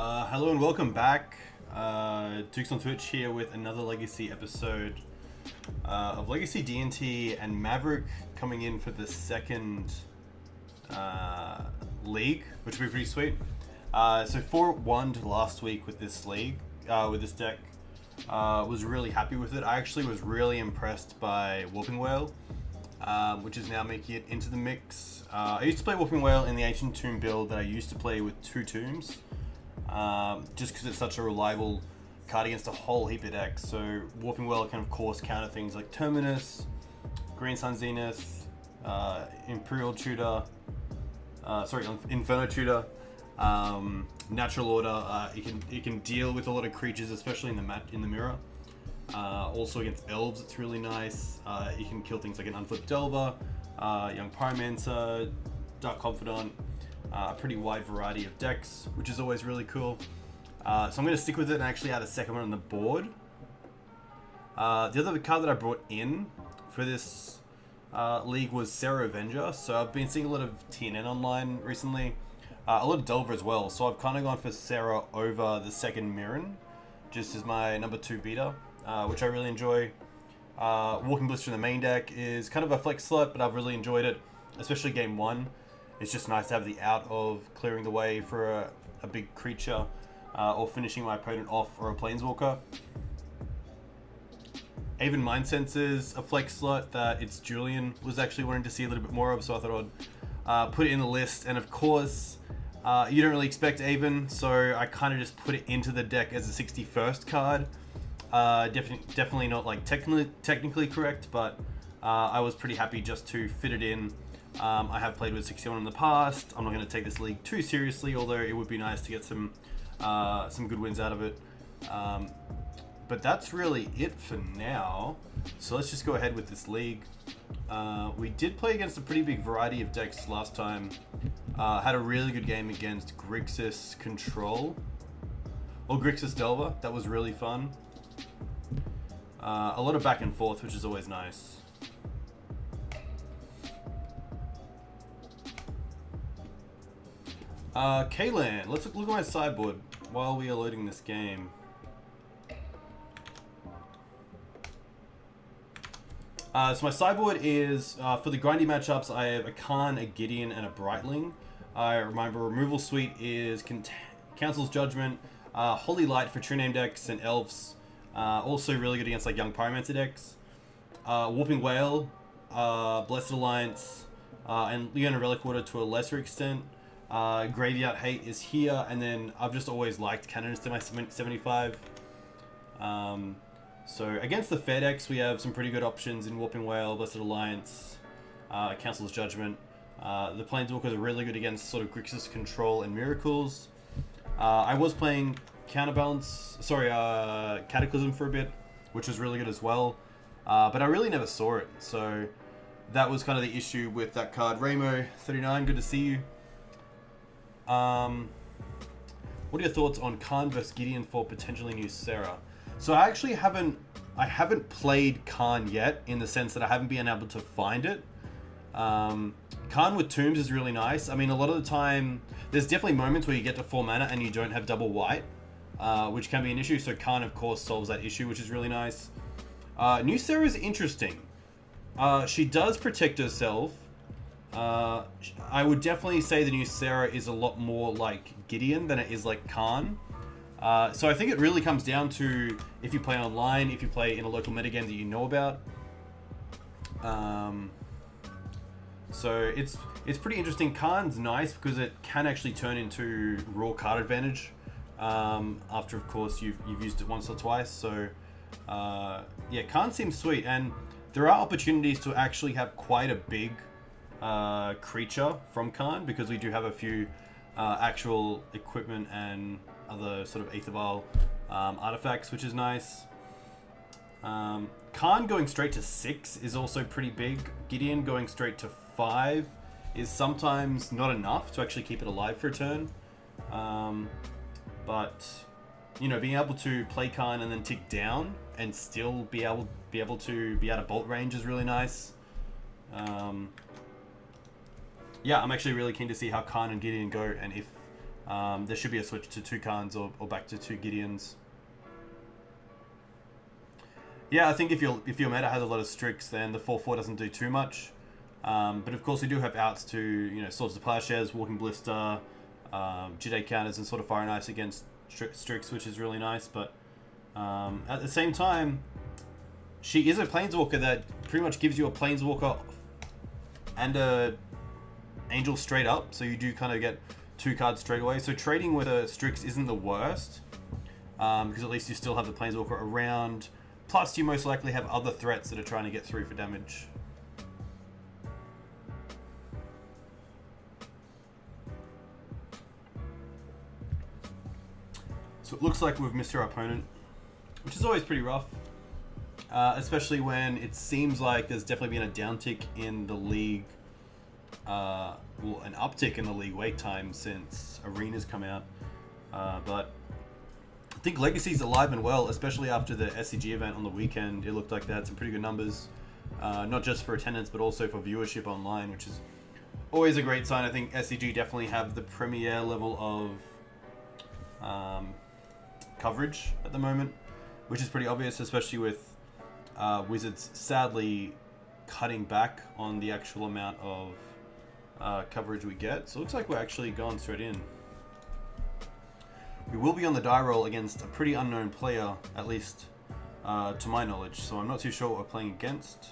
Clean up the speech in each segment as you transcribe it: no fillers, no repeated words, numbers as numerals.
Hello and welcome back. Dukes on Twitch here with another Legacy episode of Legacy D&T and Maverick coming in for the second league, which will be pretty sweet. So 4-1 last week with this league, with this deck. Was really happy with it. I actually was really impressed by Warping Wail, which is now making it into the mix. I used to play Warping Wail in the Ancient Tomb build that I used to play with 2 tombs. Just because it's such a reliable card against a whole heap of decks. So Warping Wail can of course counter things like Terminus, Green Sun Zenith, Imperial Tutor, Inferno Tutor, Natural Order. It can deal with a lot of creatures, especially in the mirror. Also against elves, it's really nice. You can kill things like an Unflipped Delver, Young Pyromancer, Dark Confidant. A pretty wide variety of decks, which is always really cool. So I'm going to stick with it and actually add a second one on the board. The other card that I brought in for this league was Serra Avenger. So I've been seeing a lot of TNN online recently. A lot of Delver as well. So I've kind of gone for Serra over the second Mirran, just as my number 2 beater, which I really enjoy. Walking Ballista in the main deck is kind of a flex slot, but I've really enjoyed it, especially game 1. It's just nice to have the out of clearing the way for a big creature or finishing my opponent off or a planeswalker. Aven Mindcensor's a flex slot that it's Julian was actually wanting to see a little bit more of, so I thought I'd put it in the list. And of course, you don't really expect Aven, so I kind of just put it into the deck as a 61st card. Definitely not like technically correct, but I was pretty happy just to fit it in. I have played with 61 in the past. I'm not going to take this league too seriously, although it would be nice to get some good wins out of it. But that's really it for now. So let's just go ahead with this league. We did play against a pretty big variety of decks last time. Had a really good game against Grixis Control. Or Grixis Delver. That was really fun. A lot of back and forth, which is always nice. Kaylan, let's look at my sideboard while we are loading this game. So my sideboard is, for the grindy matchups, I have a Karn, a Gideon, and a Brightling. My removal suite is Council's Judgment, Holy Light for true name decks and elves. Also really good against like Young Pyromancer decks. Warping Wail, Blessed Alliance, and Leonin Relic-Warder to a lesser extent. Graveyard Hate is here, and then I've just always liked Canonist in my 75. So against the fair decks, we have some pretty good options in Warping Wail, Blessed Alliance, Council's Judgment. The Planeswalkers are really good against sort of Grixis Control and Miracles. I was playing Cataclysm for a bit, which was really good as well, but I really never saw it, so that was kind of the issue with that card. Ramo39, good to see you. What are your thoughts on Karn vs Gideon for potentially new Serra? So I actually haven't played Karn yet, in the sense that I haven't been able to find it. Karn with Tombs is really nice. I mean, a lot of the time, there's definitely moments where you get to 4 mana and you don't have double white, which can be an issue. So Karn, of course, solves that issue, which is really nice. New Serra is interesting. She does protect herself. I would definitely say the new Serra is a lot more like Gideon than it is like Karn. So I think it really comes down to if you play online, if you play in a local metagame that you know about. So it's pretty interesting. Karn's nice because it can actually turn into raw card advantage after, of course, you've used it once or twice. So yeah, Karn seems sweet, and there are opportunities to actually have quite a big creature from Karn, because we do have a few actual equipment and other sort of Aether Vial artifacts, which is nice. Karn going straight to 6 is also pretty big. Gideon going straight to 5 is sometimes not enough to actually keep it alive for a turn. But you know, being able to play Karn and then tick down and still be able to be out of bolt range is really nice. Yeah, I'm actually really keen to see how Karn and Gideon go, and if There should be a switch to 2 Karns or back to 2 Gideons. Yeah, I think if your meta has a lot of Strix, then the 4/4 doesn't do too much. But of course, we do have outs to, you know, Swords of Plowshares, Walking Ballista, Jitte counters, and sort of Fire and Ice against Strix, which is really nice. But at the same time, she is a Planeswalker that pretty much gives you a Planeswalker and a Angel straight up, so you do kind of get 2 cards straight away. So trading with a Strix isn't the worst, because at least you still have the Planeswalker around. Plus, you most likely have other threats that are trying to get through for damage. So it looks like we've missed our opponent, which is always pretty rough. Especially when it seems like there's definitely been a downtick in the league, well, an uptick in the league wait time since Arena's come out. But I think Legacy's alive and well, especially after the SCG event on the weekend. It looked like they had some pretty good numbers, not just for attendance, but also for viewership online, which is always a great sign. I think SCG definitely have the premier level of coverage at the moment, which is pretty obvious, especially with Wizards sadly cutting back on the actual amount of coverage we get. So it looks like we're actually going straight in. We will be on the die roll against a pretty unknown player, at least to my knowledge, so I'm not too sure what we're playing against.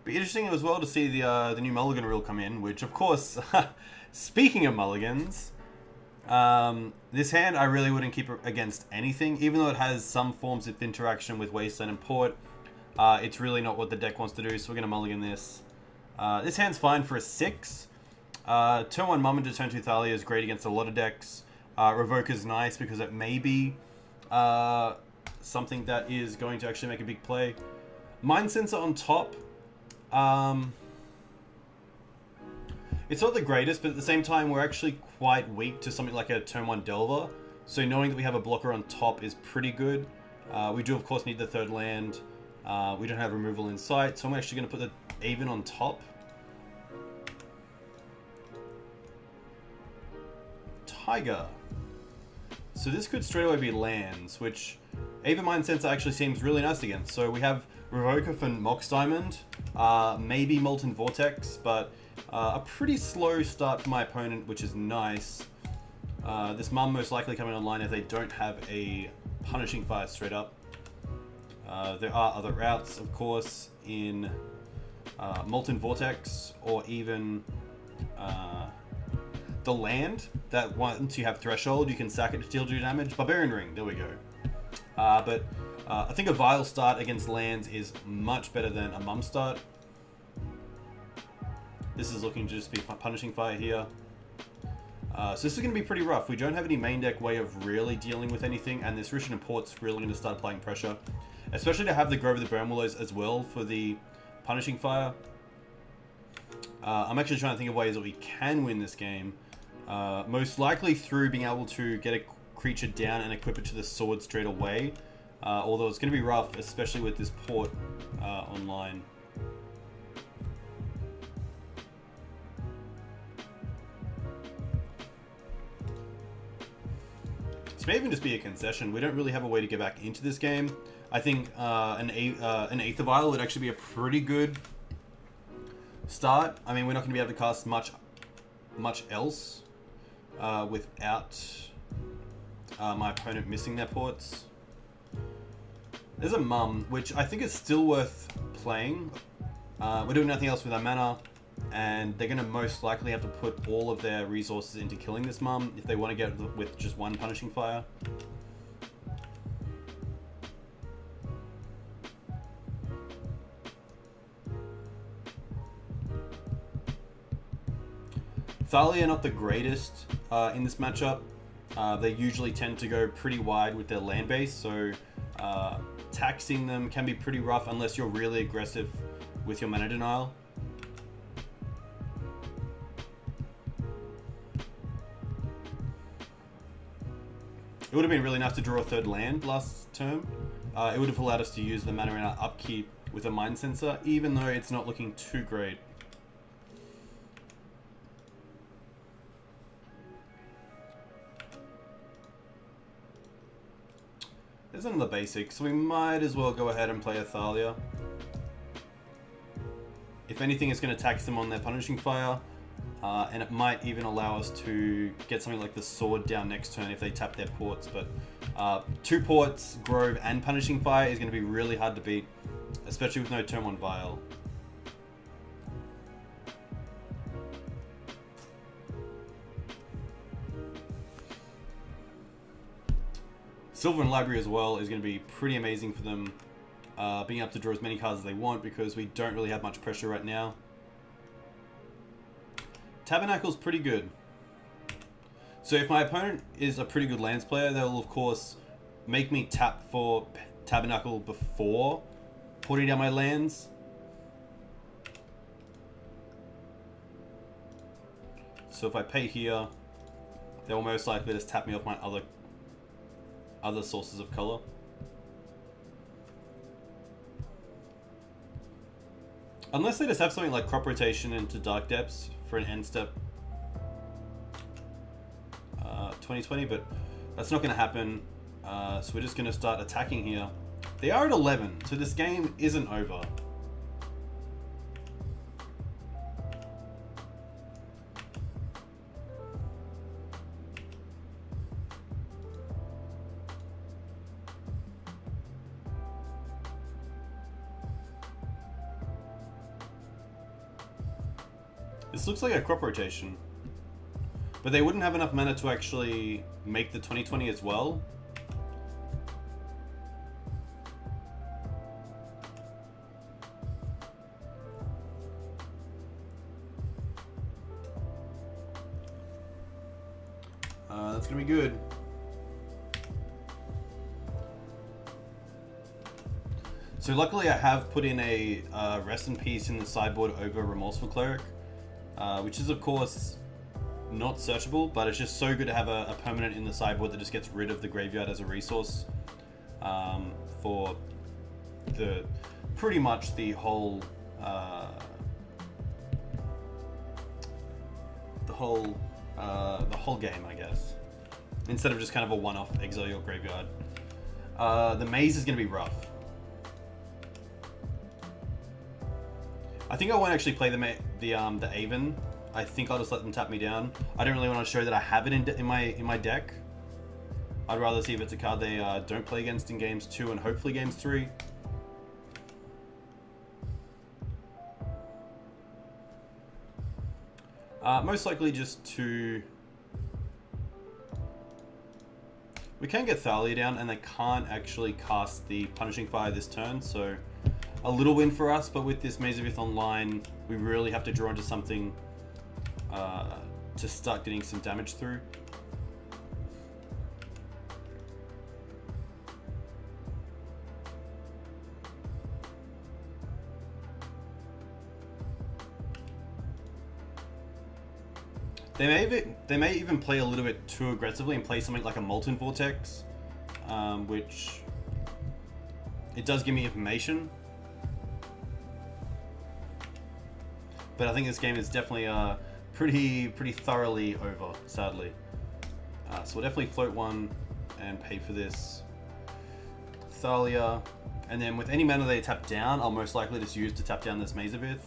Be interesting as well to see the new Mulligan rule come in, which of course, speaking of mulligans, this hand I really wouldn't keep against anything, even though it has some forms of interaction with Wasteland and Port. It's really not what the deck wants to do, so we're going to mulligan this. This hand's fine for a 6. Turn 1 Mum into turn 2 Thalia is great against a lot of decks. Revoker's nice because it may be something that is going to actually make a big play. Mindcensor on top. It's not the greatest, but at the same time, we're actually quite weak to something like a turn 1 Delver. So knowing that we have a blocker on top is pretty good. We do, of course, need the 3rd land. We don't have removal in sight, so I'm actually going to put the Aven on top. Tiger. So this could straight away be lands, which Aven Mindcensor actually seems really nice against. So we have Revoker for Mox Diamond, maybe Molten Vortex, but a pretty slow start for my opponent, which is nice. This Mum most likely coming online if they don't have a Punishing Fire straight up. There are other routes, of course, in Molten Vortex, or even the land, that once you have Threshold, you can sack it to deal 2 damage. Barbarian Ring, there we go. But I think a Vial start against lands is much better than a Mum start. This is looking to just be Punishing Fire here. So this is going to be pretty rough. We don't have any main deck way of really dealing with anything, and this Rishadan Port's really going to start applying pressure. Especially to have the Grove of the Burnwillows as well for the Punishing Fire. I'm actually trying to think of ways that we can win this game. Most likely through being able to get a creature down and equip it to the sword straight away. Although it's going to be rough, especially with this Port online. This may even just be a concession. We don't really have a way to get back into this game. I think an Aether Vial would actually be a pretty good start. I mean, we're not going to be able to cast much else without my opponent missing their ports. There's a Mum, which I think is still worth playing. We're doing nothing else with our mana, and they're going to most likely have to put all of their resources into killing this Mum if they want to get with just one Punishing Fire. Thalia not the greatest in this matchup. They usually tend to go pretty wide with their land base, so taxing them can be pretty rough unless you're really aggressive with your mana denial. It would have been really nice to draw a third land last term. It would have allowed us to use the mana in our upkeep with a Mindcensor, even though it's not looking too great. There's another basic, so we might as well go ahead and play a Thalia. If anything, it's going to tax them on their Punishing Fire, and it might even allow us to get something like the Sword down next turn if they tap their ports, but 2 ports, Grove, and Punishing Fire is going to be really hard to beat, especially with no turn 1 Vial. Sylvan Library as well is going to be pretty amazing for them, being able to draw as many cards as they want because we don't really have much pressure right now. Tabernacle's pretty good. So if my opponent is a pretty good lands player, they'll of course make me tap for Tabernacle before putting down my lands. So if I pay here, they'll most likely just tap me off my other sources of color. Unless they just have something like Crop Rotation into Dark Depths for an end step 2020, but that's not going to happen. So we're just going to start attacking here. They are at 11, so this game isn't over. This looks like a Crop Rotation, but they wouldn't have enough mana to actually make the 2020 as well. That's gonna be good. So luckily I have put in a Rest in Peace in the sideboard over Remorseful Cleric. Which is of course not searchable, but it's just so good to have a permanent in the sideboard that just gets rid of the graveyard as a resource for pretty much the whole game, I guess, instead of just kind of a one-off exile your graveyard. The maze is going to be rough. I think I won't actually play the Aven. I think I'll just let them tap me down. I don't really want to show that I have it in my deck. I'd rather see if it's a card they don't play against in games 2 and hopefully games 3. Most likely just to... We can get Thalia down, and they can't actually cast the Punishing Fire this turn, so a little win for us, but with this Maze of Ith online, we really have to draw into something to start getting some damage through. They may even play a little bit too aggressively and play something like a Molten Vortex, which it does give me information. But I think this game is definitely pretty thoroughly over, sadly. So we'll definitely float one and pay for this Thalia, and then with any mana they tap down, I'll most likely just use to tap down this Maze of Ith.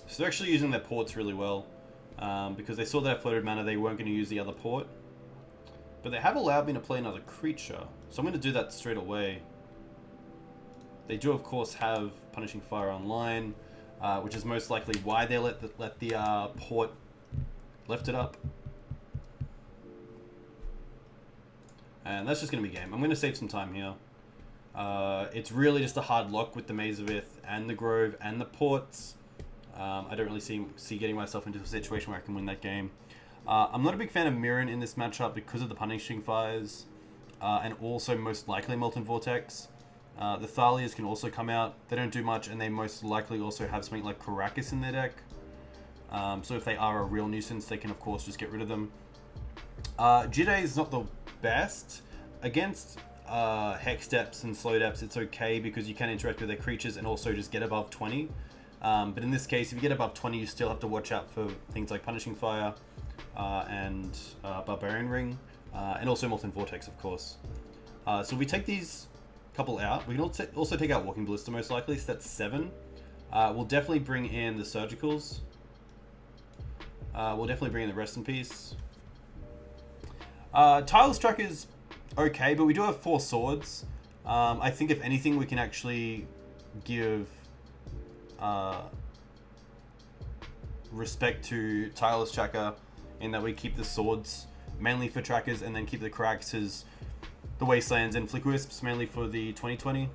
So they're actually using their ports really well, because they saw that I floated mana, they weren't going to use the other port. But they have allowed me to play another creature, so I'm going to do that straight away. They do, of course, have Punishing Fire online, which is most likely why they let the port left it up. And that's just going to be game. I'm going to save some time here. It's really just a hard lock with the Maze of Ith and the Grove and the ports. I don't really see getting myself into a situation where I can win that game. I'm not a big fan of Mirran in this matchup because of the Punishing Fires, and also most likely Molten Vortex. The Thalias can also come out. They don't do much, and they most likely also have something like Karakas in their deck. So if they are a real nuisance, they can of course just get rid of them. Jitte is not the best. Against Hex Depths and Slow Depths, it's okay because you can interact with their creatures and also just get above 20. But in this case, if you get above 20, you still have to watch out for things like Punishing Fire and Barbarian Ring, and also Molten Vortex, of course. So we take these couple out. We can also take out Walking Ballista most likely, so that's 7. We'll definitely bring in the Surgicals. We'll definitely bring in the Rest in Peace. Tireless Track is okay, but we do have 4 swords. I think if anything, we can actually give respect to Tireless Tracker in that we keep the swords mainly for trackers and then keep the Karakas, the Wastelands, and Flickerwisps mainly for the 2020.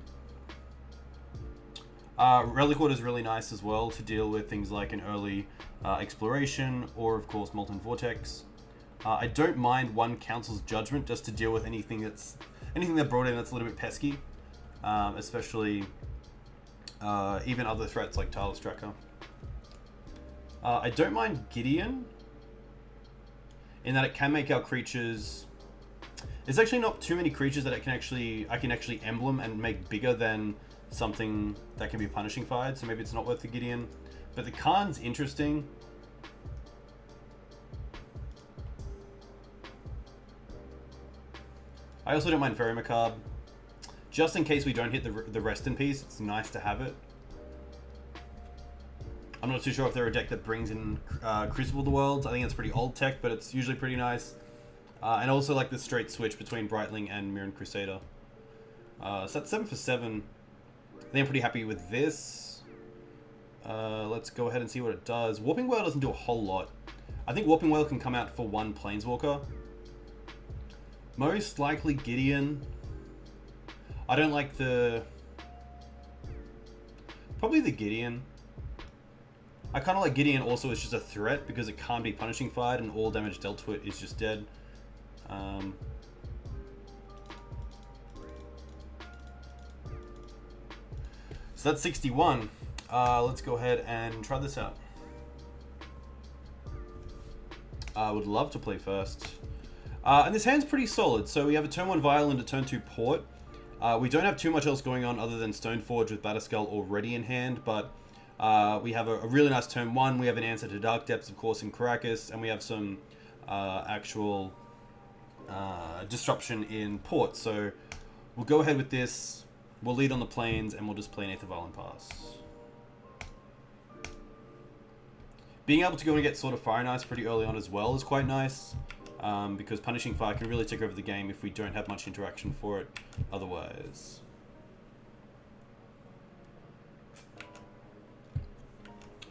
Relic-Warder is really nice as well to deal with things like an early exploration or of course Molten Vortex. I don't mind one Council's Judgment just to deal with anything they brought in that's a little bit pesky, especially even other threats like Tireless Tracker. I don't mind Gideon in that it can make our creatures. There's actually not too many creatures that I can actually emblem and make bigger than something that can be Punishing Fired, so maybe it's not worth the Gideon. But the Karn's interesting. I also don't mind Faerie Macabre. Just in case we don't hit the Rest in Peace, it's nice to have it. I'm not too sure if they're a deck that brings in Crucible of the Worlds. I think it's pretty old tech, but it's usually pretty nice. And also like the straight switch between Brightling and Mirran Crusader. So that's 7 for 7. I think I'm pretty happy with this. Let's go ahead and see what it does. Warping Wail doesn't do a whole lot. I think Warping Wail can come out for 1 Planeswalker. Most likely Gideon. I don't like probably the Gideon. I kind of like Gideon also as just a threat because it can't be Punishing Fired and all damage dealt to it is just dead. So that's 61. Let's go ahead and try this out. I would love to play first. And this hand's pretty solid. So we have a turn 1 Vial and a turn 2 Port. We don't have too much else going on other than Stoneforge with Batterskull already in hand, but we have a really nice turn 1. We have an answer to Dark Depths, of course, in Karakas, and we have some actual disruption in Port. So we'll go ahead with this. We'll lead on the plains, and we'll just play an Aether Vial and pass. Being able to go and get Sword of Fire and Ice pretty early on as well is quite nice. Because Punishing Fire can really take over the game if we don't have much interaction for it otherwise.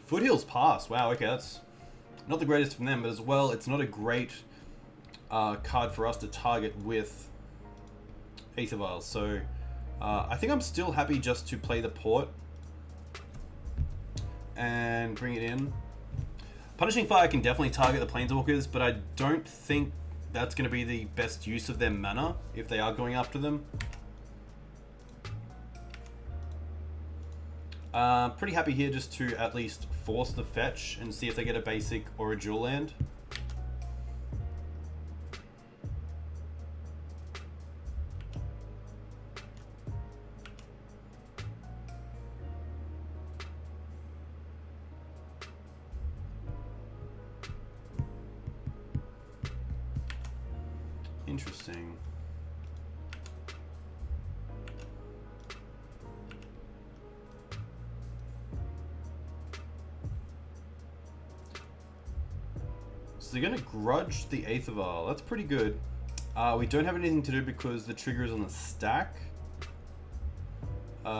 Foothills pass. Wow, okay, that's not the greatest from them, but as well, it's not a great card for us to target with Aether Vial. So I think I'm still happy just to play the Port and bring it in. Punishing Fire can definitely target the Planeswalkers, but I don't think that's going to be the best use of their mana if they are going after them. Pretty happy here just to at least force the fetch and see if they get a basic or a dual land. Interesting. So they're going to grudge the Aether Vial. That's pretty good. We don't have anything to do because the trigger is on the stack,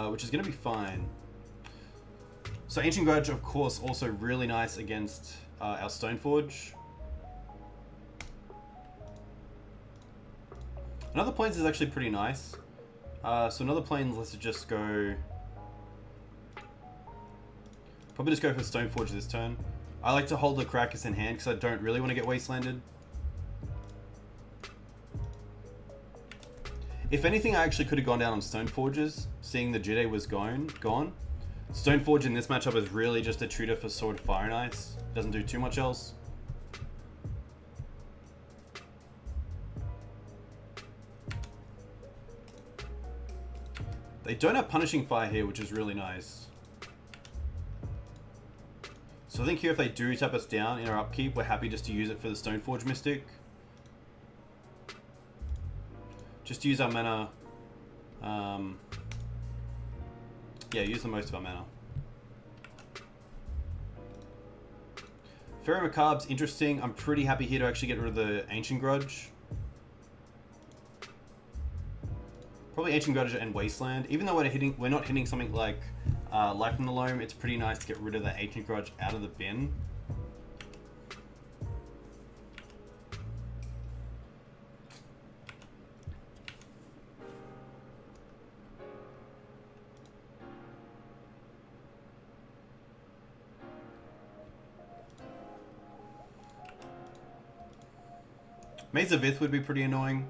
which is going to be fine. So Ancient Grudge, of course, also really nice against our Stoneforge. Another Plains is actually pretty nice. So another Plains, let's just go... Probably just go for Stoneforge this turn. I like to hold the Karakas in hand because I don't really want to get Wastelanded. If anything, I actually could have gone down on Stoneforges, seeing the Jitte was gone. Stoneforge in this matchup is really just a tutor for Sword, Fire and Ice. Doesn't do too much else. They don't have Punishing Fire here, which is really nice. So I think here if they do tap us down in our upkeep, we're happy just to use it for the Stoneforge Mystic. Just use our mana. Yeah, use the most of our mana. Faerie Macabre's interesting. I'm pretty happy here to actually get rid of the Ancient Grudge. Probably Ancient Grudge and Wasteland. Even though we're not hitting something like Life from the Loam, it's pretty nice to get rid of that Ancient Grudge out of the bin. Maze of Ith would be pretty annoying.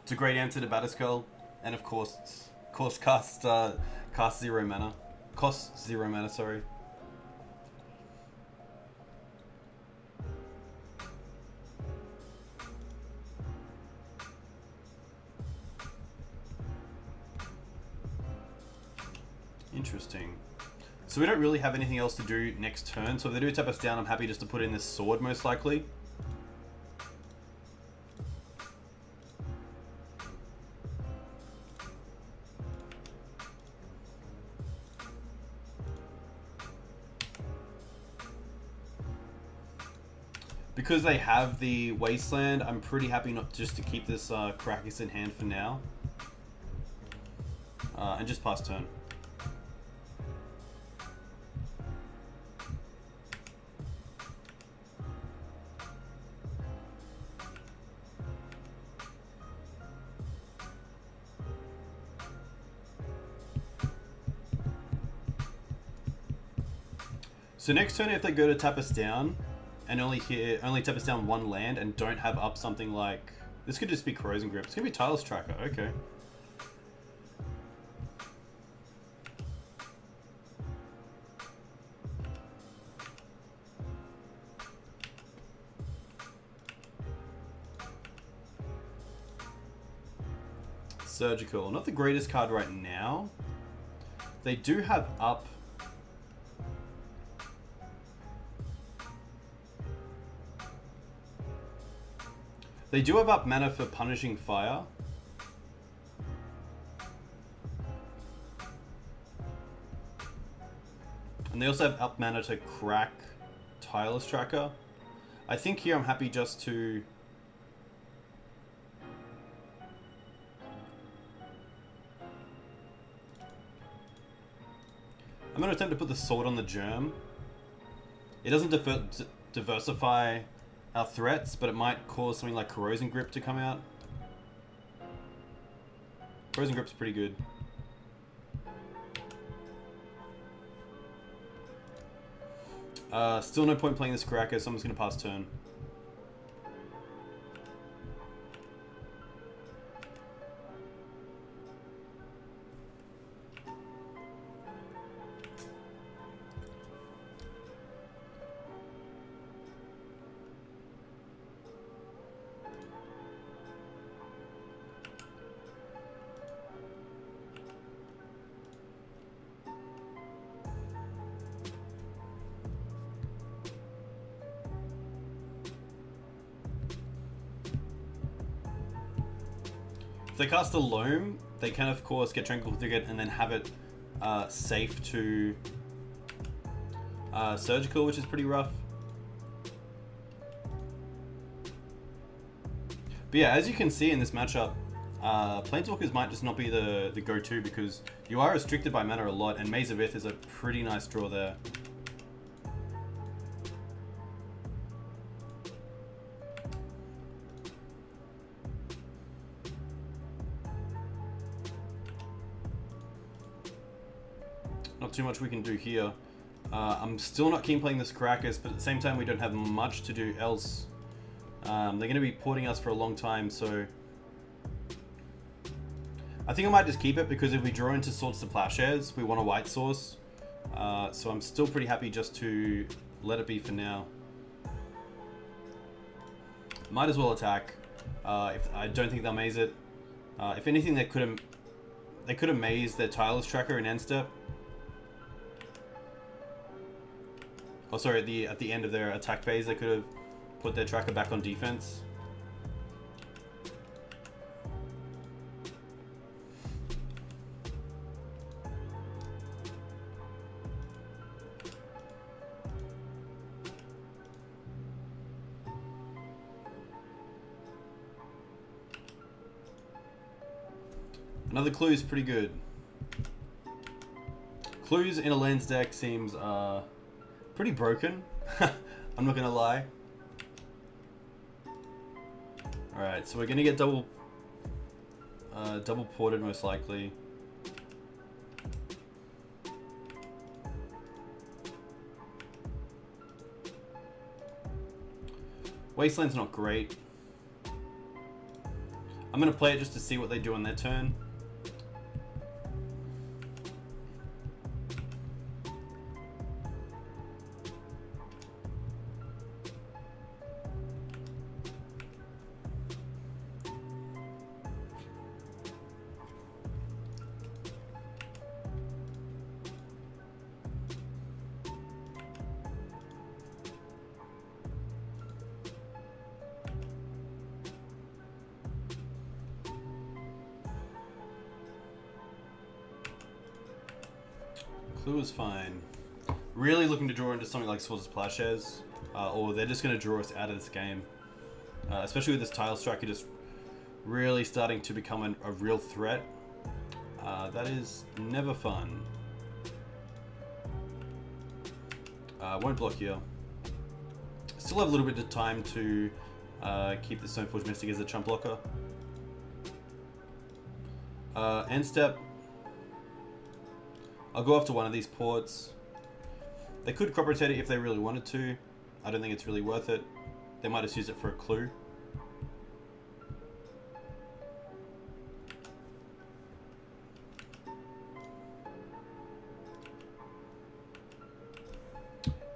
It's a great answer to Batterskull, and of course cost 0 mana. Costs 0 mana, sorry. Interesting. So we don't really have anything else to do next turn, so if they do tap us down, I'm happy just to put in this sword most likely. Because they have the Wasteland, I'm pretty happy not just to keep this Karakas in hand for now. And just pass turn. So next turn, if they go to tap us down, and only tap us down one land and don't have up something like... This could just be Corrosion Grip. It's going to be Tireless Tracker. Okay. Surgical. Not the greatest card right now. They do have up... They do have up mana for Punishing Fire. And they also have up mana to crack Tireless Tracker. I think here I'm happy just to... I'm going to attempt to put the sword on the Germ. It doesn't diversify our threats, but it might cause something like Corrosion Grip to come out. Corrosion Grip's pretty good. Still no point playing this Karakas, so I'm just going to pass turn. If they cast a Loam, they can of course get Tranquil Thicket and then have it safe to Surgical, which is pretty rough. But yeah, as you can see in this matchup, Planeswalkers might just not be the go-to because you are restricted by mana a lot, and Maze of Ith is a pretty nice draw there. Not too much we can do here. I'm still not keen playing this Karakas, but at the same time we don't have much to do else. They're going to be porting us for a long time, so I think I might just keep it because if we draw into Swords to Plowshares, we want a white source. So I'm still pretty happy just to let it be for now. Might as well attack. If I don't think they'll maze it. If anything, they could have mazed their Tireless Tracker in end step. Oh, sorry, at the end of their attack phase, they could have put their tracker back on defense. Another clue is pretty good. Clues in a lands deck seems pretty broken. I'm not gonna lie. Alright, so we're gonna get double ported most likely. Wasteland's not great. I'm gonna play it just to see what they do on their turn. Clue is fine. Really looking to draw into something like Swords to Plowshares, or they're just going to draw us out of this game. Especially with this Tile Striker just really starting to become a real threat. That is never fun. Won't block here. Still have a little bit of time to keep the Stoneforge Mystic as a chump blocker. End step. I'll go after one of these ports. They could crop rotate it if they really wanted to. I don't think it's really worth it. They might just use it for a clue.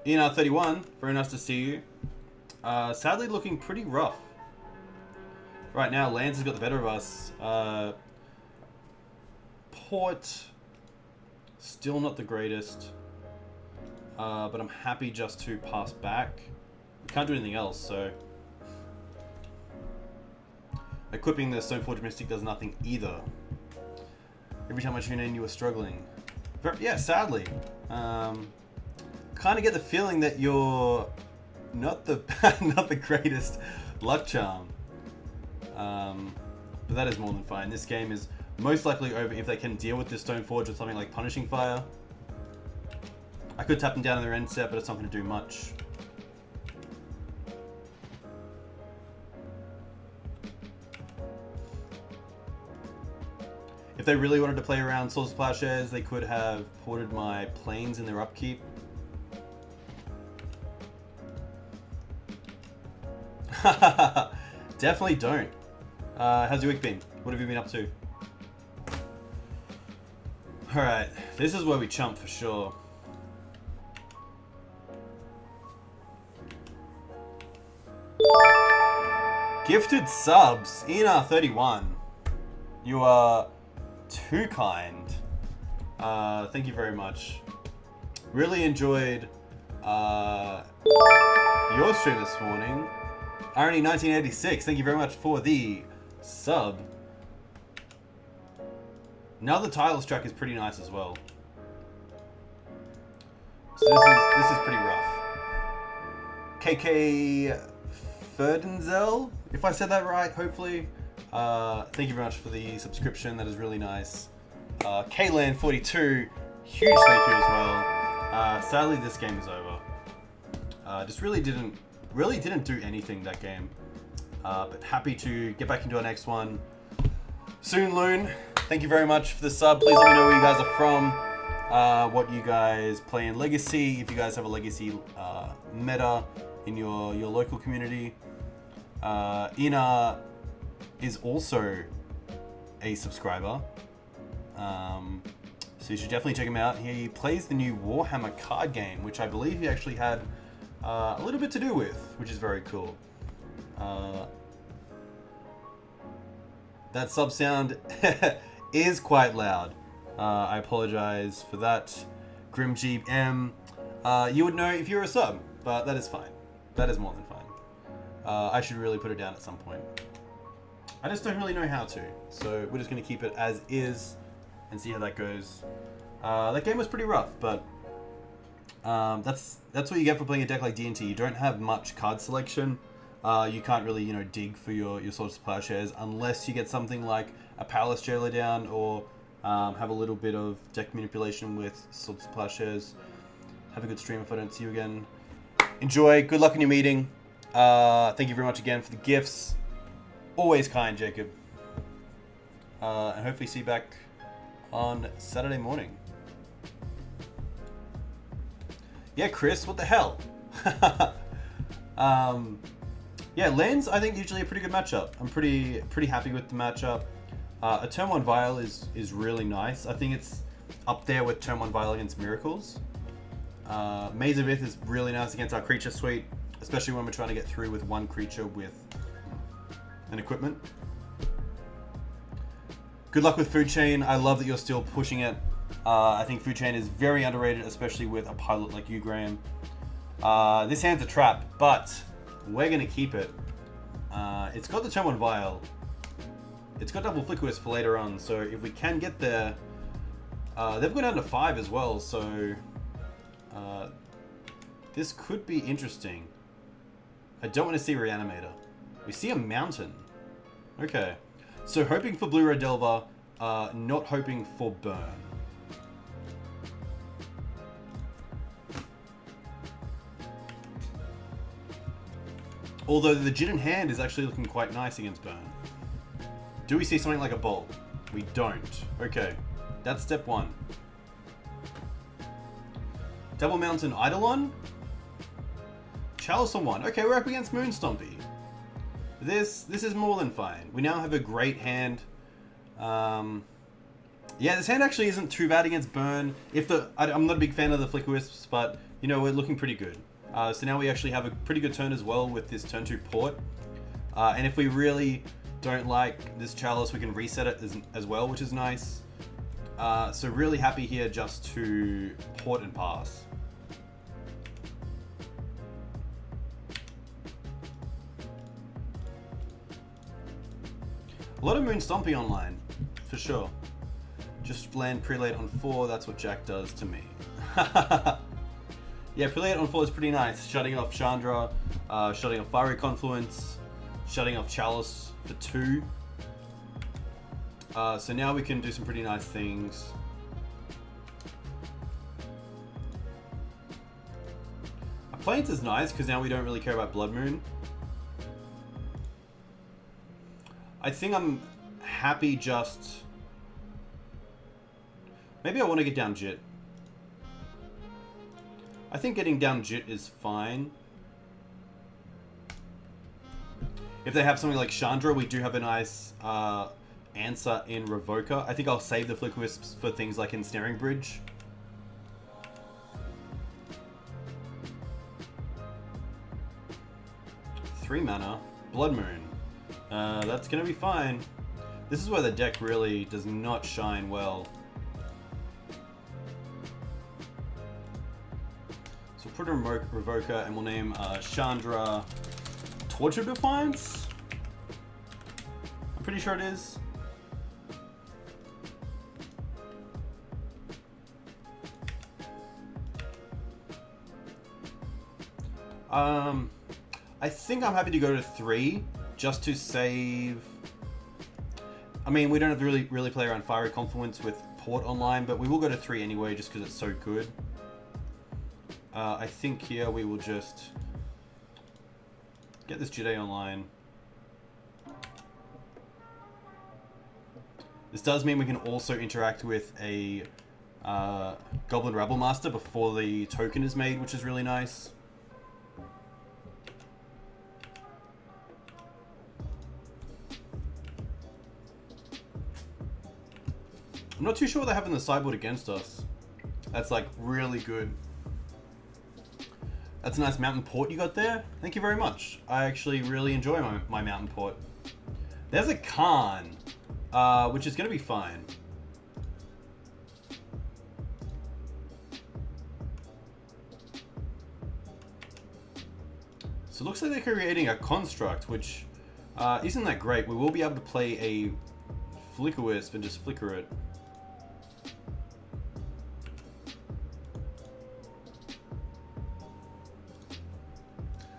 ENR31, very nice to see you. Sadly looking pretty rough. Right now, Lands has got the better of us. Port, still not the greatest. But I'm happy just to pass back. We can't do anything else, so... Equipping the Stoneforge Mystic does nothing either. Every time I tune in, you are struggling. Yeah, sadly. Kind of get the feeling that you're not the not the greatest luck charm. But that is more than fine. This game is most likely over if they can deal with this Stoneforge with something like Punishing Fire. I could tap them down in their end set, but it's not going to do much. If they really wanted to play around Swords to Plowshares, they could have ported my planes in their upkeep. Definitely don't. How's your week been? What have you been up to? Alright, this is where we chump for sure. Gifted subs, ENR31. You are too kind. Thank you very much. Really enjoyed your stream this morning. Irony1986, thank you very much for the sub. Now the Tireless track is pretty nice as well. So this is pretty rough. KK Ferdenzel, if I said that right, hopefully. Thank you very much for the subscription, that is really nice. Klan42, huge thank you as well. Sadly this game is over. Just really didn't do anything that game. But happy to get back into our next one soon, Loon. Thank you very much for the sub. Please let me know where you guys are from, what you guys play in Legacy, if you guys have a Legacy meta in your local community. Ina is also a subscriber. So you should definitely check him out. He plays the new Warhammer card game, which I believe he actually had a little bit to do with, which is very cool. That sub sound is quite loud. I apologize for that. Grimjeep M. You would know if you're a sub, but that is fine. That is more than fine. I should really put it down at some point. I just don't really know how to, so we're just going to keep it as is and see how that goes. That game was pretty rough, but that's what you get for playing a deck like D&T. You don't have much card selection. You can't really, dig for your Swords to Plowshares unless you get something like a Powerless Jailer down or have a little bit of deck manipulation with Swords to Plowshares. Have a good stream if I don't see you again. Enjoy. Good luck in your meeting. Thank you very much again for the gifts. Always kind, Jacob. And hopefully see you back on Saturday morning. Yeah, Chris, what the hell? Yeah, lands, I think, usually a pretty good matchup. I'm pretty happy with the matchup. A Turn 1 Vial is really nice. I think it's up there with Turn 1 Vial against Miracles. Maze of Ith is really nice against our creature suite, especially when we're trying to get through with one creature with an equipment. Good luck with Food Chain. I love that you're still pushing it. I think Food Chain is very underrated, especially with a pilot like you, Graham. This hand's a trap, but we're going to keep it. It's got the Turn 1 Vial. It's got double Flickerwisp for later on, so if we can get there... they've gone down to 5 as well, so... this could be interesting. I don't want to see Reanimator. We see a Mountain. Okay. So hoping for Blue Red Delver, not hoping for Burn. Although the Jitte in hand is actually looking quite nice against Burn. Do we see something like a Bolt? We don't. Okay. That's step 1. Double Mountain Eidolon? Chalice on 1. Okay, we're up against Moonstompy. This is more than fine. We now have a great hand. Yeah, this hand actually isn't too bad against Burn. I'm not a big fan of the Flickerwisps, but we're looking pretty good. So now we actually have a pretty good turn as well with this turn 2 Port. And if we really don't like this Chalice, we can reset it as well, which is nice. So really happy here just to Port and pass. A lot of Moonstompy online, for sure. Just land Prelate on 4, that's what Jack does to me. Yeah, Prelate on 4 is pretty nice. Shutting off Chandra, shutting off Fiery Confluence, shutting off Chalice for 2. So now we can do some pretty nice things. Plains is nice because now we don't really care about Blood Moon. I think I'm happy just... Maybe I want to get down Jitte. I think getting down Jitte is fine. If they have something like Chandra, we do have a nice answer in Revoker. I think I'll save the Flickerwisps for things like Ensnaring Bridge. Three mana, Blood Moon. That's gonna be fine. This is where the deck really does not shine well. So we'll put a Revoker and we'll name Chandra Torture Defiance? I'm pretty sure it is. I think I'm happy to go to 3 just to save. I mean, we don't have to really play around Fiery Confluence with Port online, but we will go to 3 anyway just because it's so good. I think here we will just get this Jitte online. This does mean we can also interact with a Goblin Rabble Master before the token is made, which is really nice. I'm not too sure what they have in the sideboard against us. That's like really good. That's a nice mountain port you got there. Thank you very much. I actually really enjoy my mountain port. There's a Karn, which is going to be fine. So it looks like they're creating a construct, which isn't that great. We will be able to play a Flickerwisp and just flicker it.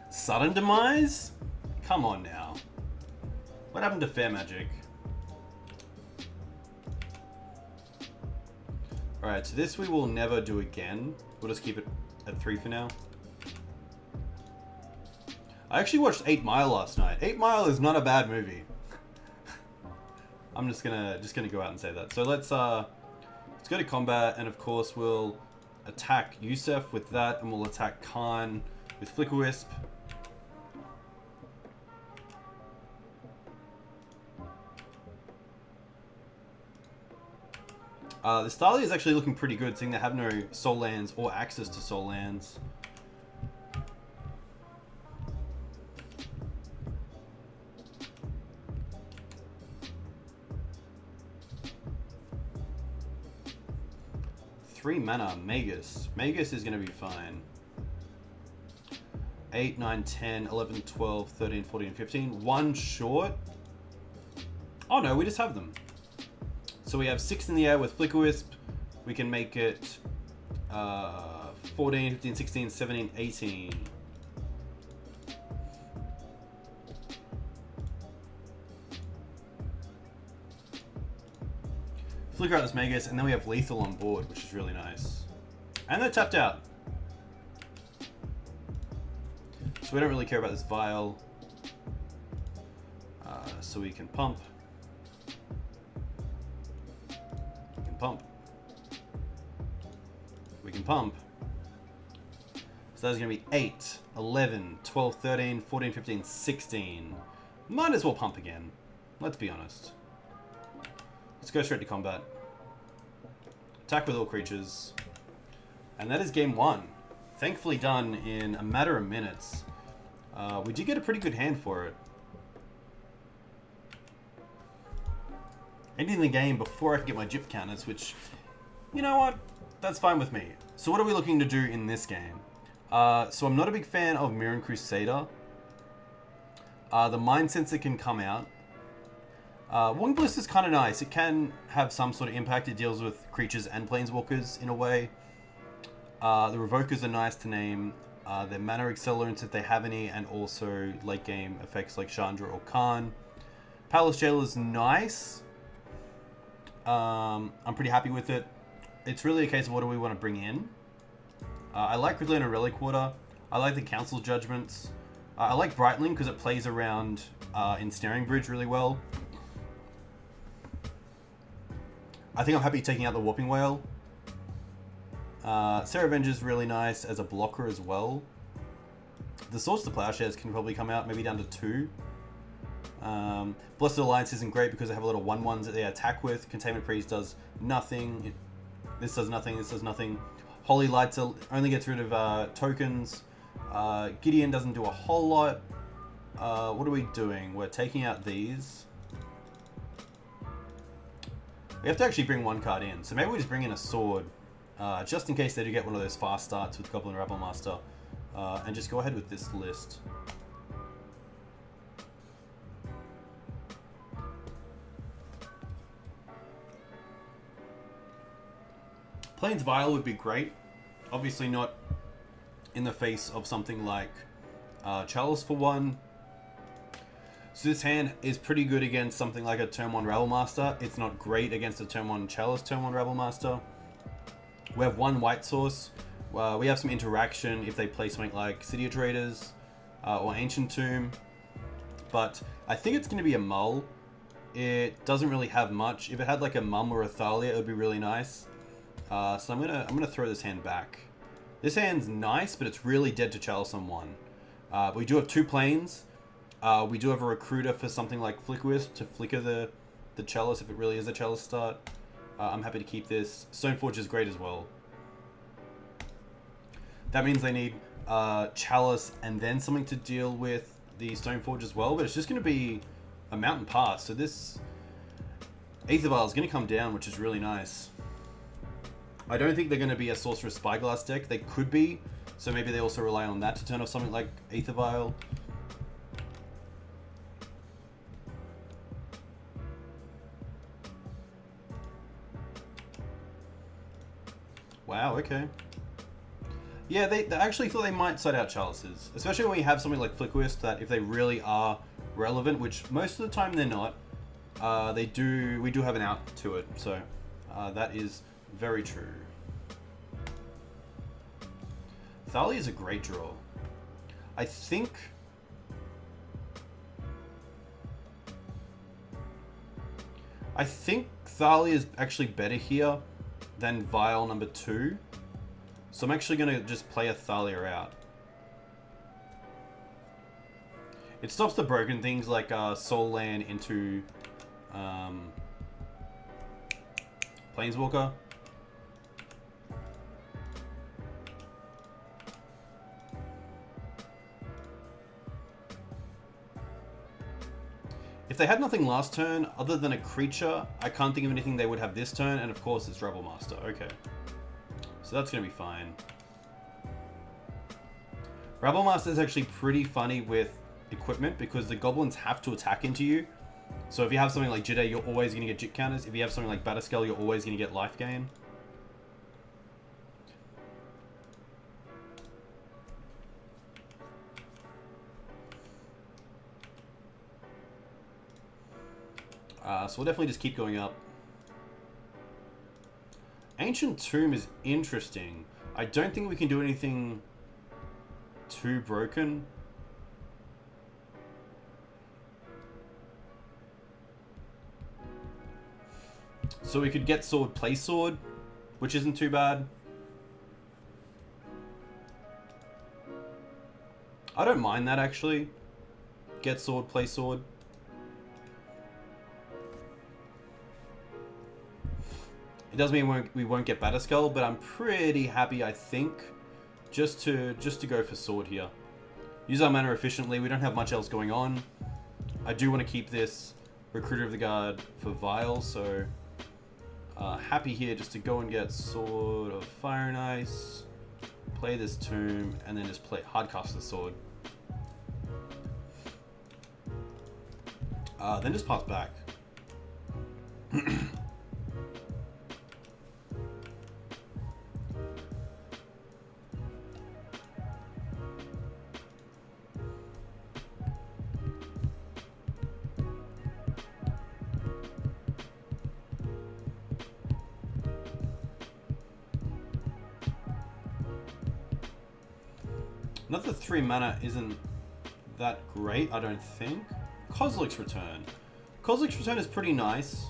Sudden demise? Come on now. What happened to Fair Magic? Alright, so this we will never do again. We'll just keep it at 3 for now. I actually watched 8 Mile last night. 8 Mile is not a bad movie. I'm just gonna go out and say that. So let's go to combat, and of course we'll attack Yusef with that, and we'll attack Karn with Flickerwisp. This Thalia is actually looking pretty good, seeing they have no soul lands or access to soul lands. Three mana, Magus. Magus is going to be fine. 8, 9, 10, 11, 12, 13, 14, 15. One short. Oh no, we just have them. So we have 6 in the air with Flickerwisp. We can make it 14, 15, 16, 17, 18. Flicker out this Magus, and then we have Lethal on board, which is really nice. And they're tapped out. So we don't really care about this Vial. So we can pump. We can pump. We can pump. So that's going to be 8, 11, 12, 13, 14, 15, 16. Might as well pump again. Let's be honest. Let's go straight to combat. Attack with all creatures. And that is game 1. Thankfully done in a matter of minutes. We did get a pretty good hand for it. Ending the game before I can get my Jitte counters, which, you know what? That's fine with me. So what are we looking to do in this game? So I'm not a big fan of Mirran Crusader. The Mindcensor can come out. Walking Ballista is kind of nice. It can have some sort of impact. It deals with creatures and planeswalkers in a way. The Revokers are nice to name. They're mana accelerants if they have any, and also late game effects like Chandra or Karn. Palace Jailer is nice. I'm pretty happy with it. It's really a case of what do we want to bring in. I like Leonin Relic-Warder. I like the Council Judgments. I like Brightling because it plays around Ensnaring Bridge really well. I think I'm happy taking out the Warping Wail. Sarah Avenger's really nice as a blocker as well. The Swords to Plowshares can probably come out, maybe down to 2. Blessed Alliance isn't great because they have a lot of 1/1s that they attack with. Containment Priest does nothing. This does nothing, this does nothing. Holy Lights only gets rid of tokens. Gideon doesn't do a whole lot. What are we doing? We're taking out these. We have to actually bring 1 card in. So maybe we just bring in a sword. Just in case they do get one of those fast starts with Goblin Rabblemaster. And just go ahead with this list. Plains Vial would be great. Obviously not in the face of something like Chalice for 1. So this hand is pretty good against something like a turn 1 Rabblemaster. It's not great against a turn 1 Chalice, turn 1 Rabblemaster. We have 1 white source. We have some interaction if they play something like City of Traders or Ancient Tomb. But I think it's going to be a Mull. It doesn't really have much. If it had like a Mum or a Thalia, it would be really nice. So I'm gonna throw this hand back. This hand's nice, but it's really dead to Chalice on 1. But we do have 2 planes. We do have a Recruiter for something like Flickerwisp to flicker the Chalice if it really is a Chalice start. I'm happy to keep this. Stoneforge is great as well. That means they need Chalice and then something to deal with the Stoneforge as well, but it's just going to be a Mountain Pass. So this Aether Vial is going to come down, which is really nice. I don't think they're going to be a Sorcerer's Spyglass deck. They could be, so maybe they also rely on that to turn off something like Aether Vial. Wow, okay. Yeah, they actually thought they might side out Chalices, especially when we have something like Flickerwisp that if they really are relevant, which most of the time they're not, we do have an out to it, so that is very true. Thalia is a great draw. I think Thalia is actually better here than Vial number 2. So I'm actually going to just play a Thalia out. It stops the broken things like Soul Land into Planeswalker. If they had nothing last turn other than a creature, I can't think of anything they would have this turn, and of course it's Rebel Master. Okay. So that's going to be fine. Rebel Master is actually pretty funny with equipment because the goblins have to attack into you. So if you have something like Jitte, you're always going to get Jitte counters. If you have something like Batterskull, you're always going to get life gain. So we'll definitely just keep going up. Ancient Tomb is interesting. I don't think we can do anything too broken. So we could get Sword, play Sword, which isn't too bad. I don't mind that actually. Get Sword, play Sword. It doesn't mean we won't get Batterskull, but I'm pretty happy, I think, just to go for Sword here. Use our mana efficiently. We don't have much else going on. I do want to keep this Recruiter of the Guard for Vial, so happy here just to go and get Sword of Fire and Ice, play this Tomb, and then just play hardcast the Sword. Then just pass back. Another 3 mana isn't that great, I don't think. Kozilek's Return. Kozilek's Return is pretty nice.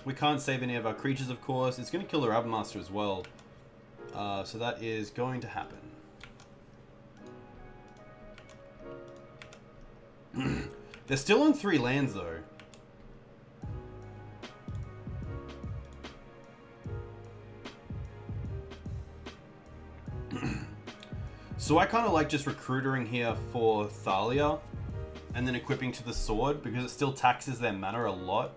We can't save any of our creatures, of course. It's going to kill the Rabbit Master as well. So that is going to happen. They're still on 3 lands, though. So I kind of like just recruitering here for Thalia and then equipping to the sword because it still taxes their mana a lot.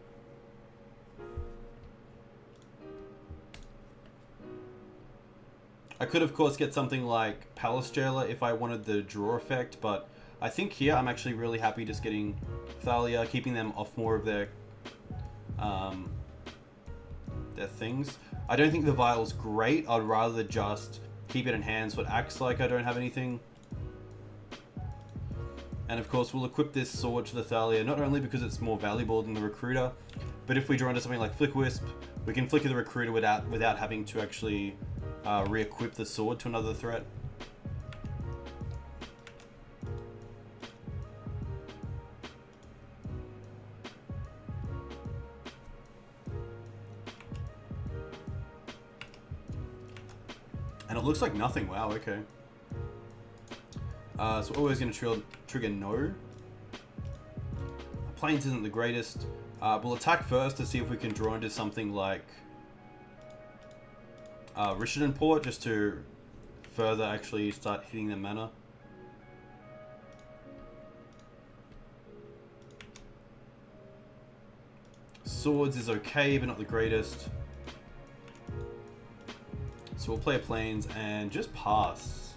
I could of course get something like Palace Jailer if I wanted the draw effect, but I think here I'm actually really happy just getting Thalia, keeping them off more of their things. I don't think the Vial's great. I'd rather just keep it in hand so it acts like I don't have anything. And of course we'll equip this sword to the Thalia, not only because it's more valuable than the Recruiter, but if we draw into something like Flickerwisp, we can flicker the Recruiter without having to actually re-equip the sword to another threat. And it looks like nothing. Wow, okay. So always going to trigger no. Plains isn't the greatest. We'll attack first to see if we can draw into something like Rishadan Port, just to further actually start hitting the mana. Swords is okay, but not the greatest. So we'll play a Plains and just pass.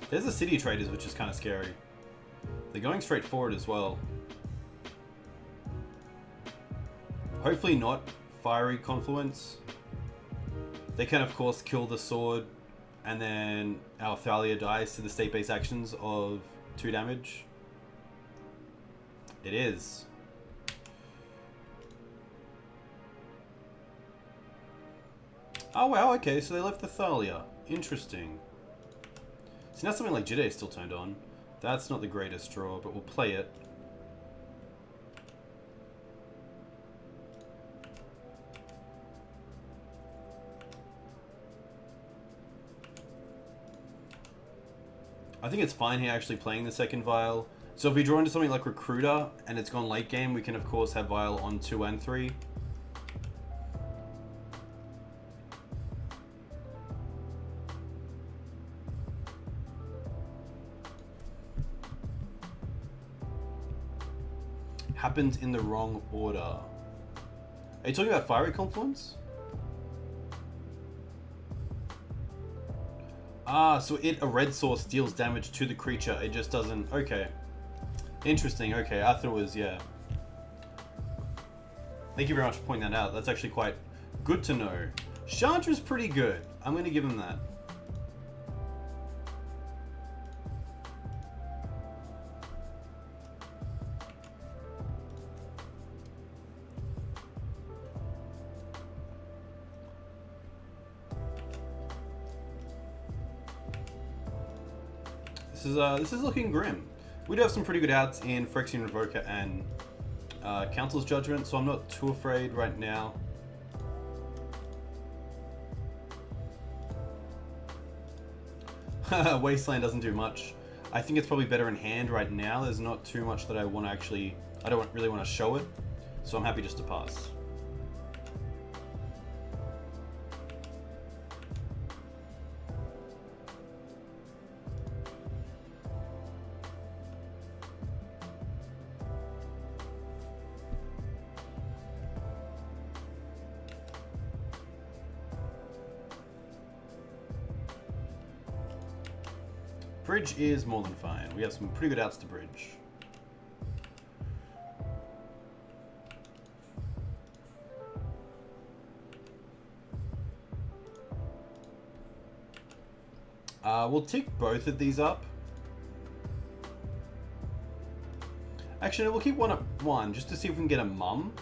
There's the City Traders, which is kind of scary. They're going straight forward as well. Hopefully not Fiery Confluence. They can, of course, kill the sword, and then our Thalia dies to the state-based actions of 2 damage. It is. Oh wow, okay, so they left the Thalia. Interesting. So now something like Jitte is still turned on. That's not the greatest draw, but we'll play it. I think it's fine here actually playing the second Vial. So if we draw into something like Recruiter and it's gone late game, we can of course have Vial on 2 and 3. Happened in the wrong order. Are you talking about Fiery Confluence? Ah, so a red source deals damage to the creature. It just doesn't... Okay. Interesting. Okay, I thought it was... Yeah. Thank you very much for pointing that out. That's actually quite good to know. Chandra's pretty good. I'm going to give him that. This is looking grim. We do have some pretty good outs in Phyrexian Revoker and Council's Judgment, so I'm not too afraid right now. Wasteland doesn't do much. I think it's probably better in hand right now. There's not too much that I want to actually... I don't really want to show it, so I'm happy just to pass. Bridge is more than fine. We have some pretty good outs to bridge. We'll tick both of these up. Actually, we'll keep one up one just to see if we can get a mum.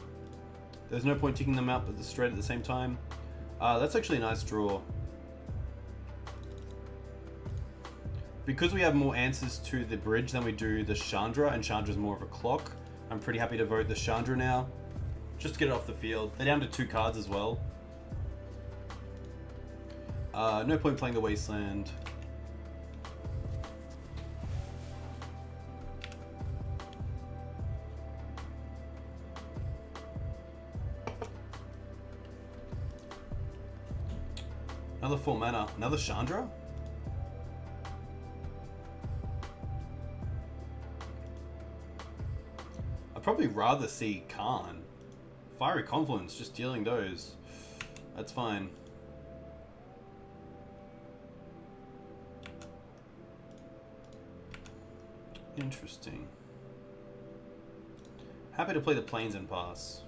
There's no point ticking them up straight at the same time. That's actually a nice draw. Because we have more answers to the bridge than we do the Chandra, and Chandra's more of a clock, I'm pretty happy to vote the Chandra now. Just to get it off the field. They're down to 2 cards as well. No point playing the Wasteland. Another 4 mana. Another Chandra? Probably rather see Karn. Fiery Confluence, just dealing those. That's fine. Interesting. Happy to play the Plains and pass.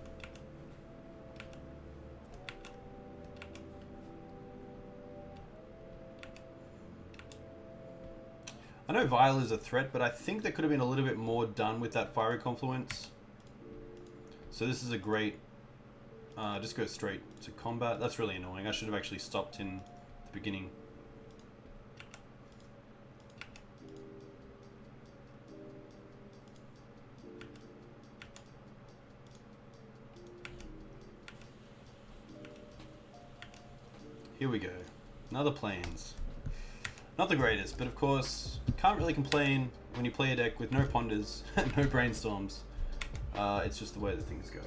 I know Vial is a threat, but I think there could have been a little bit more done with that Fiery Confluence. So this is a great... just go straight to combat. That's really annoying. I should have actually stopped in the beginning. Here we go. Another Plains. Not the greatest, but of course, can't really complain when you play a deck with no ponders and no brainstorms. It's just the way that things go.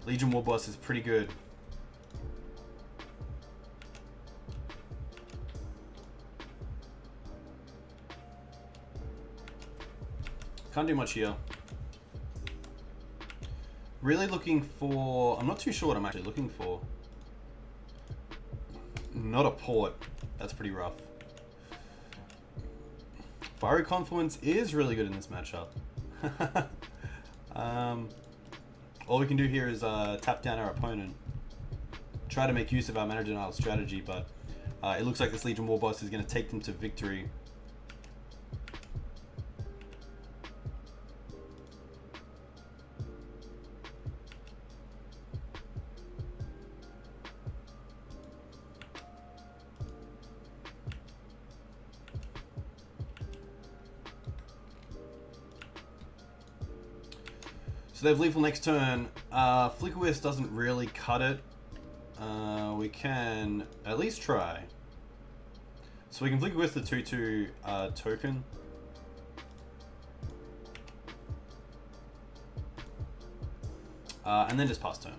Legion War Boss is pretty good. Can't do much here. Really looking for... I'm not too sure what I'm actually looking for. Not a port. That's pretty rough. Fiery Confluence is really good in this matchup. All we can do here is tap down our opponent. Try to make use of our mana denial strategy, but it looks like this Legion War Boss is going to take them to victory. So they have lethal next turn. Flickerwisp doesn't really cut it. We can at least try. So we can Flickerwisp the 2/2 token. And then just pass turn.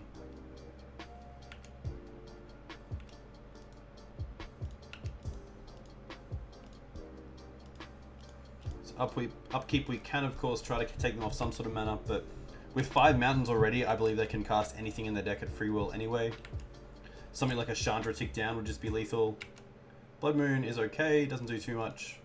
So upkeep we can of course try to take them off some sort of mana, but with 5 mountains already, I believe they can cast anything in their deck at free will anyway. Something like a Chandra Tick Down would just be lethal. Blood Moon is okay, doesn't do too much.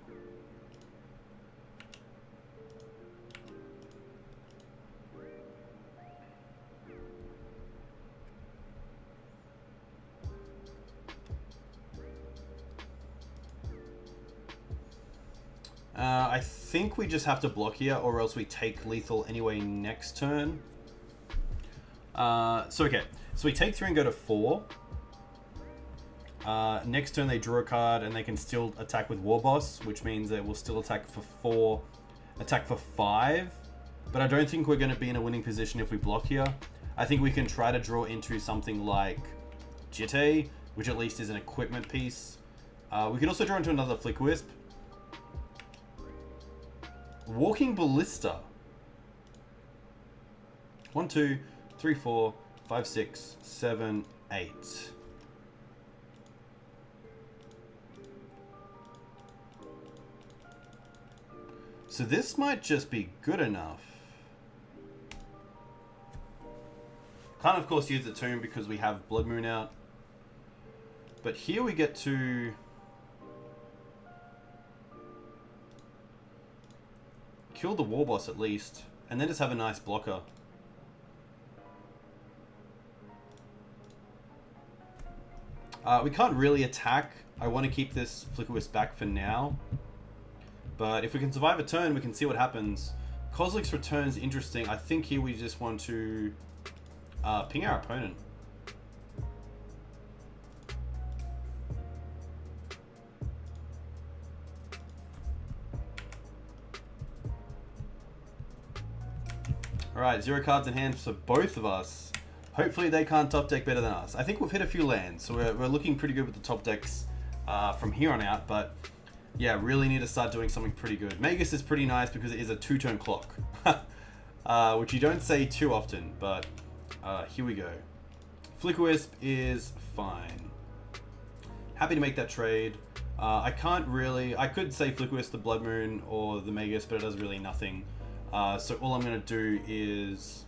I think we just have to block here, or else we take lethal anyway next turn. Okay. So we take 3 and go to 4. Next turn they draw a card and they can still attack with War Boss, which means they will still attack for 4, attack for 5. But I don't think we're going to be in a winning position if we block here. I think we can try to draw into something like Jitte, which at least is an equipment piece. We can also draw into another Flickerwisp. Walking Ballista. 1, 2, 3, 4, 5, 6, 7, 8. So this might just be good enough. Can't of course use the tomb because we have Blood Moon out. But here we get to kill the War Boss at least, and then just have a nice blocker. We can't really attack. I want to keep this Flickerwisp back for now. But if we can survive a turn, we can see what happens. Kozilek's Return's interesting. I think here we just want to ping our opponent. Alright, 0 cards in hand for both of us. Hopefully they can't top deck better than us. I think we've hit a few lands, so we're looking pretty good with the top decks from here on out, but yeah, really need to start doing something pretty good. Magus is pretty nice because it is a 2-turn clock, which you don't say too often, but here we go. Flickerwisp is fine. Happy to make that trade. I could say Flickerwisp the Blood Moon or the Magus, but it does really nothing. So all I'm going to do is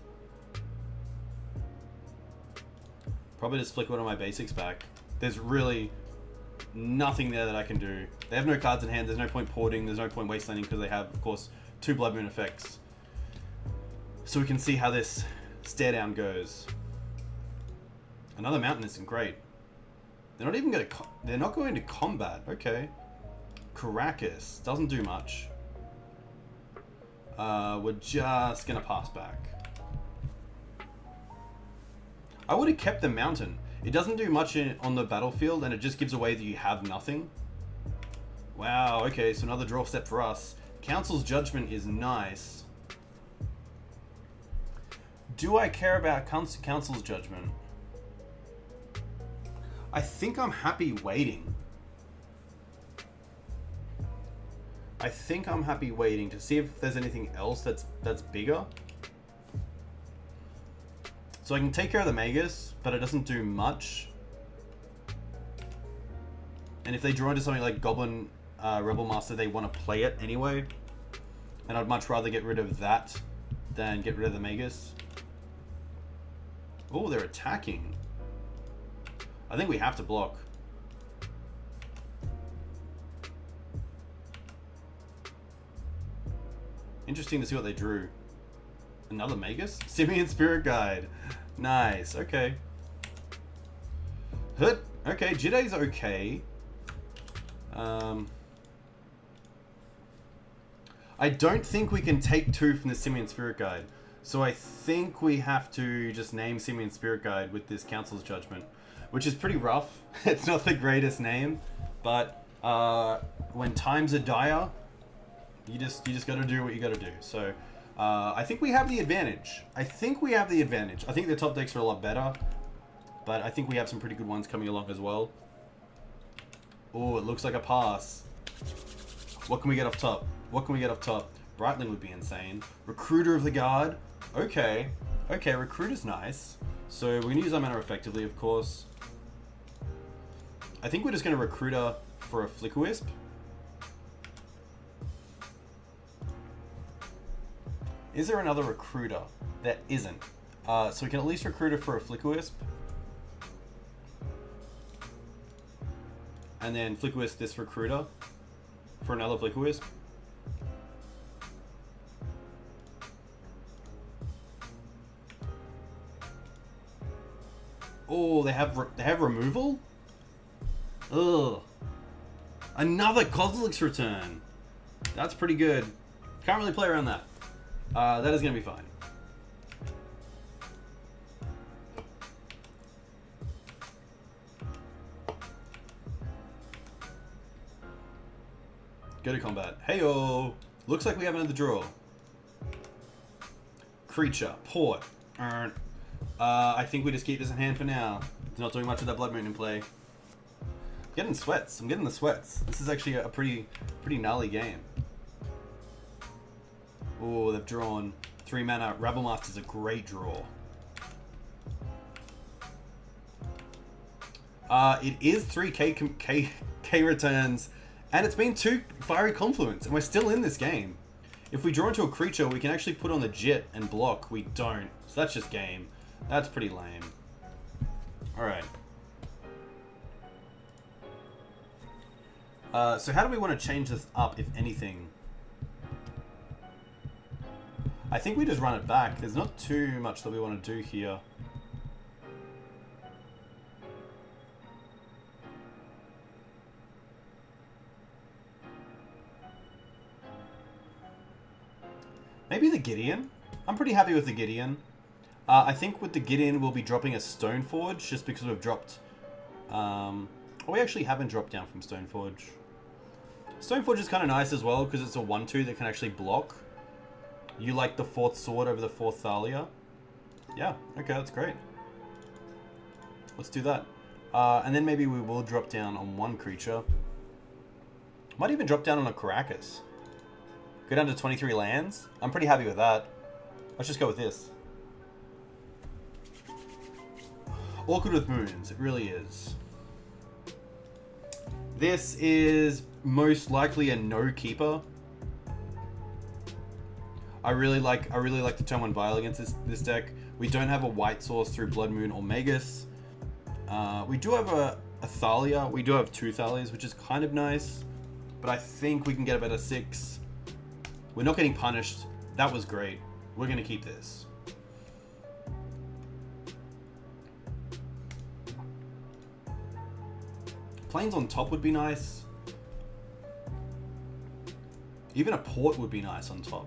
probably just flick one of my basics back. There's really nothing there that I can do. They have no cards in hand, there's no point porting, there's no point wastelanding because they have, of course, 2 Blood Moon effects. So we can see how this stare down goes. Another mountain isn't great. They're not even going to... They're not going to combat. Okay. Karakas doesn't do much. We're just going to pass back. I would have kept the mountain. It doesn't do much on the battlefield, and it just gives away that you have nothing. Wow, okay, so another draw step for us. Council's Judgment is nice. Do I care about Council's Judgment? I think I'm happy waiting. I think I'm happy waiting to see if there's anything else that's bigger. So I can take care of the Magus, but it doesn't do much. And if they draw into something like Goblin Rebel Master, they want to play it anyway. And I'd much rather get rid of that than get rid of the Magus. Oh, they're attacking. I think we have to block. Interesting to see what they drew. Another Magus? Simian Spirit Guide. Nice, okay. Hut. Okay, Jitte's okay. I don't think we can take 2 from the Simian Spirit Guide. So I think we have to just name Simian Spirit Guide with this Council's Judgment, which is pretty rough. It's not the greatest name, but when times are dire, you just got to do what you got to do. So I think we have the advantage. I think the top decks are a lot better, but I think we have some pretty good ones coming along as well. Oh, it looks like a pass. What can we get off top? Brightling would be insane. Recruiter of the Guard. Okay, Recruiter's nice. So we can use our mana effectively, of course. I think we're just going to Recruiter for a Flickerwisp. Is there another Recruiter? There isn't. So we can at least Recruiter for a Flickerwisp. And then Flickerwisp this Recruiter for another Flickerwisp. Oh, they have removal? Ugh. Another Kozilek's Return. That's pretty good. Can't really play around that. That is going to be fine. Go to combat. Heyo! Looks like we have another draw. Creature. Port. I think we just keep this in hand for now. It's not doing much of that Blood Moon in play. I'm getting sweats. I'm getting the sweats. This is actually a pretty gnarly game. Oh, they've drawn 3 mana. Rebel Master's a great draw. It is 3 K returns, and it's been 2 Fiery Confluence, and we're still in this game. If we draw into a creature, we can actually put on the Jitte and block. We don't. So that's just game. That's pretty lame. Alright. So how do we want to change this up, if anything? I think we just run it back. There's not too much that we want to do here. Maybe the Gideon? I'm pretty happy with the Gideon. I think with the Gideon we'll be dropping a Stoneforge just because we've dropped... we actually haven't dropped down from Stoneforge. Stoneforge is kind of nice as well because it's a 1/2 that can actually block. You like the 4th sword over the 4th Thalia? Yeah, okay, that's great. Let's do that. And then maybe we will drop down on 1 creature. Might even drop down on a Karakas. Go down to 23 lands. I'm pretty happy with that. Let's just go with this. Awkward with moons, it really is. This is most likely a no keeper. I really like the turn 1 Vial against this deck. We don't have a white source through Blood Moon or Magus. We do have a Thalia. We do have 2 Thalias, which is kind of nice. But I think we can get a better 6. We're not getting punished. That was great. We're going to keep this. Planes on top would be nice. Even a port would be nice on top.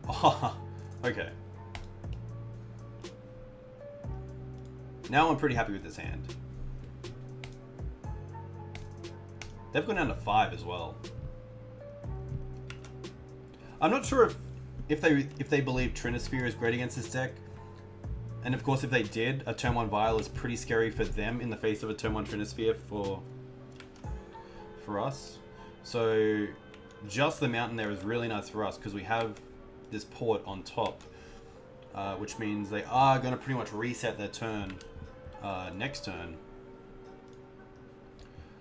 Oh, okay. Now I'm pretty happy with this hand. They've gone down to 5 as well. I'm not sure if they believe Trinisphere is great against this deck. And of course, if they did, a turn 1 Vial is pretty scary for them in the face of a turn 1 Trinisphere for us. So just the mountain there is really nice for us because we have this port on top, which means they are going to pretty much reset their turn next turn.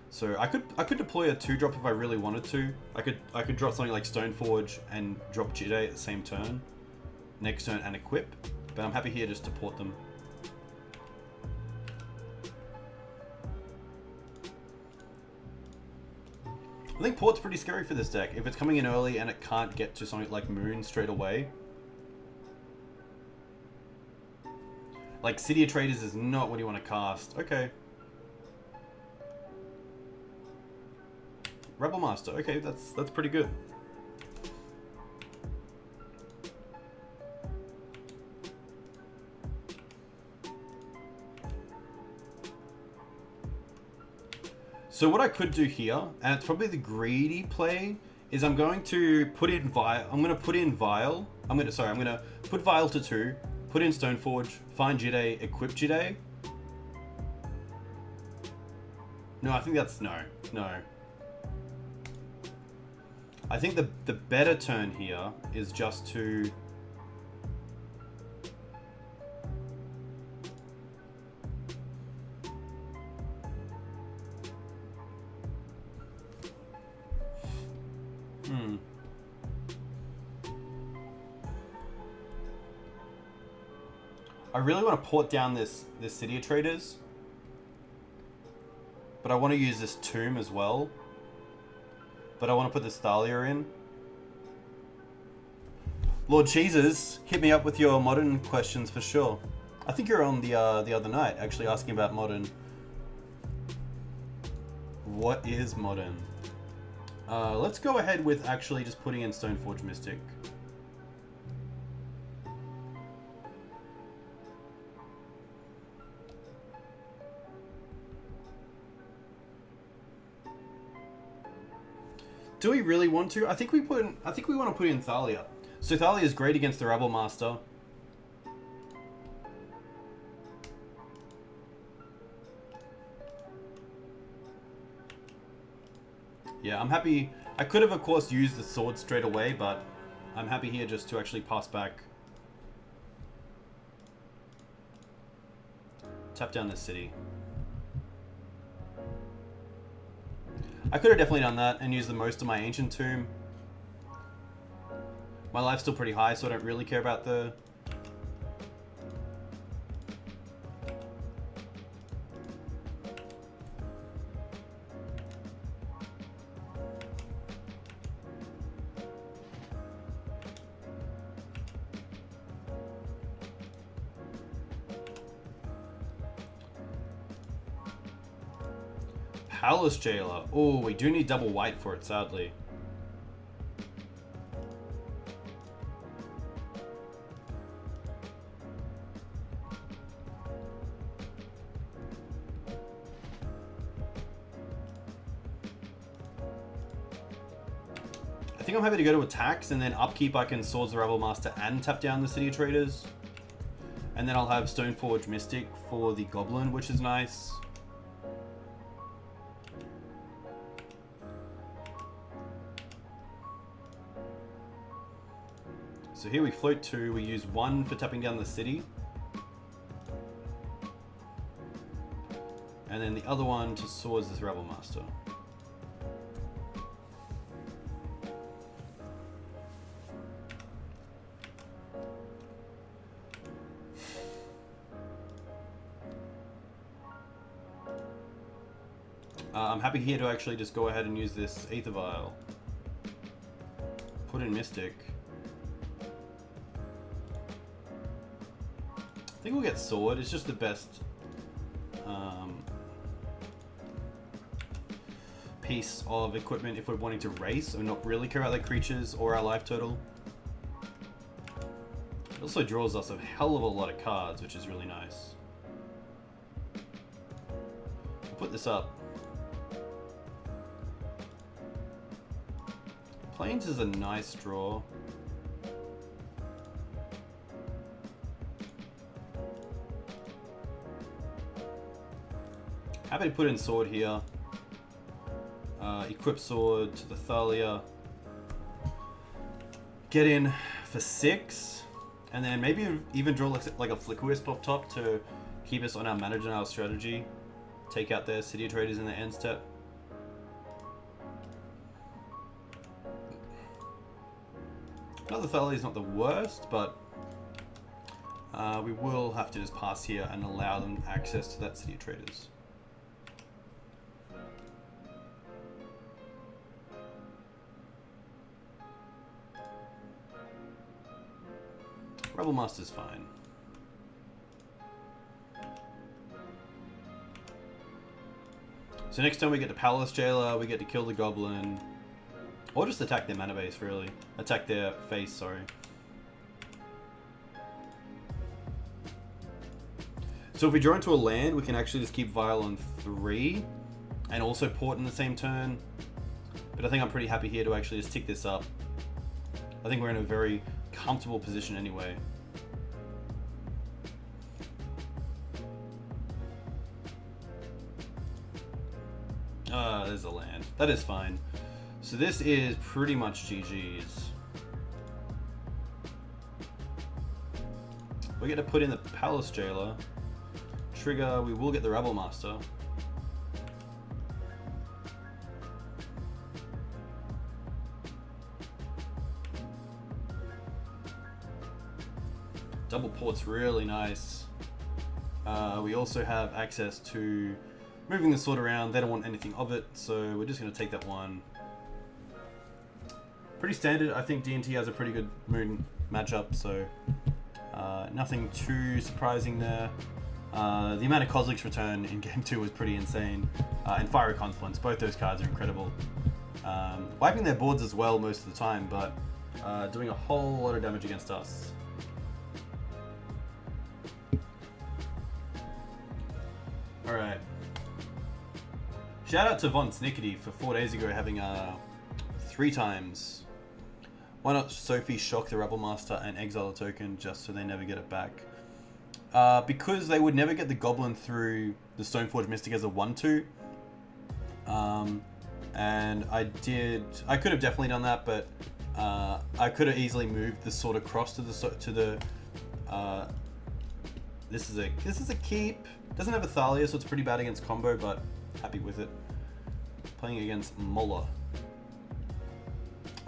So I could deploy a 2-drop if I really wanted to. I could drop something like Stoneforge and drop Jitte at the same turn, next turn, and equip. But I'm happy here just to port them. I think port's pretty scary for this deck. If it's coming in early and it can't get to something like Moon straight away. Like City of Traders is not what you want to cast. Okay. Rebel Master. Okay, that's pretty good. So what I could do here, and it's probably the greedy play, is I'm going to put in Vial. I'm going to put Vial to 2, put in Stoneforge, find Jitte, equip Jitte. No, I think that's no. I think the better turn here is just to I really want to port down this City of Traders, but I want to use this Tomb as well. But I want to put this Thalia in. Lord Cheeses, hit me up with your Modern questions for sure. I think you're on the other night actually asking about Modern. What is Modern? Let's go ahead with actually just putting in Stoneforge Mystic. Do we really want to? I think we want to put in Thalia. So Thalia is great against the Rebel Master. Yeah, I'm happy. I could have, of course, used the sword straight away, but I'm happy here just to actually pass back. Tap down this city. I could have definitely done that and used the most of my Ancient Tomb. My life's still pretty high, so I don't really care about the... Palace Jailer. Oh, we do need double white for it, sadly. I think I'm happy to go to attacks, and then upkeep I can Swords the Rebel Master and tap down the City of Traders. And then I'll have Stoneforge Mystic for the Goblin, which is nice. So here we float 2, we use 1 for tapping down the city. And then the other one to Swords this Rebel Master. I'm happy here to actually just go ahead and use this Aether Vial. Put in Mystic. I think we'll get Sword. It's just the best piece of equipment if we're wanting to race or not really care about the creatures or our life total. It also draws us a hell of a lot of cards, which is really nice. I'll put this up. Plains is a nice draw. Happy to put in sword here. Equip sword to the Thalia. Get in for 6. And then maybe even draw like a Flickerwisp off top to keep us on our mana denial strategy. Take out their city traders in the end step. Another Thalia is not the worst, but we will have to just pass here and allow them access to that city traders. Rebel Master's fine. So next time we get to Palace Jailer, we get to kill the Goblin. Or just attack their mana base, really. Attack their face, sorry. So if we draw into a land, we can actually just keep Vial on 3. And also port in the same turn. But I think I'm pretty happy here to actually just tick this up. I think we're in a very comfortable position anyway. There's a land. That is fine. So this is pretty much GG's. We get to put in the Palace Jailer. Trigger, we will get the Rebel Master. Double port's really nice. We also have access to moving the sword around. They don't want anything of it, so we're just going to take that one. Pretty standard. I think D&T has a pretty good moon matchup, so nothing too surprising there. The amount of Kozilek's return in Game 2 was pretty insane. And Fiery Confluence, both those cards are incredible. Wiping their boards as well most of the time, but doing a whole lot of damage against us. Alright. Shout out to Von Snickety for 4 days ago having 3 times. Why not Sophie shock the Rebel Master and exile a token just so they never get it back? Because they would never get the Goblin through the Stoneforge Mystic as a 1-2. And I could have definitely done that, but I could have easily moved the sword across to the this is a keep. Doesn't have a Thalia, so it's pretty bad against combo, but happy with it. Playing against Mola.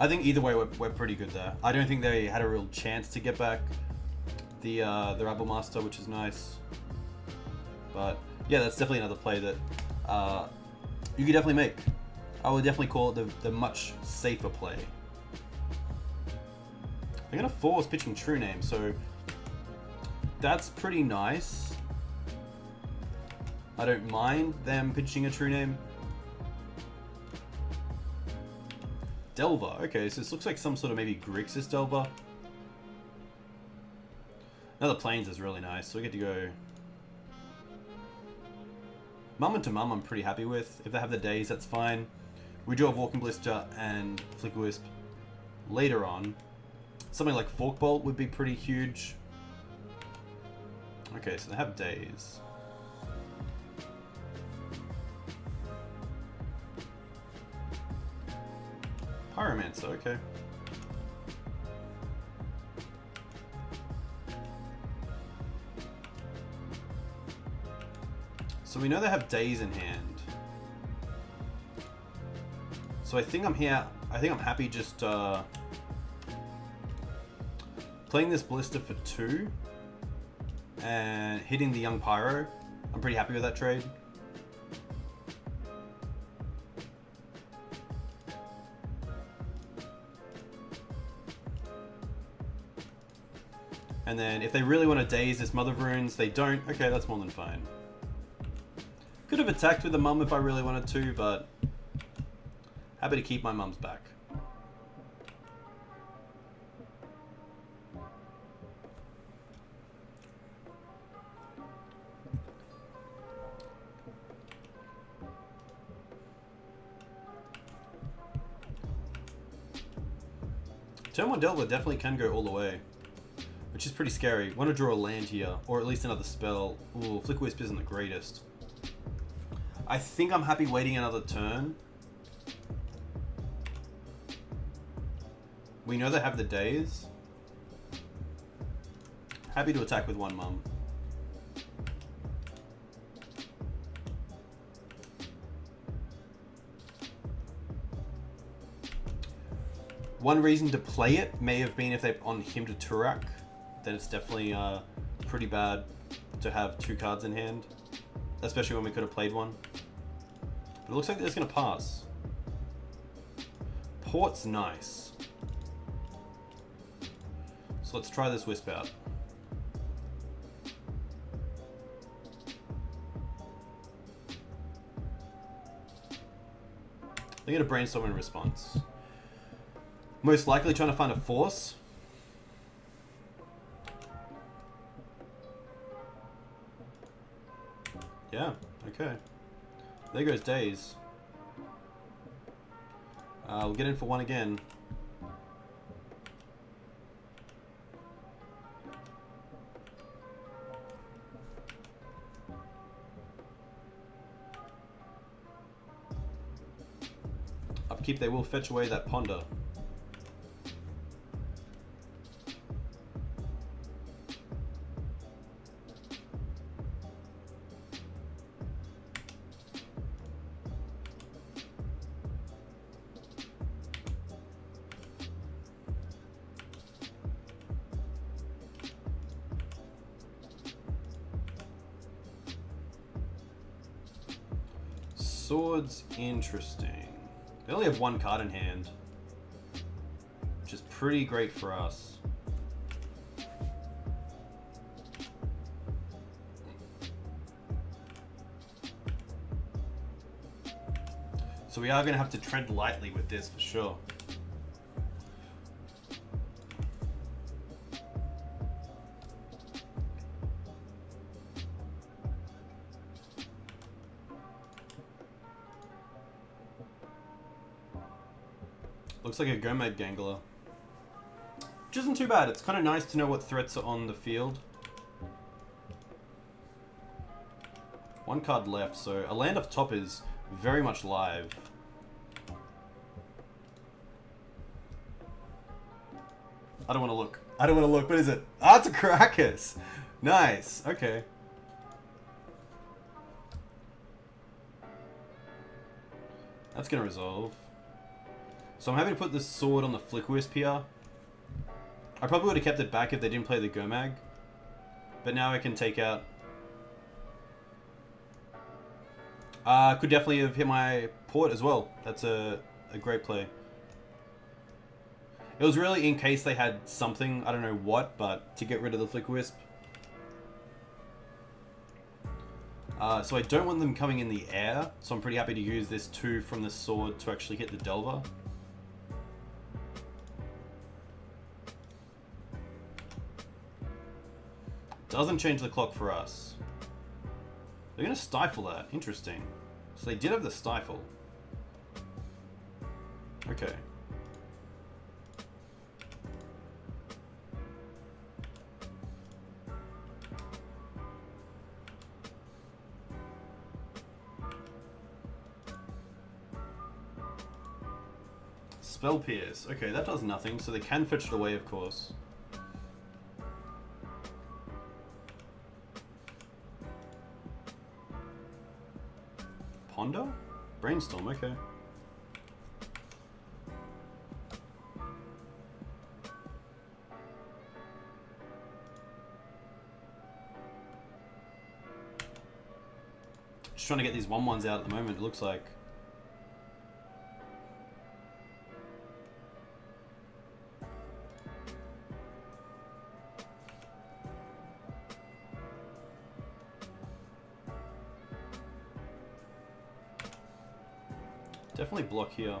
I think either way we're pretty good there. I don't think they had a real chance to get back the Rebel Master, which is nice. But yeah, that's definitely another play that you could definitely make. I would definitely call it the much safer play. They're gonna force pitching True Name, so that's pretty nice. I don't mind them pitching a True Name. Delver, okay, so this looks like some sort of maybe Grixis Delver. Another Plains is really nice, so we get to go Mum and to Mum I'm pretty happy with. If they have the days, that's fine. We do have Walking Ballista and Flickerwisp later on. Something like Forkbolt would be pretty huge. Okay, so they have days. Pyromancer, okay. So we know they have days in hand. So I think I'm happy just playing this Ballista for 2 and hitting the Young Pyro. I'm pretty happy with that trade. And then if they really want to daze this Mother of Runes, they don't. Okay, that's more than fine. Could have attacked with the Mum if I really wanted to, but happy to keep my Mums back. Turn 1 Delver definitely can go all the way, which is pretty scary. Want to draw a land here, or at least another spell. Ooh, Flickerwisp isn't the greatest. I think I'm happy waiting another turn. We know they have the days. Happy to attack with one mum. One reason to play it may have been if they're on him to Turak. Then it's definitely pretty bad to have 2 cards in hand. Especially when we could have played one. But it looks like they're just going to pass. Port's nice. So let's try this Wisp out. They're going to brainstorm in response. Most likely trying to find a force. Yeah, okay. There goes Days. We'll get in for one again. Upkeep, they will fetch away that Ponder. Sword's interesting. They only have 1 card in hand, which is pretty great for us. So we are going to have to tread lightly with this for sure. Looks like a Gomag Gangler. Which isn't too bad. It's kind of nice to know what threats are on the field. 1 card left, so a land off top is very much live. I don't want to look. I don't want to look. What is it? Ah, it's a Karakas. Nice. Okay. That's going to resolve. So I'm happy to put this sword on the Flickerwisp here. I probably would have kept it back if they didn't play the Gomag. But now I can take out... could definitely have hit my Port as well. That's a great play. It was really in case they had something, I don't know what, but to get rid of the Flickerwisp. So I don't want them coming in the air, so I'm pretty happy to use this 2 from the sword to actually hit the Delver. Doesn't change the clock for us. They're going to stifle that. Interesting. So they did have the stifle. Okay. Spell Pierce. Okay, that does nothing, so they can fetch it away, of course. Ponder? Brainstorm, okay. Just trying to get these 1/1s out at the moment, it looks like. Definitely block here.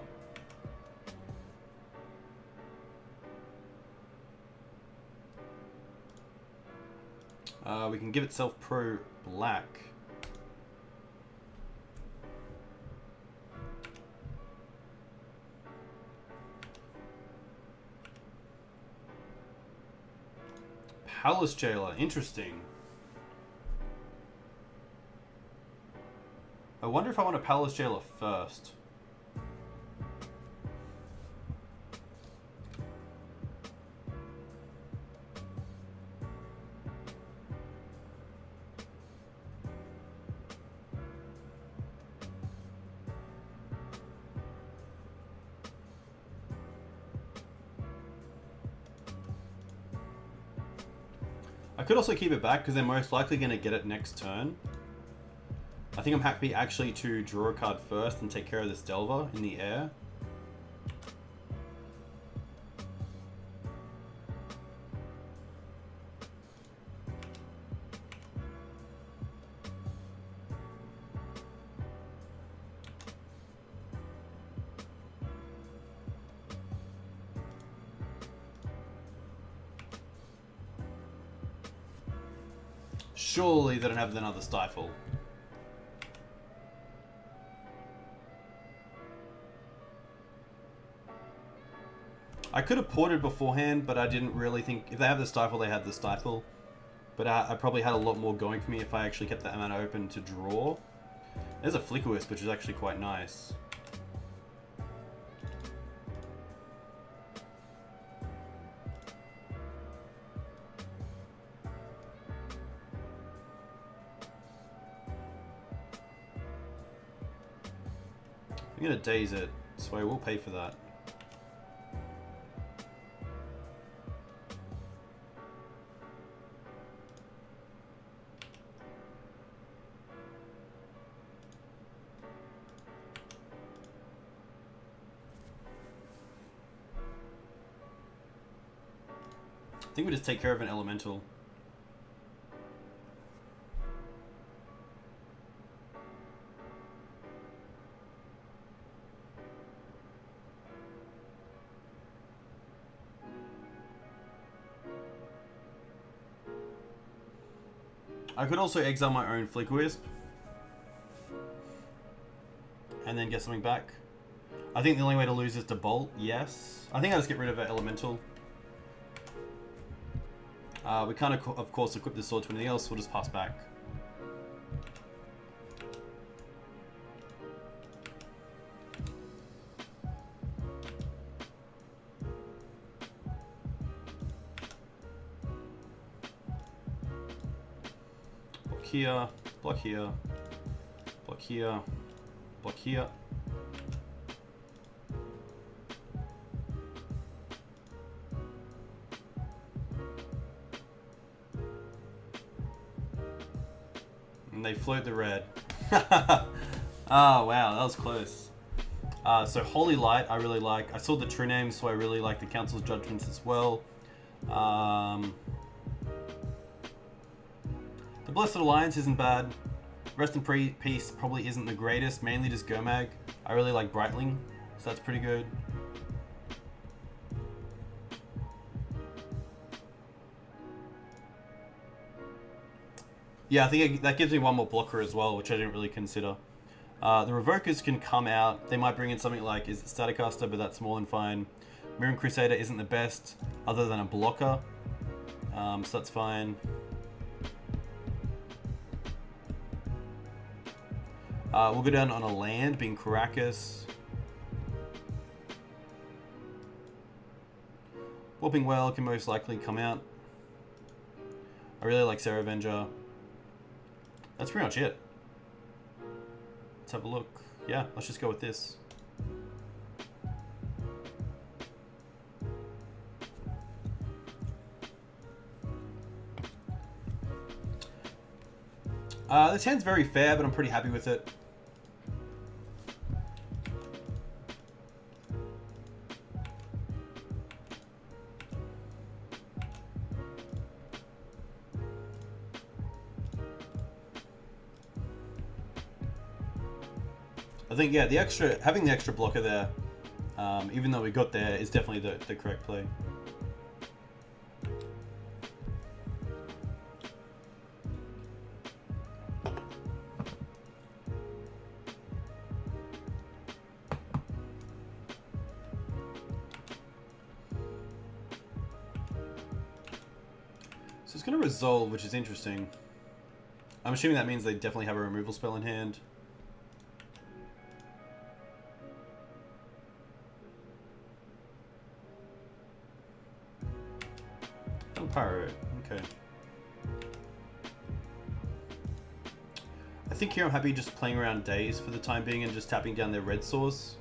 We can give itself pro black. Palace Jailer, interesting. wonder if I want a Palace Jailer first. I could also keep it back because they're most likely going to get it next turn. I think I'm happy actually to draw a card first and take care of this Delver in the air. Surely they don't have another Stifle. I could have ported beforehand, but I didn't really think... If they have the Stifle, they had the Stifle. But I probably had a lot more going for me if I actually kept that mana open to draw. There's a Flickerwisp, which is actually quite nice. I'm going to daze it, so I will pay for that. I think we just take care of an elemental. I could also exile my own Flickerwisp and then get something back. I think the only way to lose is to bolt, yes. I think I'll just get rid of an elemental. We can't, of course, equip the sword to anything else. We'll just pass back. Block here, block here, block here, block here. And they float the red. Oh wow, that was close. So Holy Light I really like. I saw the true names, so I really like the Council's Judgments as well. The Blessed Alliance isn't bad. Rest in Peace probably isn't the greatest, mainly just Gomag. I really like Brightling, so that's pretty good. Yeah, I think that gives me one more blocker as well, which I didn't really consider. The Revokers can come out. They might bring in something like, is it Staticaster, but that's more than fine. Mirran Crusader isn't the best, other than a blocker. So that's fine. We'll go down on a land, being Karakas. Warping Wail can most likely come out. I really like Sarah Avenger. That's pretty much it. Let's have a look. Yeah, let's just go with this. This hand's very fair, but I'm pretty happy with it. I think, yeah, having the extra blocker there, even though we got there, is definitely the correct play. So it's going to resolve, which is interesting. I'm assuming that means they definitely have a removal spell in hand. Pyro. Okay. I think here I'm happy just playing around Daze for the time being and just tapping down their red source.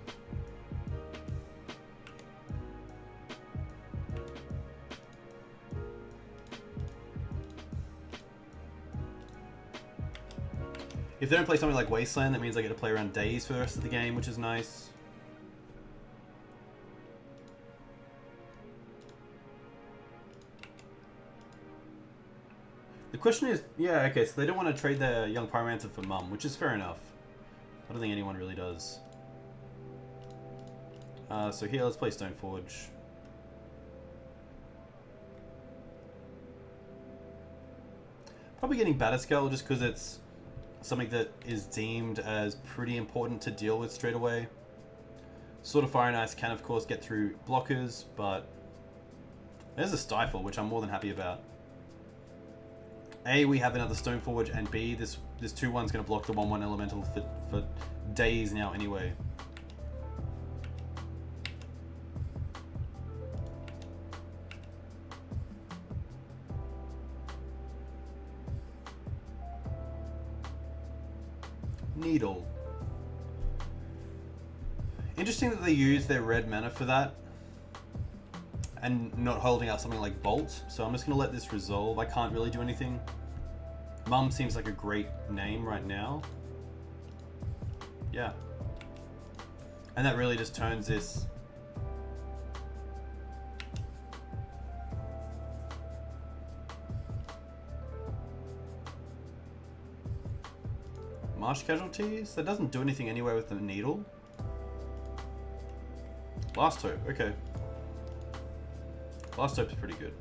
If they don't play something like Wasteland, that means I get to play around Daze for the rest of the game, which is nice. The question is, yeah, okay, so they don't want to trade their Young Pyromancer for Mum, which is fair enough. I don't think anyone really does. So here, let's play Stoneforge. Probably getting Batterskull just because it's something that is deemed as pretty important to deal with straight away. Sword of Fire and Ice can, of course, get through blockers, but there's a Stifle, which I'm more than happy about. A, we have another Stoneforge, and B, this 2-1's going to block the 1/1 elemental for days now anyway. Needle. Interesting that they use their red mana for that and not holding out something like Bolt, so I'm just going to let this resolve. I can't really do anything. Mum seems like a great name right now. Yeah. And that really just turns this... Marsh Casualties? That doesn't do anything anyway with the Needle. Last Hope, okay. Last Hope's pretty good.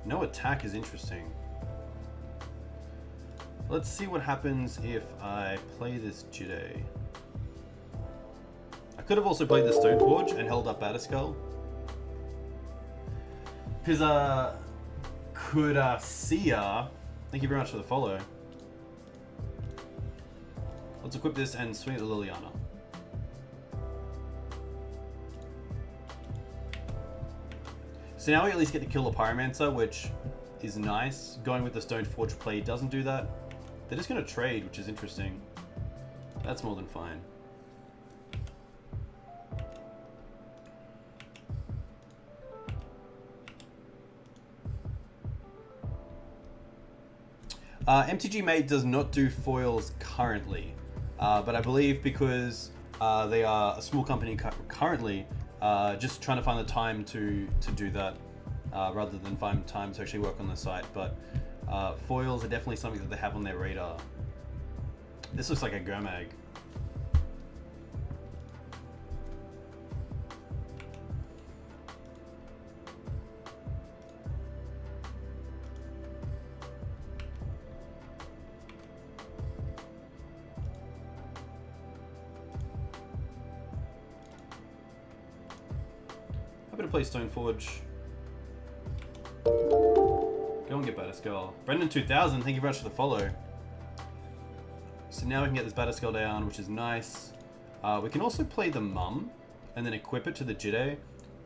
No attack is interesting. Let's see what happens if I play this Jitte. I could have also played the Stoneforge and held up Batterskull. Because, Sia, thank you very much for the follow. Let's equip this and swing at the Liliana. So now we at least get to kill the Pyromancer, which is nice. Going with the Stoneforge play doesn't do that. They're just going to trade, which is interesting. That's more than fine. MTG Mate does not do foils currently, but I believe because they are a small company currently, just trying to find the time to do that rather than find time to actually work on the site. But foils are definitely something that they have on their radar. This looks like a Gomag. Play Stoneforge. Go and get Batterskull. Brendan 2000, thank you very much for the follow. So now we can get this Batterskull down, which is nice. We can also play the Mum and then equip it to the Jitte.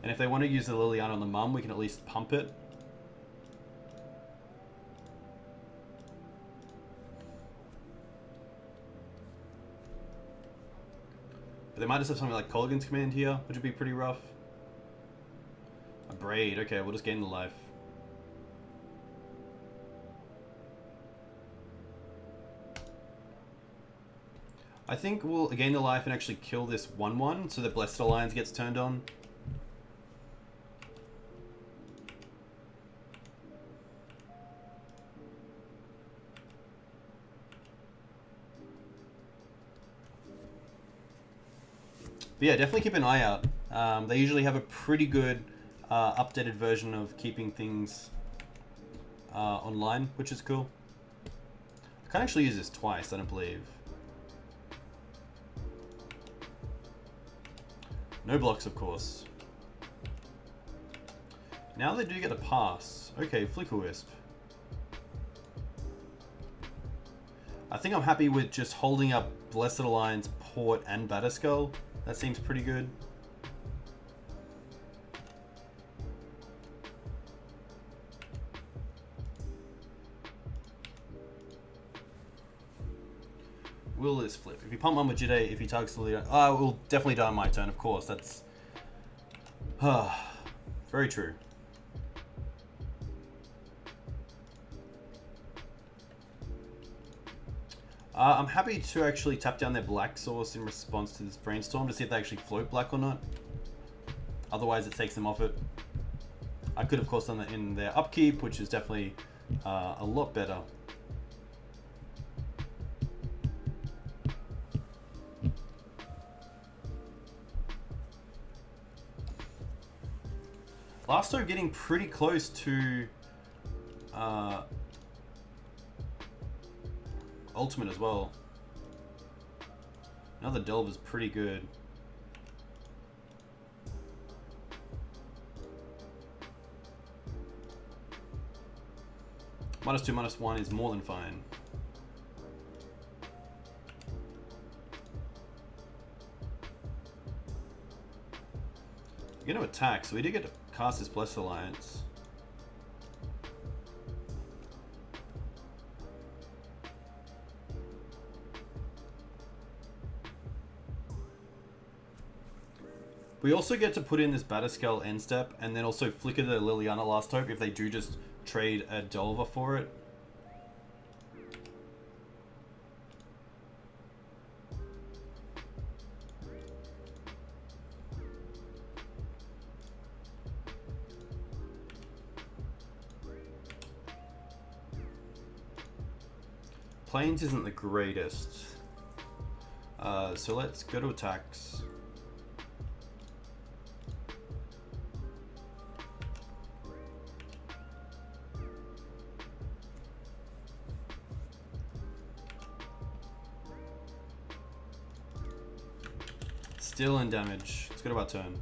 And if they want to use the Liliana on the Mum, we can at least pump it. But they might just have something like Kolaghan's Command here, which would be pretty rough. A Braid, okay, we'll just gain the life. I think we'll gain the life and actually kill this 1/1 so that Blessed Alliance gets turned on. But yeah, definitely keep an eye out. They usually have a pretty good updated version of keeping things online, which is cool. I can't actually use this twice, I don't believe. No blocks, of course. Now they do get a pass. Okay, Flickerwisp. I think I'm happy with just holding up Blessed Alliance Port and Batterskull. That seems pretty good. Will this flip? If you pump one with Jitte, if he targets the leader... Oh, it will definitely die on my turn, of course. That's... very true. I'm happy to actually tap down their black source in response to this brainstorm to see if they actually float black or not. Otherwise, it takes them off it. I could, of course, done that in their upkeep, which is definitely a lot better. Last time getting pretty close to ultimate as well. Another delve is pretty good. -2, -1 is more than fine. We're going to attack, so we did get to cast this Blessed Alliance. We also get to put in this Batterskull end step, and then also flicker the Liliana Last Hope if they do just trade a Delver for it. Plains isn't the greatest. So let's go to attacks. Still in damage. Let's go to our turn.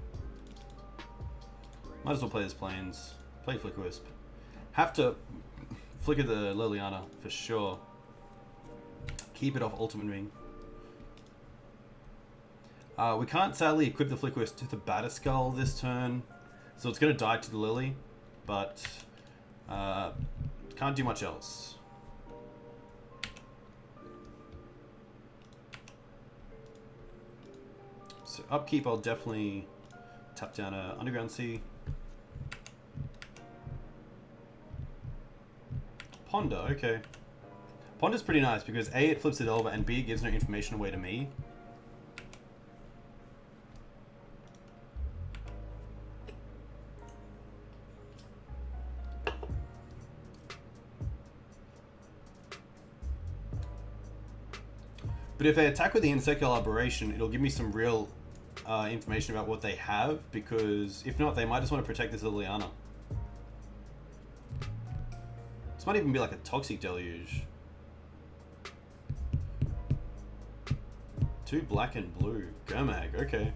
Might as well play this Plains. Play Flickerwisp. Have to flicker the Liliana for sure. Keep it off Ultimate Ring. We can't sadly equip the Flickerwisp to the Batterskull this turn, so it's going to die to the Lily, but can't do much else. So upkeep, I'll definitely tap down a Underground Sea. Ponder, okay. Ponder's pretty nice because A, it flips it over, and B, it gives no information away to me. But if they attack with the Insectile Aberration, it'll give me some real information about what they have, because if not, they might just want to protect this Liliana. This might even be like a Toxic Deluge. 2 black and blue. Gurmag, okay.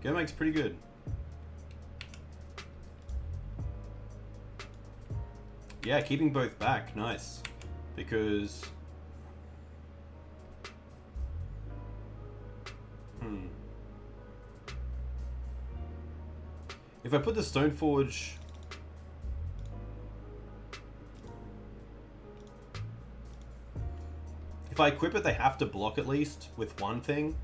Gurmag's pretty good. Yeah, keeping both back, nice. Because... if I put the Stoneforge... if I equip it, they have to block at least with one thing.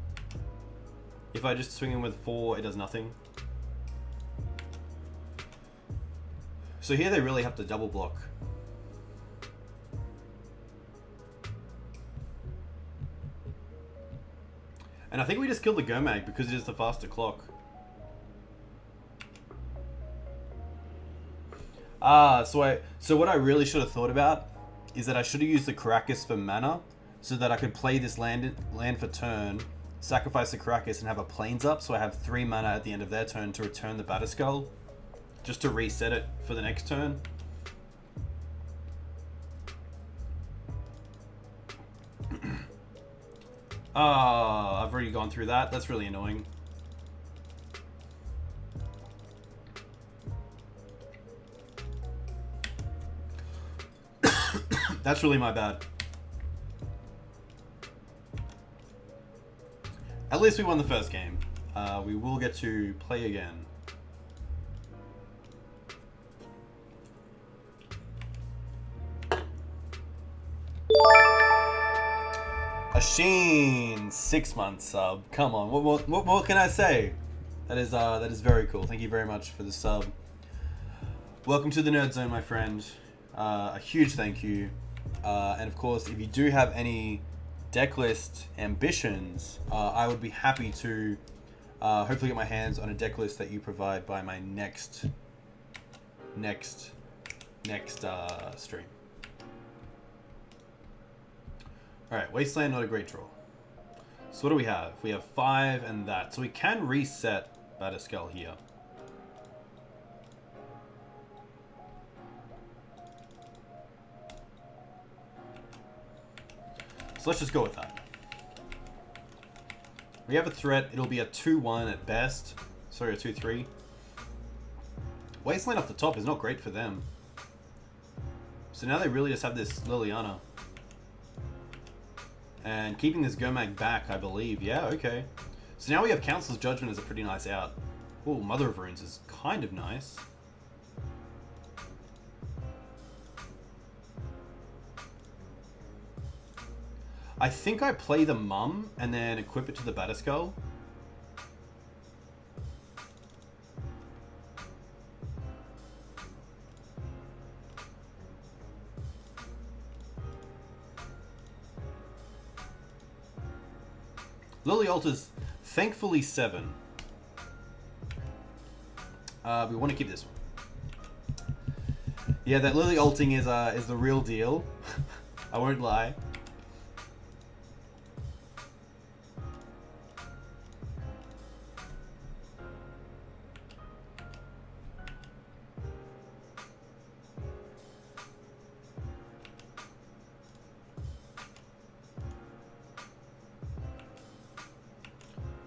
If I just swing in with 4, it does nothing. So here they really have to double block. And I think we just killed the Gurmag because it is the faster clock. So what I really should have thought about is that I should have used the Karakas for mana, so that I could play this land for turn, sacrifice the Karakas, and have a Plains up, so I have 3 mana at the end of their turn to return the Batterskull, just to reset it for the next turn. I've already gone through that. That's really annoying. That's really my bad. At least we won the first game. We will get to play again. Asheen, 6 month sub. Come on, what can I say? That is very cool. Thank you very much for the sub. Welcome to the Nerd Zone, my friend. A huge thank you. And of course, if you do have any decklist ambitions, I would be happy to hopefully get my hands on a decklist that you provide by my next stream. Alright, Wasteland, not a great draw. So what do we have? We have 5 and that. So we can reset Batterskull here. So let's just go with that. We have a threat. It'll be a 2-1 at best. Sorry, a 2-3. Wasteland off the top is not great for them. So now they really just have this Liliana. And keeping this Gomag back, I believe. Yeah, okay. So now we have Council's Judgment as a pretty nice out. Oh, Mother of Runes is kind of nice. I think I play the Mum and then equip it to the Batterskull. Lily Altars, thankfully 7. We want to keep this one. Yeah, that Lily Alting is the real deal. I won't lie.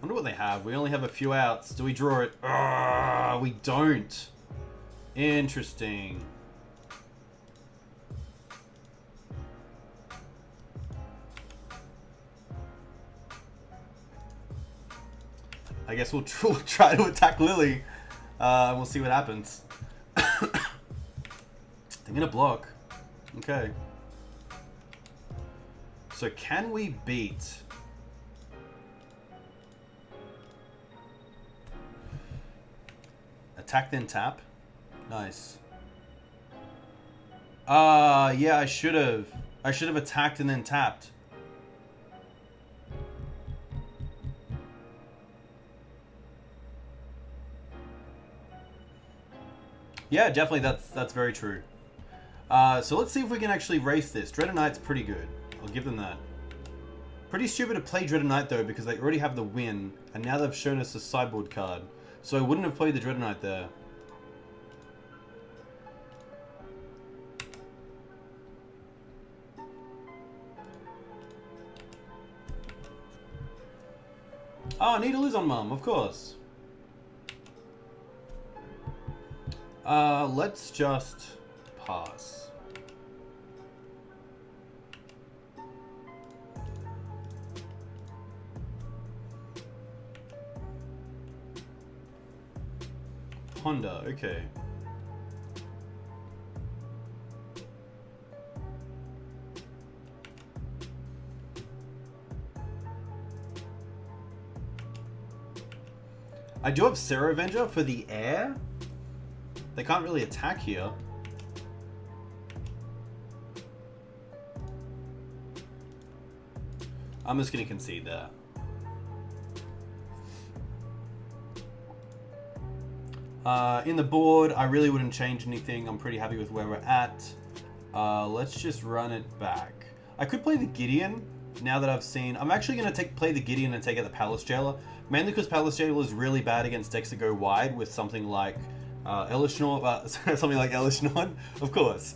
I wonder what they have. We only have a few outs. Do we draw it? We don't. Interesting. I guess we'll try to attack Lily. And we'll see what happens. They're gonna block. Okay. So can we beat... Attack then tap? Nice. Yeah, I should have. I should have attacked and then tapped. Yeah, definitely that's very true. So let's see if we can actually race this. Dread Knight's pretty good. I'll give them that. Pretty stupid to play Dread Knight though, because they already have the win, and now they've shown us a sideboard card. So I wouldn't have played the Dread Knight there. Oh, Needle is on Mum, of course. Let's just pass. Honda, okay. I do have Sarah Avenger for the air. They can't really attack here. I'm just going to concede there. In the board, I really wouldn't change anything. I'm pretty happy with where we're at. Let's just run it back. I could play the Gideon now that I've seen. I'm actually going to play the Gideon and take out the Palace Jailer. Mainly because Palace Jailer is really bad against decks that go wide with something like something like Elishnorn, of course.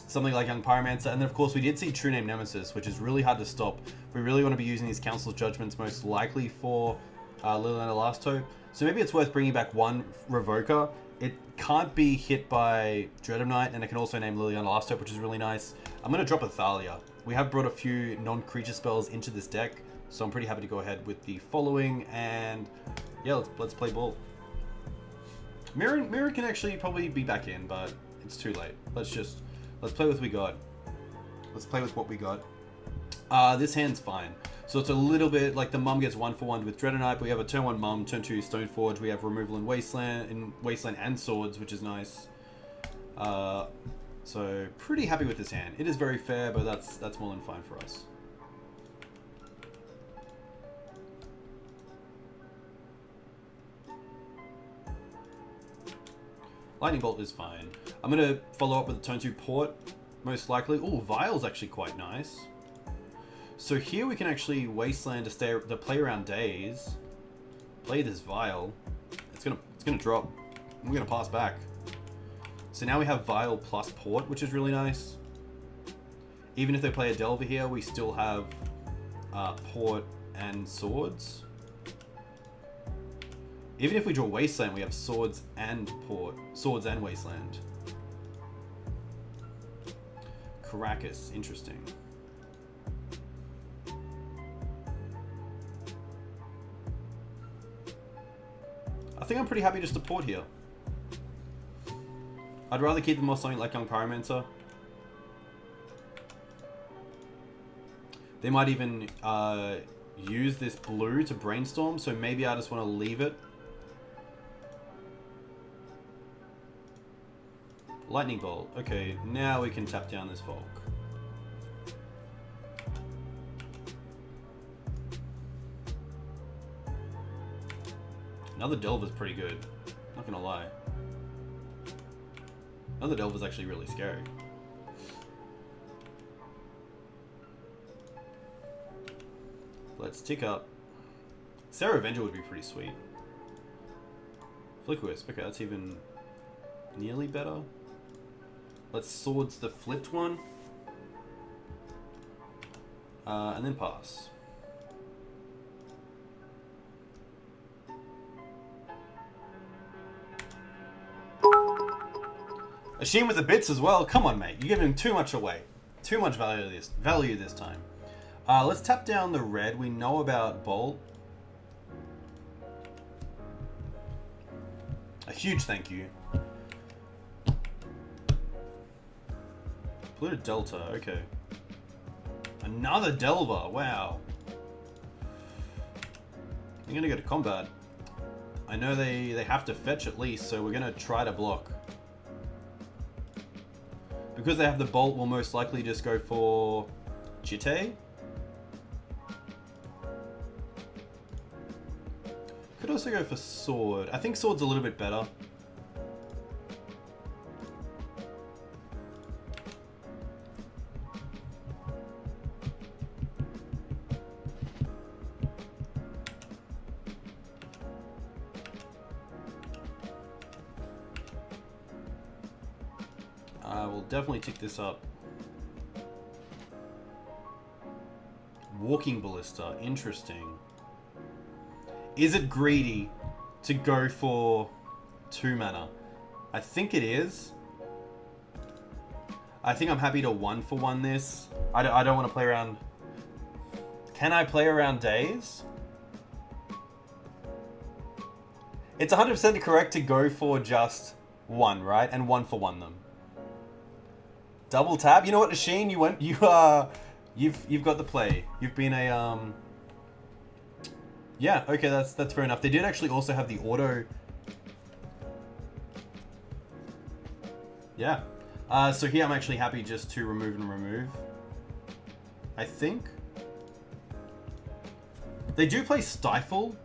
Something like Young Pyromancer. And then, of course, we did see True Name Nemesis, which is really hard to stop. We really want to be using these Council's Judgments most likely for Liliana Elasto. So maybe it's worth bringing back one Revoker. It can't be hit by Dread of Night, and it can also name Liliana Elasto, which is really nice. I'm going to drop a Thalia. We have brought a few non-creature spells into this deck, So I'm pretty happy to go ahead with the following, and yeah, let's play ball. Mirran can actually probably be back in, but it's too late. Let's play with what we got. Let's play with what we got. This hand's fine. So it's a little bit like the mum gets 1-for-1 with Dreadnought, but we have a turn 1 mum, turn 2 Stoneforge. We have removal in Wasteland and swords, which is nice. So pretty happy with this hand. It is very fair, but that's more than fine for us. Lightning Bolt is fine. I'm going to follow up with a turn 2 Port, most likely. Oh, Vial's actually quite nice. So here we can actually Wasteland to play around days. Play this Vial. It's gonna drop. We're gonna pass back. So now we have Vial plus Port, which is really nice. Even if they play a Delver here, we still have Port and Swords. Even if we draw Wasteland, we have Swords and Port. Swords and Wasteland. Karakas, interesting. I think I'm pretty happy just to Port here. I'd rather keep them off something like Young Pyromancer. They might even use this blue to brainstorm, so maybe I just want to leave it. Lightning Bolt. Okay, now we can tap down this Volk. Another Delver's pretty good. Not gonna lie. Another Delver's actually really scary. Let's tick up. Sarah Avenger would be pretty sweet. Flickerwisp. Okay, that's even nearly better. Let's Swords the flipped one. And then pass. Asheen with the bits as well. Come on, mate. You're giving too much away. Too much value this time. Let's tap down the red. We know about Bolt. A huge thank you. Pluto Delta. Okay. Another Delver. Wow. I'm going to go to combat. I know they have to fetch at least, so we're going to try to block. Because they have the Bolt, we'll most likely just go for Jitte. Could also go for Sword. I think Sword's a little bit better. We'll definitely tick this up. Walking Ballista, interesting. Is it greedy to go for 2 mana? I think it is. I think I'm happy to 1-for-1 this. I don't want to play around. Can I play around days? It's 100% correct to go for just 1, right? And 1-for-1 them. Double tap. You know what, Asheen? You've got the play. You've been a Yeah. Okay, that's fair enough. They did actually also have the auto. Yeah. So here I'm actually happy just to remove and remove. I think they do play Stifle.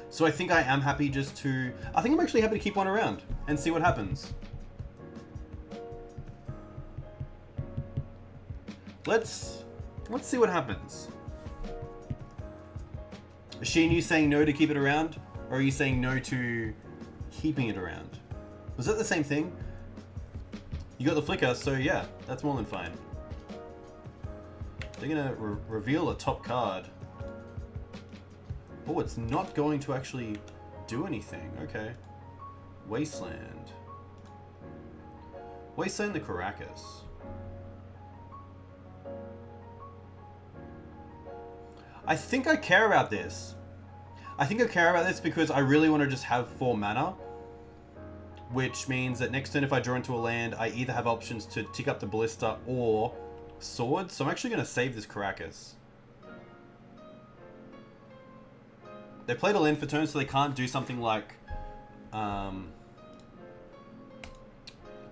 So I think I am happy just to. I think I'm actually happy to keep one around and see what happens. Let's see what happens. Asheen, you saying no to keep it around? Or are you saying no to keeping it around? Was that the same thing? You got the flicker, so yeah, that's more than fine. They're gonna reveal a top card. Oh, it's not going to actually do anything. Okay. Wasteland. Wasteland the Karakas. I think I care about this. I think I care about this because I really want to just have 4 mana. Which means that next turn if I draw into a land, I either have options to tick up the Ballista or Sword. So I'm actually going to save this Karakas. They played a land for turn, so they can't do something like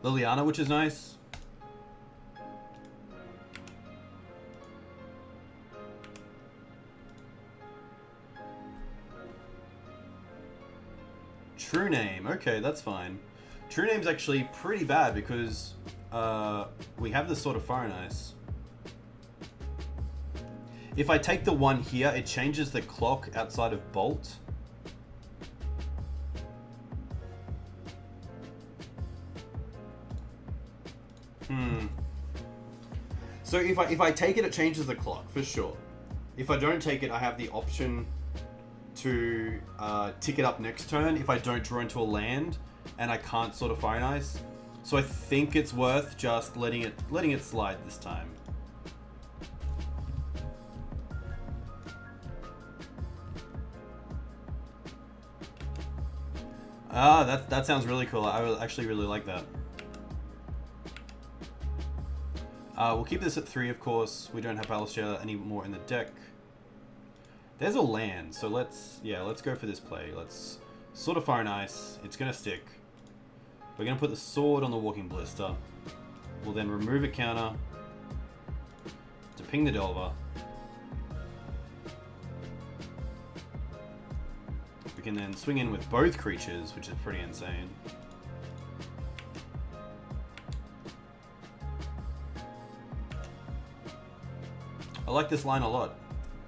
Liliana, which is nice. True Name. Okay, that's fine. True Name's actually pretty bad because we have this sort of Fire and Ice. If I take the 1 here, it changes the clock outside of Bolt. So if I take it, it changes the clock, for sure. If I don't take it, I have the option to tick it up next turn if I don't draw into a land and I can't sort of Fire and Ice. So I think it's worth just letting it slide this time. Ah, that sounds really cool. I will actually really like that. We'll keep this at 3, of course. We don't have Plowshares anymore in the deck. There's a land, so let's go for this play. Let's sort of Fire and Ice. It's gonna stick. We're gonna put the sword on the Walking Ballista. We'll then remove a counter to ping the Delver. We can then swing in with both creatures, which is pretty insane. I like this line a lot.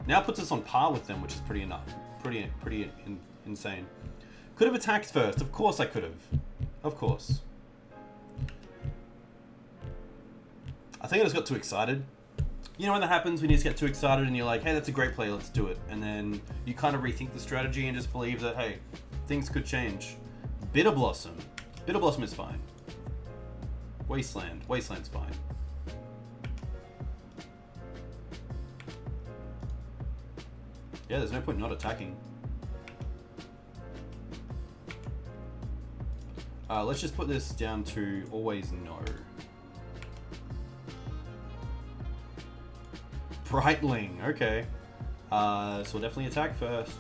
Now puts us on par with them, which is pretty insane. Could have attacked first. Of course I could have. Of course. I think I just got too excited. You know when that happens, when you just get too excited and you're like, hey, that's a great play, let's do it. And then you kind of rethink the strategy and just believe that, hey, things could change. Bitter Blossom. Bitter Blossom is fine. Wasteland. Wasteland's fine. Yeah, there's no point not attacking. Let's just put this down to always no. Brightling, okay. So we'll definitely attack first.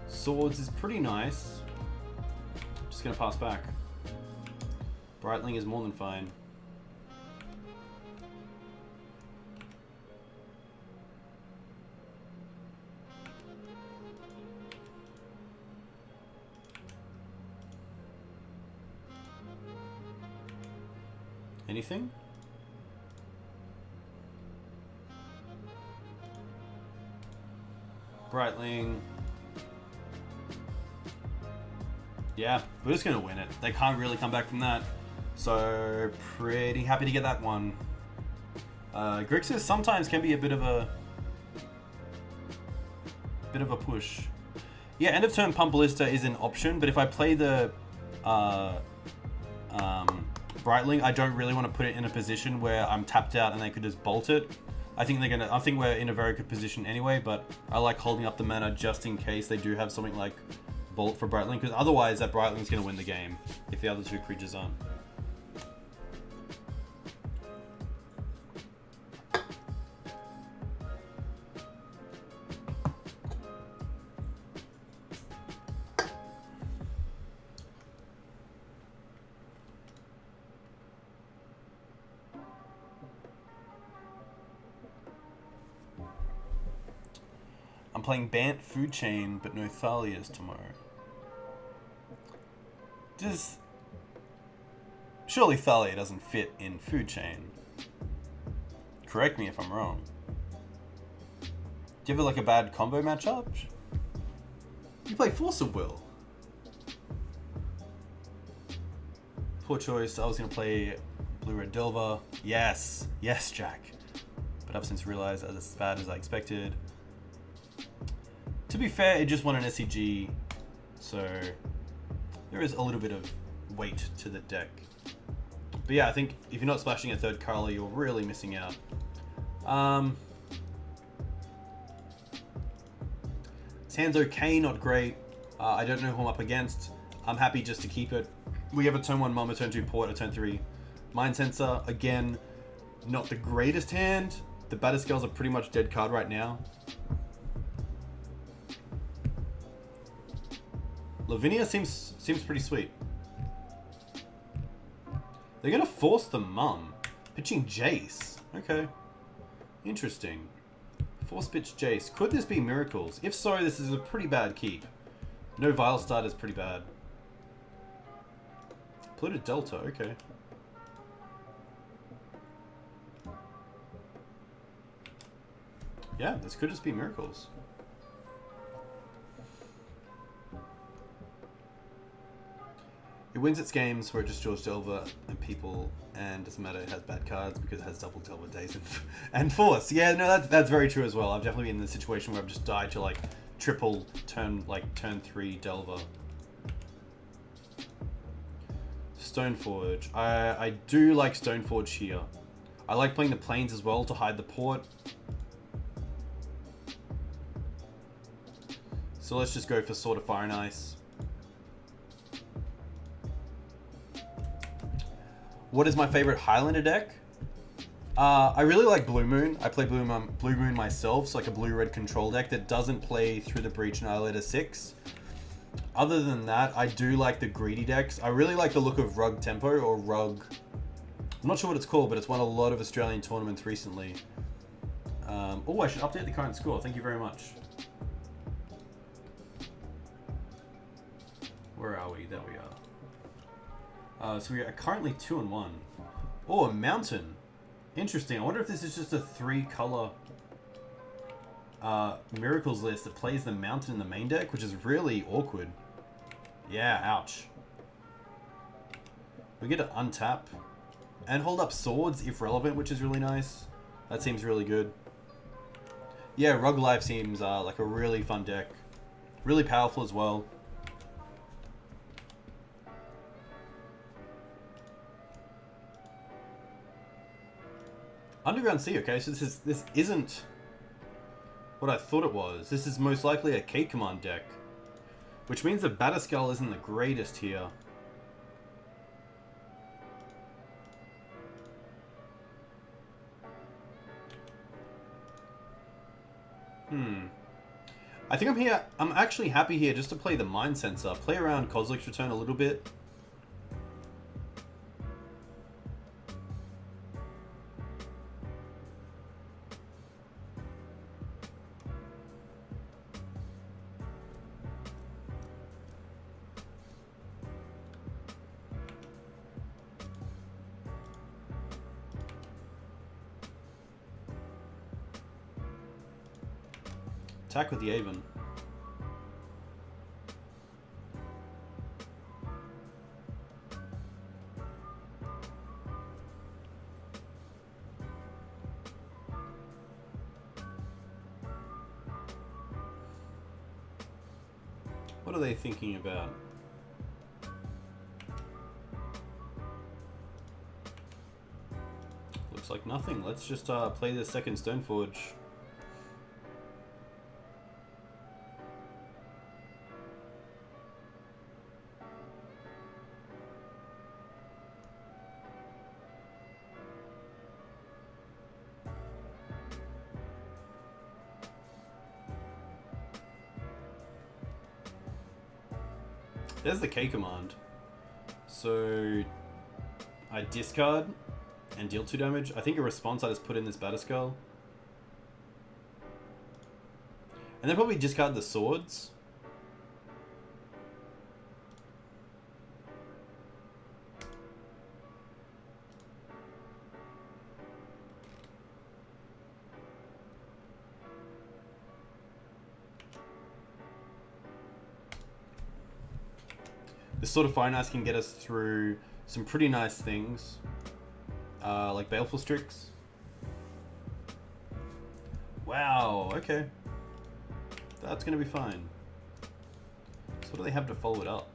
Swords is pretty nice. Just gonna pass back. Brightling is more than fine. Anything? Brightling. Yeah, we're just gonna win it. They can't really come back from that. So pretty happy to get that one. Grixis sometimes can be a bit of a push. Yeah, end of turn Pump Ballista is an option, but if I play the Brightling, I don't really want to put it in a position where I'm tapped out and they could just bolt it. I think we're in a very good position anyway, but I like holding up the mana just in case they do have something like bolt for Brightling, because otherwise that Brightling's going to win the game if the other two creatures aren't. I'm playing Bant Food Chain, but no Thalias tomorrow. Surely Thalia doesn't fit in Food Chain. Correct me if I'm wrong. Do you have like a bad combo matchup? You play Force of Will. Poor choice. I was going to play Blue-Red Delver. Yes. Yes, Jack. But I've since realized it's as bad as I expected. To be fair, it just won an SCG, so there is a little bit of weight to the deck. But yeah, I think if you're not splashing a third color, you're really missing out. This hand's okay, not great. I don't know who I'm up against. I'm happy just to keep it. We have a turn 1 Mum, a turn 2 Port, a turn 3 Mindcensor. Again, not the greatest hand. The Batterskulls are pretty much dead card right now. Lavinia seems pretty sweet. They're gonna force the Mum. Pitching Jace. Okay. Interesting. Force pitch Jace. Could this be Miracles? If so, this is a pretty bad keep. No Vial start is pretty bad. Polluted Delta, okay. Yeah, this could just be Miracles. It wins its games where it just draws Delver and people, and doesn't matter, it has bad cards because it has double Delver days and Force. Yeah, no, that's very true as well. I've definitely been in the situation where I've just died to like triple turn 3 Delver. Stoneforge. I do like Stoneforge here. I like playing the Plains as well to hide the Port. So let's just go for Sword of Fire and Ice. What is my favorite Highlander deck? I really like Blue Moon. I play Blue Moon myself, so like a blue-red control deck that doesn't play Through the Breach and Annihilator 6. Other than that, I do like the greedy decks. I really like the look of Rug Tempo or Rug... I'm not sure what it's called, but it's won a lot of Australian tournaments recently. Oh, I should update the current score. Thank you very much. Where are we? There we are. So we are currently 2-1. Oh, a Mountain. Interesting. I wonder if this is just a 3-color Miracles list that plays the Mountain in the main deck, which is really awkward. Yeah, ouch. We get to untap and hold up Swords if relevant, which is really nice. That seems really good. Yeah, Rug Life seems like a really fun deck. Really powerful as well. Underground Sea, okay, so this isn't what I thought it was. This is most likely a K-Command deck, which means the Batterskull isn't the greatest here. I think I'm actually happy here just to play the Mindcensor, play around Kozilek's Return a little bit. Attack with the Aven. What are they thinking about? Looks like nothing. Let's just play the second Stoneforge. There's the K command. So I discard and deal 2 damage. I think a response I just put in this Batterskull. And then probably discard the swords. This sort of Fire and Ice can get us through some pretty nice things, like Baleful Strix. Wow, okay. That's going to be fine. So what do they have to follow it up?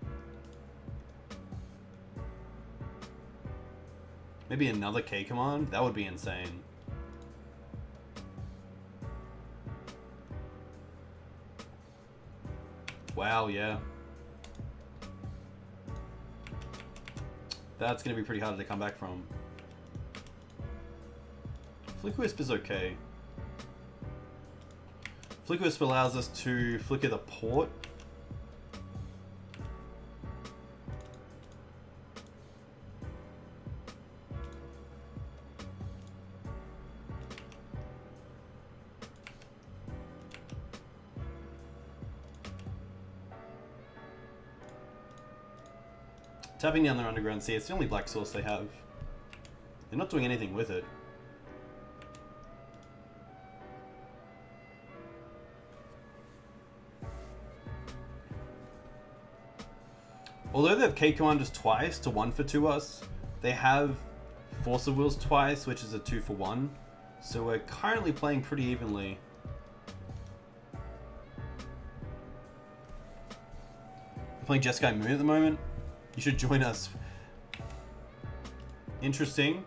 Maybe another K command? That would be insane. Wow, yeah. That's going to be pretty hard to come back from. Flickerwisp is okay. Flickerwisp allows us to flicker the port. Tapping down their underground sea, it's the only black source they have. They're not doing anything with it. Although they have K Commanders twice to 1 for 2 us, they have Force of Wills twice, which is a 2 for 1. So we're currently playing pretty evenly. We're playing Jeskai Moon at the moment. You should join us. Interesting.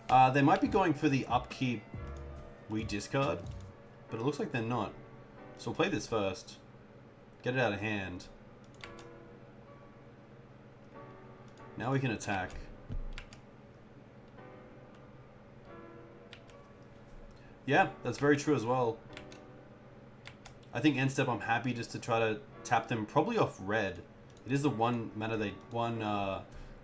They might be going for the upkeep we discard, but it looks like they're not. So we'll play this first. Get it out of hand. Now we can attack. Yeah, that's very true as well. I think end step I'm happy just to try to tap them probably off red. It is the one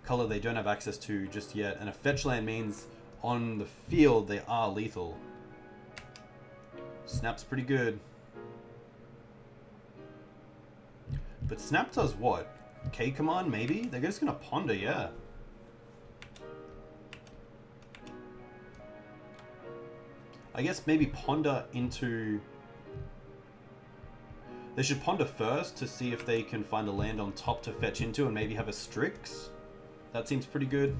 color they don't have access to just yet, and a fetch land means on the field they are lethal. Snap's pretty good. But Snap does what? K command maybe? They're just gonna ponder, yeah. I guess maybe ponder into... They should ponder first to see if they can find a land on top to fetch into and maybe have a Strix. That seems pretty good.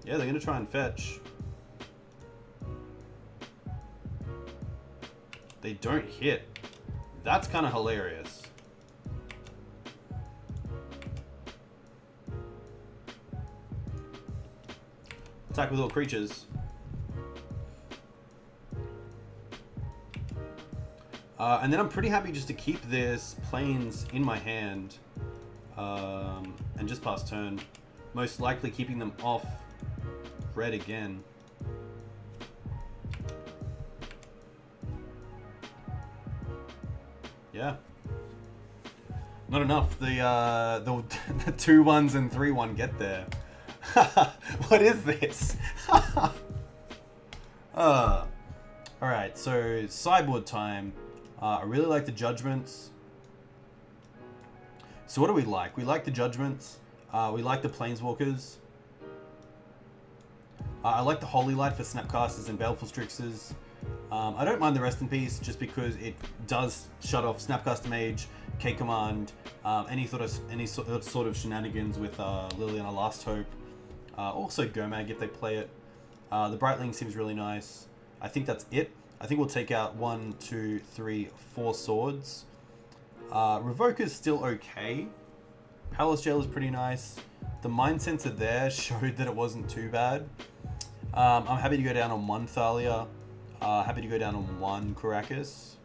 Yeah, they're going to try and fetch. They don't hit. That's kind of hilarious. Attack with all creatures. And then I'm pretty happy just to keep this Plains in my hand and just pass turn. Most likely keeping them off red again. Yeah. Not enough. The 2-1s and 3-1 get there. What is this? Alright, so sideboard time. I really like the Judgments. So what do we like? We like the Judgments. We like the Planeswalkers. I like the Holy Light for Snapcasters and Baleful Strixes. I don't mind the Rest in Peace just because it does shut off Snapcaster Mage, K Command, any sort of shenanigans with Liliana Last Hope. Also Gomag if they play it. The Brightling seems really nice. I think that's it. I think we'll take out 1, 2, 3, 4 swords. Revoker's still okay. Palace Jail is pretty nice. The Mindcensor there showed that it wasn't too bad. I'm happy to go down on 1 Thalia. Happy to go down on 1 Karakas.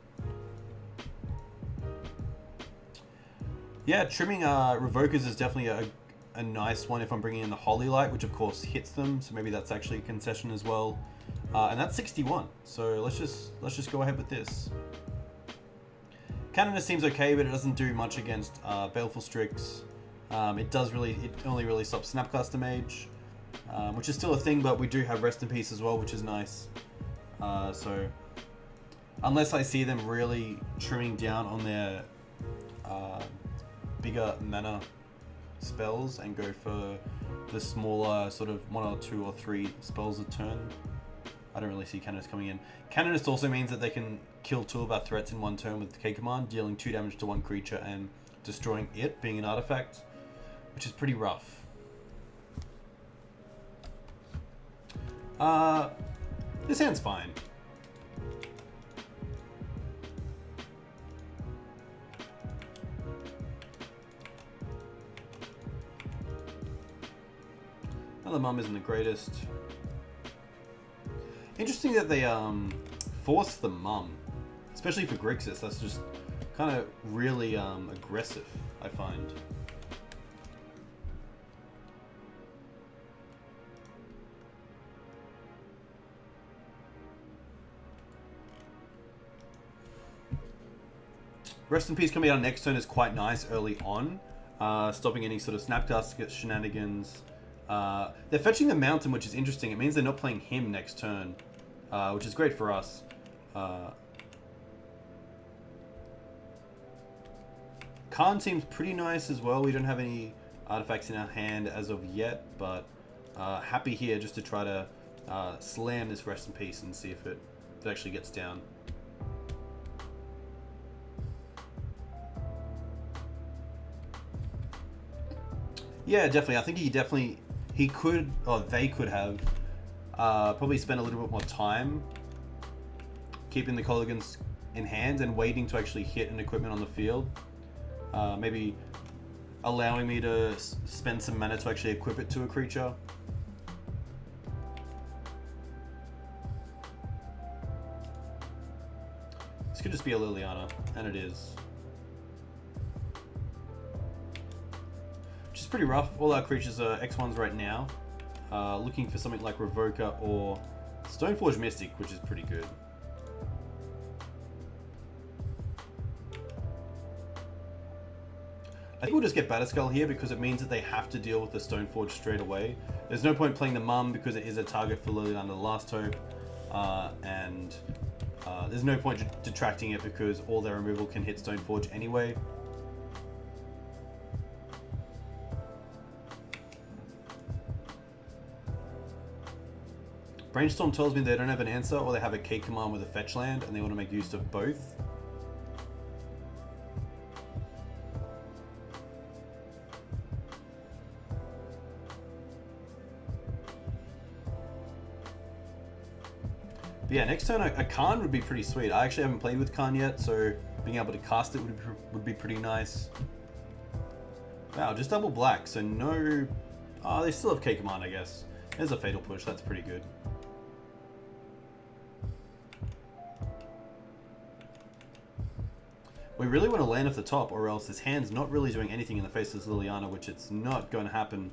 Yeah, trimming Revokers is definitely a nice one if I'm bringing in the Holy Light, which of course hits them, so maybe that's actually a concession as well. And that's 61, so let's just go ahead with this. Canonist seems okay, but it doesn't do much against Baleful Strix. It only really stops Snapcaster Mage, which is still a thing, but we do have Rest in Peace as well, which is nice. So unless I see them really trimming down on their bigger mana spells and go for the smaller sort of 1 or 2 or 3 spells a turn, I don't really see Canonist coming in. Canonist also means that they can kill 2 of our threats in 1 turn with the K command, dealing 2 damage to 1 creature and destroying it, being an artifact, which is pretty rough. This hand's fine. the mum isn't the greatest. Interesting that they forced the mum, especially for Grixis. That's just kind of really aggressive, I find. Rest in Peace coming out next turn is quite nice early on, stopping any sort of Snapdust shenanigans. They're fetching the Mountain, which is interesting. It means they're not playing him next turn, which is great for us. Karn seems pretty nice as well. We don't have any artifacts in our hand as of yet, but happy here just to try to slam this Rest in Peace and see if it actually gets down. Yeah, definitely. I think he could, or they could have, probably spent a little bit more time keeping the Kolaghan's in hand and waiting to actually hit an equipment on the field. Maybe allowing me to spend some mana to actually equip it to a creature. This could just be a Liliana, and it is. Which is pretty rough. All our creatures are X1s right now. Looking for something like Revoker or Stoneforge Mystic, which is pretty good. I think we'll just get Batterskull here because it means that they have to deal with the Stoneforge straight away. There's no point playing the Mum because it is a target for Liliana the Last Hope, and there's no point detracting it because all their removal can hit Stoneforge anyway. Brainstorm tells me they don't have an answer, or they have a K command with a fetch land and they want to make use of both. But yeah, next turn a Karn would be pretty sweet. I actually haven't played with Karn yet, so being able to cast it would be pretty nice. Wow, just double black, so no... Oh, they still have K command, I guess. There's a Fatal Push, that's pretty good. We really want to land off the top, or else this hand's not really doing anything in the face of this Liliana, which it's not going to happen.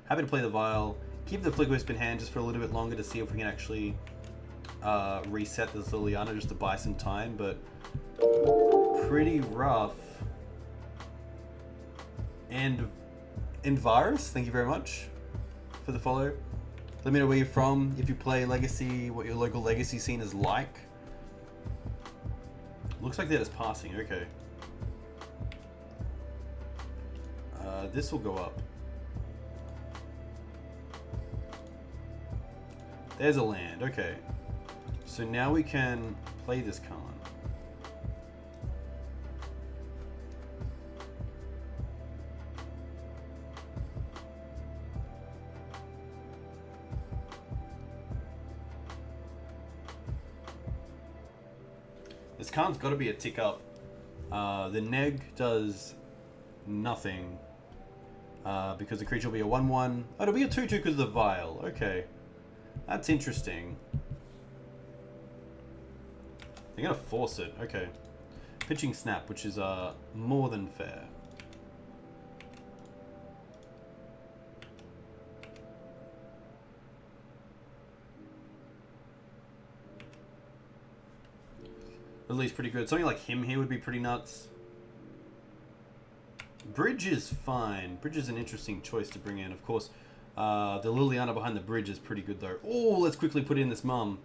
Happy to play the Vial. Keep the Flickerwisp in hand just for a little bit longer to see if we can actually reset this Liliana just to buy some time, but pretty rough. And Virus, thank you very much for the follow. Let me know where you're from, if you play Legacy, what your local Legacy scene is like. Looks like they're just passing, okay. This will go up. There's a land, okay. So now we can play this Karn. This Karn's got to be a tick up. The neg does nothing because the creature will be a 1/1. Oh, it'll be a 2/2 because of the Vial. Okay, that's interesting. They're gonna force it. Okay, pitching Snap, which is more than fair. At least pretty good. Something like him here would be pretty nuts. Bridge is fine. Bridge is an interesting choice to bring in. Of course, the Liliana behind the bridge is pretty good though. Oh, let's quickly put in this Mum.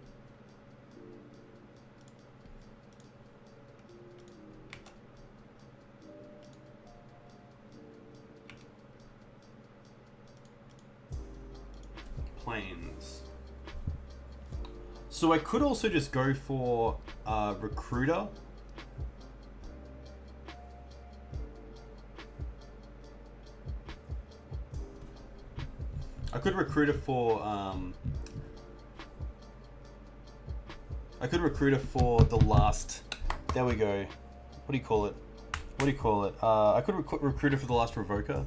Planes. So I could also just go for Recruiter. I could recruit it for the last. There we go. What do you call it? I could recruit it for the last Revoker.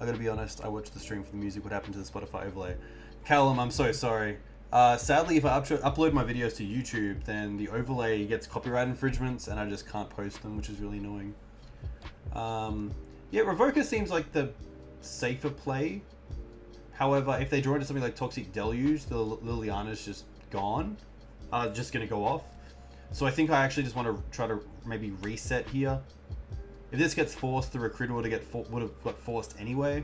I gotta be honest, I watched the stream for the music. What happened to the Spotify overlay? Callum, I'm so sorry. Sadly, if I upload my videos to YouTube, then the overlay gets copyright infringements and I just can't post them, which is really annoying. Yeah, Revoker seems like the safer play. However, if they draw into something like Toxic Deluge, the Liliana's just gone. Just gonna go off. So I think I actually just want to try to maybe reset here. If this gets forced, the Recruiter would have got forced anyway.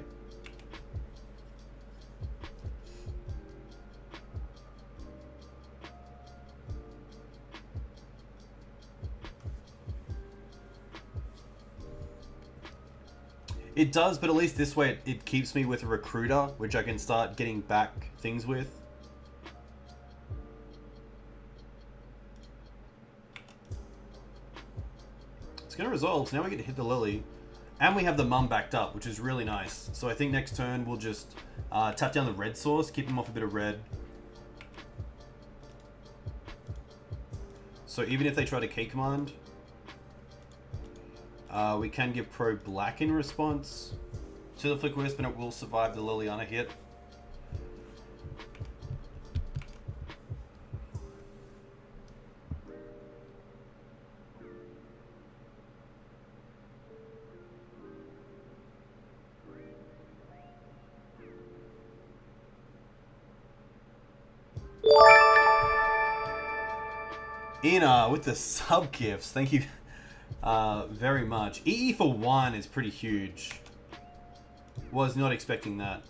It does, but at least this way it keeps me with a Recruiter, which I can start getting back things with. It's going to resolve, so now we get to hit the Lily. And we have the Mum backed up, which is really nice. So I think next turn we'll just tap down the red source, keep him off a bit of red. So even if they try to key command, we can give Pro Black in response to the Flickerwisp, and it will survive the Liliana hit. Ina with the sub gifts, thank you very much. EE for 1 is pretty huge. Was not expecting that.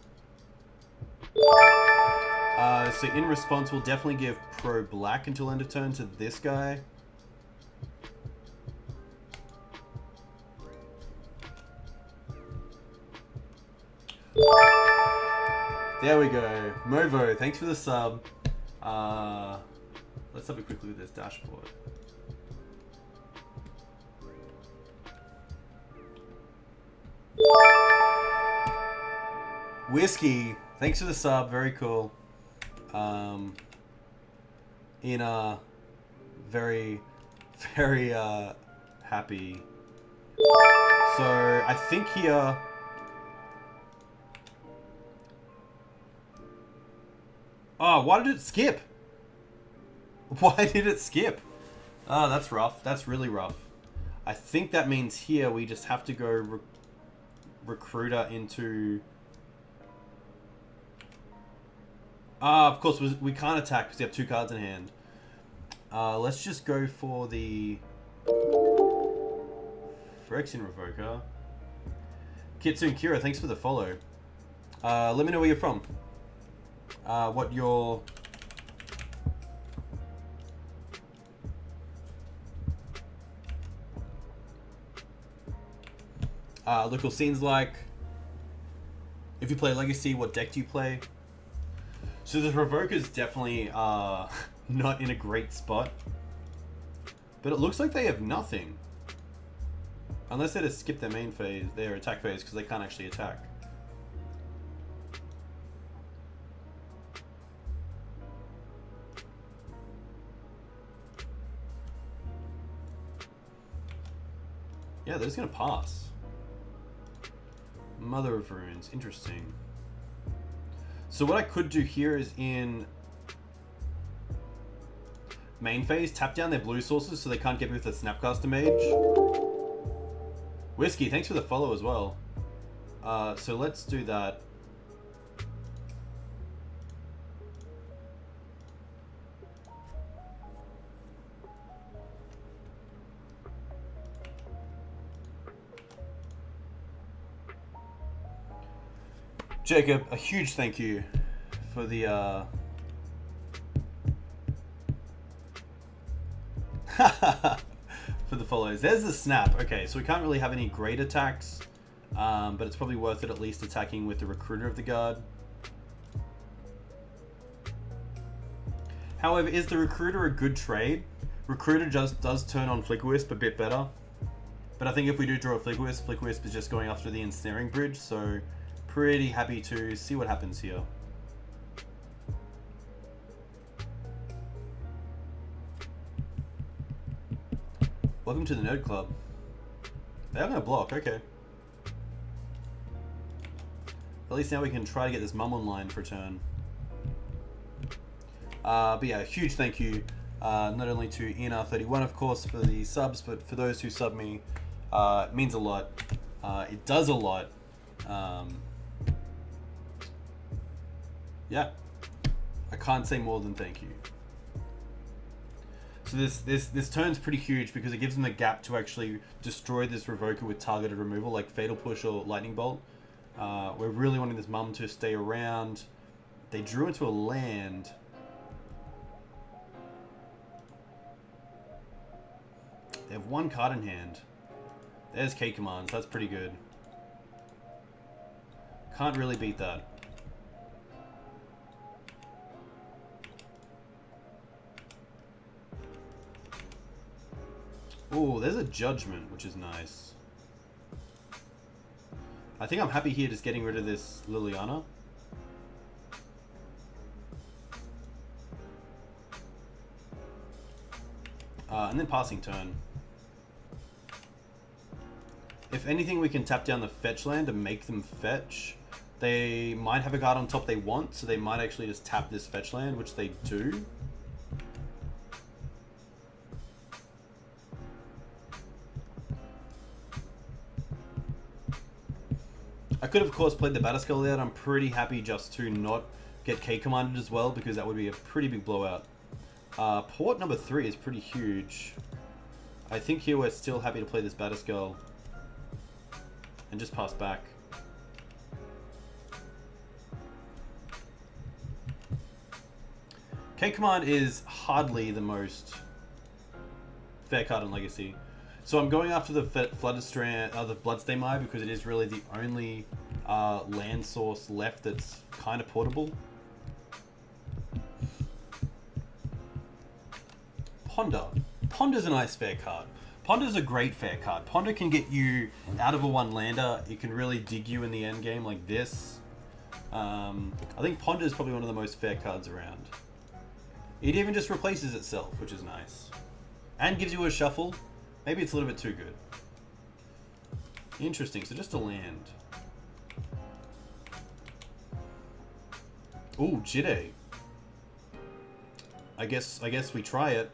So in response, we'll definitely give Pro Black until end of turn to this guy. There we go. Movo, thanks for the sub. Let's have a quick look at this dashboard. Whiskey, thanks for the sub, very cool. Ina, very happy. So I think here. Oh, why did it skip? Why did it skip? Oh, that's rough. That's really rough. I think that means here we just have to go Recruiter into... of course, we can't attack because we have 2 cards in hand. Let's just go for the Phyrexian Revoker. Kitsune Kira, thanks for the follow. Let me know where you're from. What your... local scenes like. If you play Legacy, what deck do you play? So the Revoker's definitely not in a great spot. But it looks like they have nothing. Unless they just skip their main phase, their attack phase, because they can't actually attack. Yeah, they're just going to pass. Mother of Runes, interesting. So what I could do here is in main phase, tap down their blue sources so they can't get me with a Snapcaster Mage. Whiskey, thanks for the follow as well. So let's do that. Jacob, a huge thank you for the for the follows. There's the snap. Okay, so we can't really have any great attacks, but it's probably worth it at least attacking with the Recruiter of the Guard. However, is the Recruiter a good trade? Recruiter just does turn on Flickerwisp a bit better, but I think if we do draw a Flickerwisp, Flickerwisp is just going after the Ensnaring Bridge, so pretty happy to see what happens here. Welcome to the Nerd Club. They're gonna block, okay. At least now we can try to get this mum online for a turn. But yeah, huge thank you, not only to ENR31, of course, for the subs, but for those who sub me. It means a lot. It does a lot. Yeah, I can't say more than thank you. So this turn's pretty huge because it gives them a gap to actually destroy this Revoker with targeted removal, like Fatal Push or Lightning Bolt. We're really wanting this mum to stay around. They drew into a land. They have one card in hand. There's K commands. That's pretty good. Can't really beat that. Oh, there's a Judgment, which is nice. I think I'm happy here just getting rid of this Liliana. And then passing turn. If anything, we can tap down the fetch land and make them fetch. They might have a card on top they want, so they might actually just tap this fetch land, which they do. I could have, of course, played the Batterskull out. I'm pretty happy just to not get K commanded as well, because that would be a pretty big blowout. Port number 3 is pretty huge. I think here we're still happy to play this Batterskull and just pass back. K command is hardly the most fair card in Legacy. So I'm going after the the Bloodstain Mire because it is really the only land source left that's kind of portable. Ponder. Ponder's a nice fair card. Ponder's a great fair card. Ponder can get you out of a one-lander. It can really dig you in the end game like this. I think Ponder is probably one of the most fair cards around. It even just replaces itself, which is nice. And gives you a shuffle. Maybe it's a little bit too good. Interesting, so just a land. Ooh, Jitte. I guess we try it.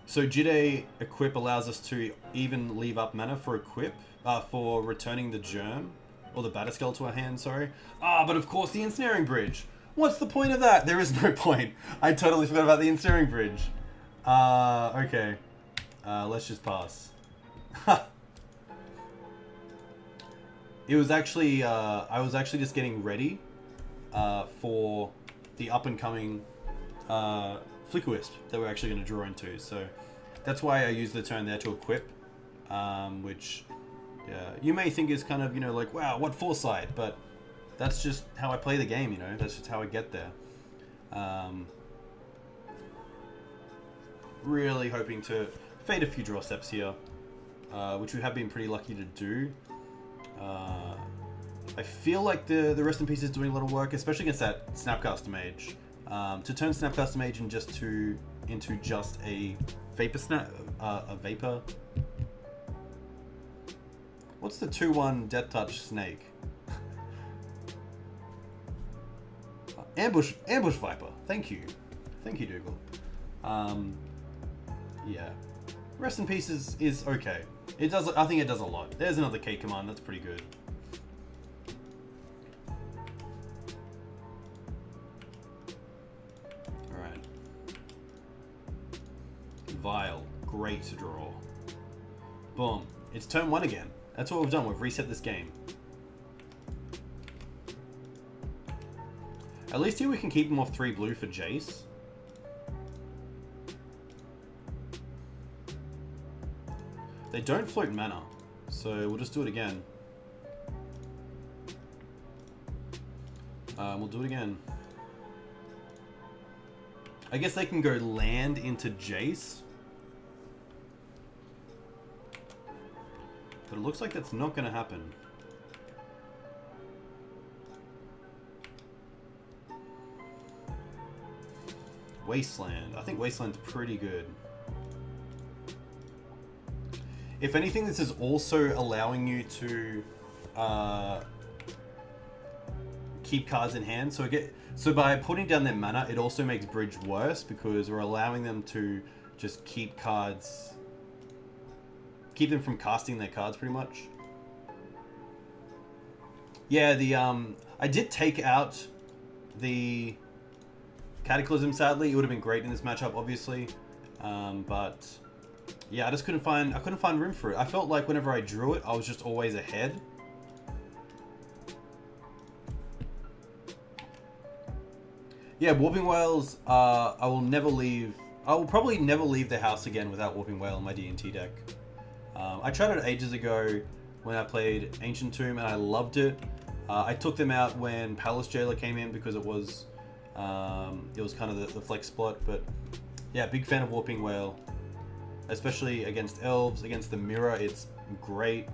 So Jitte equip allows us to even leave up mana for equip, for returning the Germ, or the Batterskull to our hand, sorry. But of course the Ensnaring Bridge. What's the point of that? There is no point. I totally forgot about the Ensnaring Bridge. Okay. Let's just pass. It was actually, I was actually just getting ready for the up-and-coming Flickerwisp that we're actually going to draw into. So that's why I used the turn there to equip, which you may think is kind of, you know, like, wow, what foresight, but that's just how I play the game, you know, that's just how I get there. Really hoping to fade a few draw steps here, which we have been pretty lucky to do. I feel like the Rest in Peace is doing a lot of work, especially against that Snapcaster Mage. To turn Snapcaster Mage into just a Vapor. What's the 2/1 Death Touch Snake? Ambush Viper. Thank you, Dougal. Yeah, Rest in Peace is okay. It does. I think it does a lot. There's another K command. That's pretty good. All right. Vial. Great to draw. Boom. It's turn 1 again. That's what we've done. We've reset this game. At least here we can keep them off 3 blue for Jace. They don't float mana, so we'll just do it again. We'll do it again. I guess they can go land into Jace. But it looks like that's not going to happen. Wasteland. I think Wasteland's pretty good. If anything, this is also allowing you to keep cards in hand. So by putting down their mana, it also makes bridge worse because we're allowing them to just keep them from casting their cards pretty much. Yeah, I did take out the Cataclysm, sadly. It would have been great in this matchup, obviously. But yeah, I couldn't find room for it. I felt like whenever I drew it, I was just always ahead. Yeah, Warping Wails, I will probably never leave the house again without Warping Wail in my D&T deck. I tried it ages ago when I played Ancient Tomb and I loved it. I took them out when Palace Jailer came in because it was kind of the flex spot, but yeah, big fan of Warping Wail, especially against elves. Against the mirror, it's great.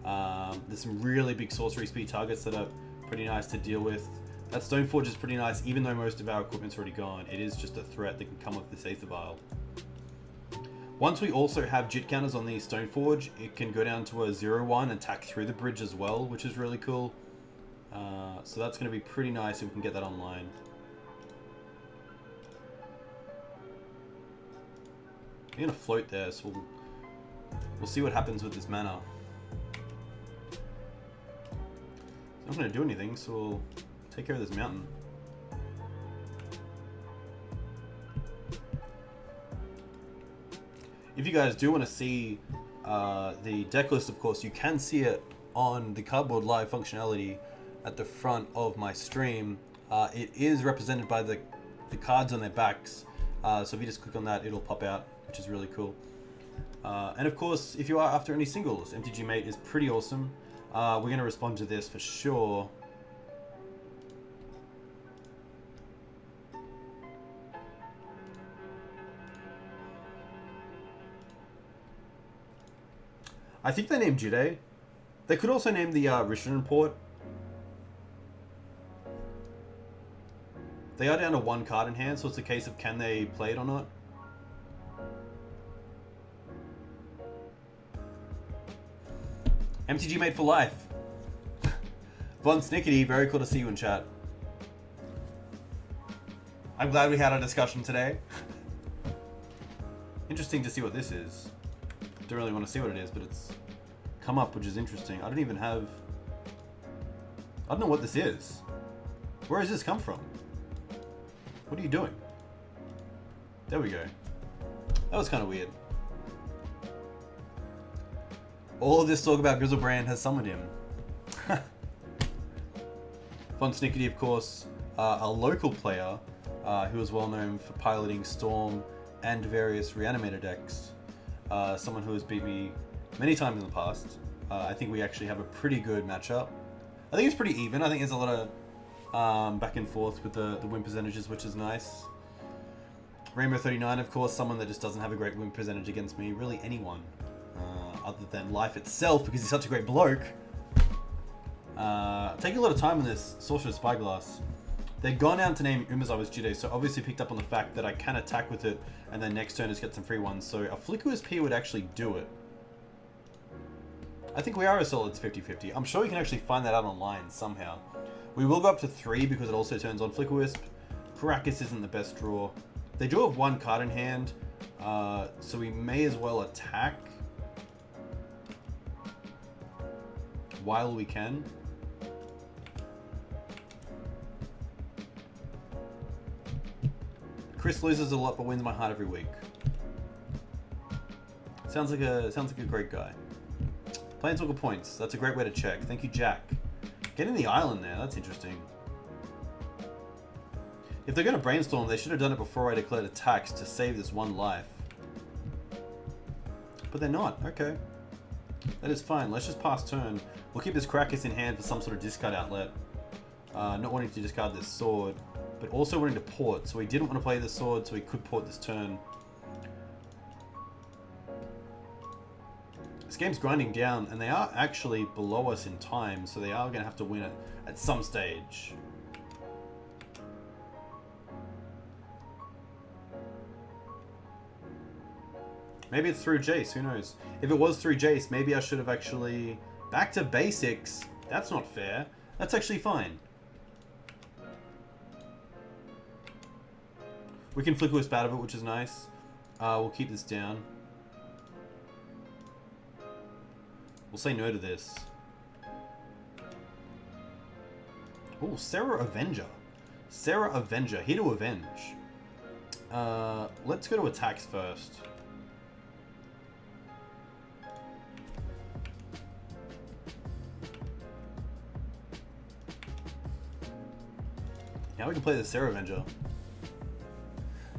There's some really big sorcery speed targets that are pretty nice to deal with. That Stoneforge is pretty nice, even though most of our equipment's already gone. It is just a threat that can come with this Aether Vial. Once we also have Jitte counters on the Stoneforge, it can go down to a 0-1 and attack through the bridge as well, which is really cool. So that's going to be pretty nice if we can get that online. I'm going to float there, so we'll see what happens with this mana. It's not going to do anything, so we'll take care of this mountain. If you guys do want to see the deck list, of course, you can see it on the Cardboard Live functionality at the front of my stream. It is represented by the cards on their backs. So if you just click on that, it'll pop out, which is really cool. And of course, if you are after any singles, MTG Mate is pretty awesome. We're going to respond to this for sure. I think they named Jitte. They could also name the Rishadan Port. They are down to 1 card in hand, so it's a case of can they play it or not. MTG Mate for life. Von Snickety, very cool to see you in chat. I'm glad we had our discussion today. Interesting to see what this is. Don't really want to see what it is, but it's come up, which is interesting. I don't know what this is. Where does this come from? What are you doing? There we go. That was kind of weird. All of this talk about Grizzlebrand has summoned him. Von Snickety, of course, a local player who is well known for piloting Storm and various Reanimator decks. Someone who has beat me many times in the past. I think we actually have a pretty good matchup. I think it's pretty even. I think there's a lot of back and forth with the win percentages, which is nice. Rainbow 39, of course, someone that just doesn't have a great win percentage against me. Really anyone. Other than life itself, because he's such a great bloke. Taking a lot of time on this Sorcerer's Spyglass. They've gone down to name Umezawa's Jitte, so obviously picked up on the fact that I can attack with it, and then next turn just get some free ones. So a Flickerwisp here would actually do it. I think we are a solid 50-50. I'm sure you can actually find that out online somehow. We will go up to 3 because it also turns on Flickerwisp. Karakas isn't the best draw. They do have 1 card in hand, so we may as well attack while we can. Chris loses a lot but wins my heart every week. Sounds like a great guy. Planeswalker points. That's a great way to check. Thank you, Jack. Getting the island there. That's interesting. If they're going to brainstorm, they should have done it before I declared attacks to save this 1 life. But they're not. Okay. That is fine. Let's just pass turn. We'll keep this Karakas in hand for some sort of discard outlet. Not wanting to discard this sword, but also wanting to port. So we didn't want to play the sword, so we could port this turn. This game's grinding down, and they are actually below us in time, so they are going to have to win it at some stage. Maybe it's through Jace, who knows? If it was through Jace, maybe I should have actually... Back to basics. That's not fair. That's actually fine. We can Flickerwisp out of it, which is nice. We'll keep this down. We'll say no to this. Oh, Serra Avenger. Serra Avenger. Here to avenge. Let's go to attacks first. Now we can play the Serra Avenger.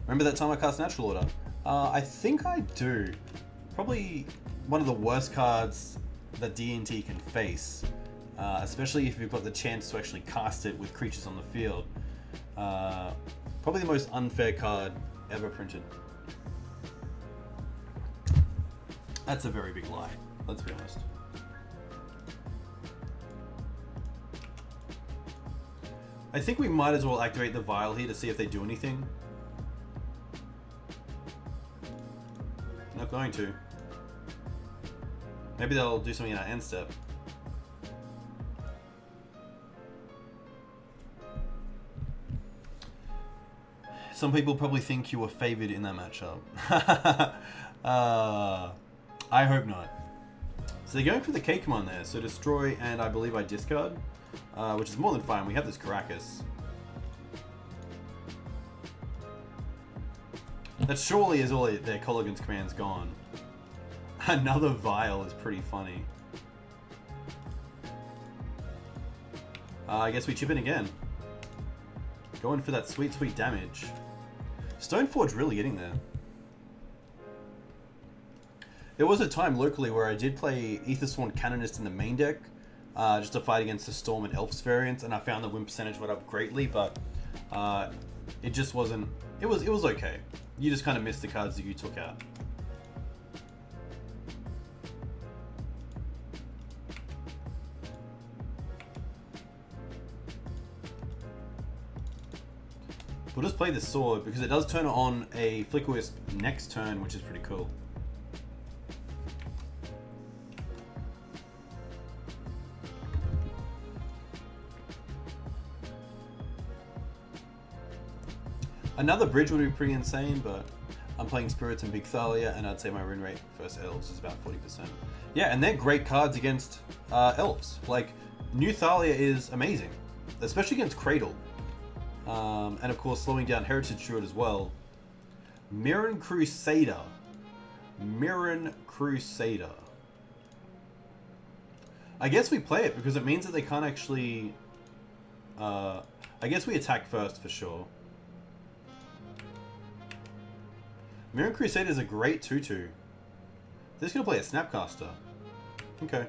Remember that time I cast Natural Order? I think I do. Probably one of the worst cards that D&T can face. Especially if you've got the chance to actually cast it with creatures on the field. Probably the most unfair card ever printed. That's a very big lie, let's be honest. I think we might as well activate the Vial here to see if they do anything. Not going to. Maybe they'll do something in our end step. Some people probably think you were favored in that matchup. I hope not. So they're going for the K command there. So destroy, and I believe I discard, which is more than fine. We have this Karakas. That surely is all their Colligan's commands gone. Another Vial is pretty funny. I guess we chip in again. Going for that sweet, sweet damage. Stoneforge really getting there. There was a time locally where I did play Ethersworn Canonist in the main deck, just to fight against the Storm and Elves variants, and I found the win percentage went up greatly, but it just wasn't. It was okay. You just kind of missed the cards that you took out. We'll just play the sword because it does turn on a Flickerwisp next turn, which is pretty cool. Another bridge would be pretty insane, but I'm playing Spirits and Big Thalia, and I'd say my win rate versus Elves is about 40%. Yeah, and they're great cards against Elves. Like, New Thalia is amazing, especially against Cradle. And of course, slowing down Heritage Druid as well. Mirran Crusader. Mirran Crusader. I guess we play it because it means that they can't actually... I guess we attack first for sure. Mirran Crusader is a great 2/2. They're just going to play a Snapcaster. Okay.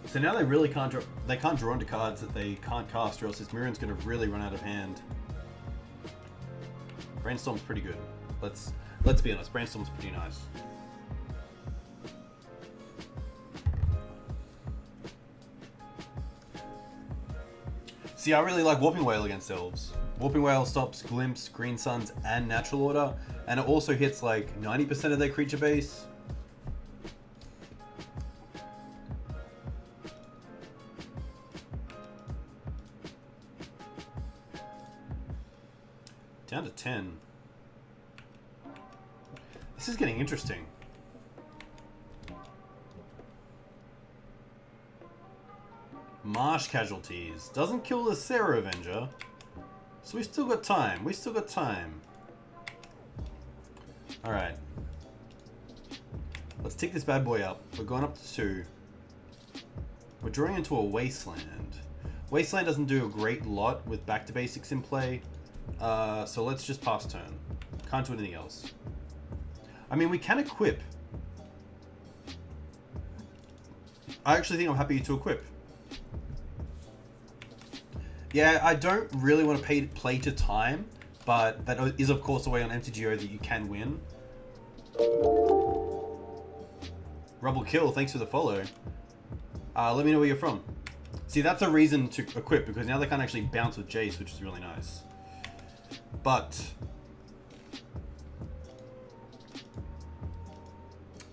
So now they really can't draw into cards that they can't cast, or else this Mirran's going to really run out of hand. Brainstorm's pretty good. Let's be honest, Brainstorm's pretty nice. See, I really like Warping Wail against Elves. Warping Wail stops Glimpse, Green Suns, and Natural Order, and it also hits like 90% of their creature base. Down to 10. This is getting interesting. Marsh Casualties. Doesn't kill the Serra Avenger. So we still got time. We still got time. Alright. Let's take this bad boy up. We're going up to 2. We're drawing into a Wasteland. Wasteland doesn't do a great lot with back to basics in play. So let's just pass turn. Can't do anything else. I mean, we can equip. I actually think I'm happy to equip. Yeah, I don't really want to play to time, but that is of course a way on MTGO that you can win. Rubble Kill, thanks for the follow. Let me know where you're from. See, that's a reason to equip, because now they can't actually bounce with Jace, which is really nice. But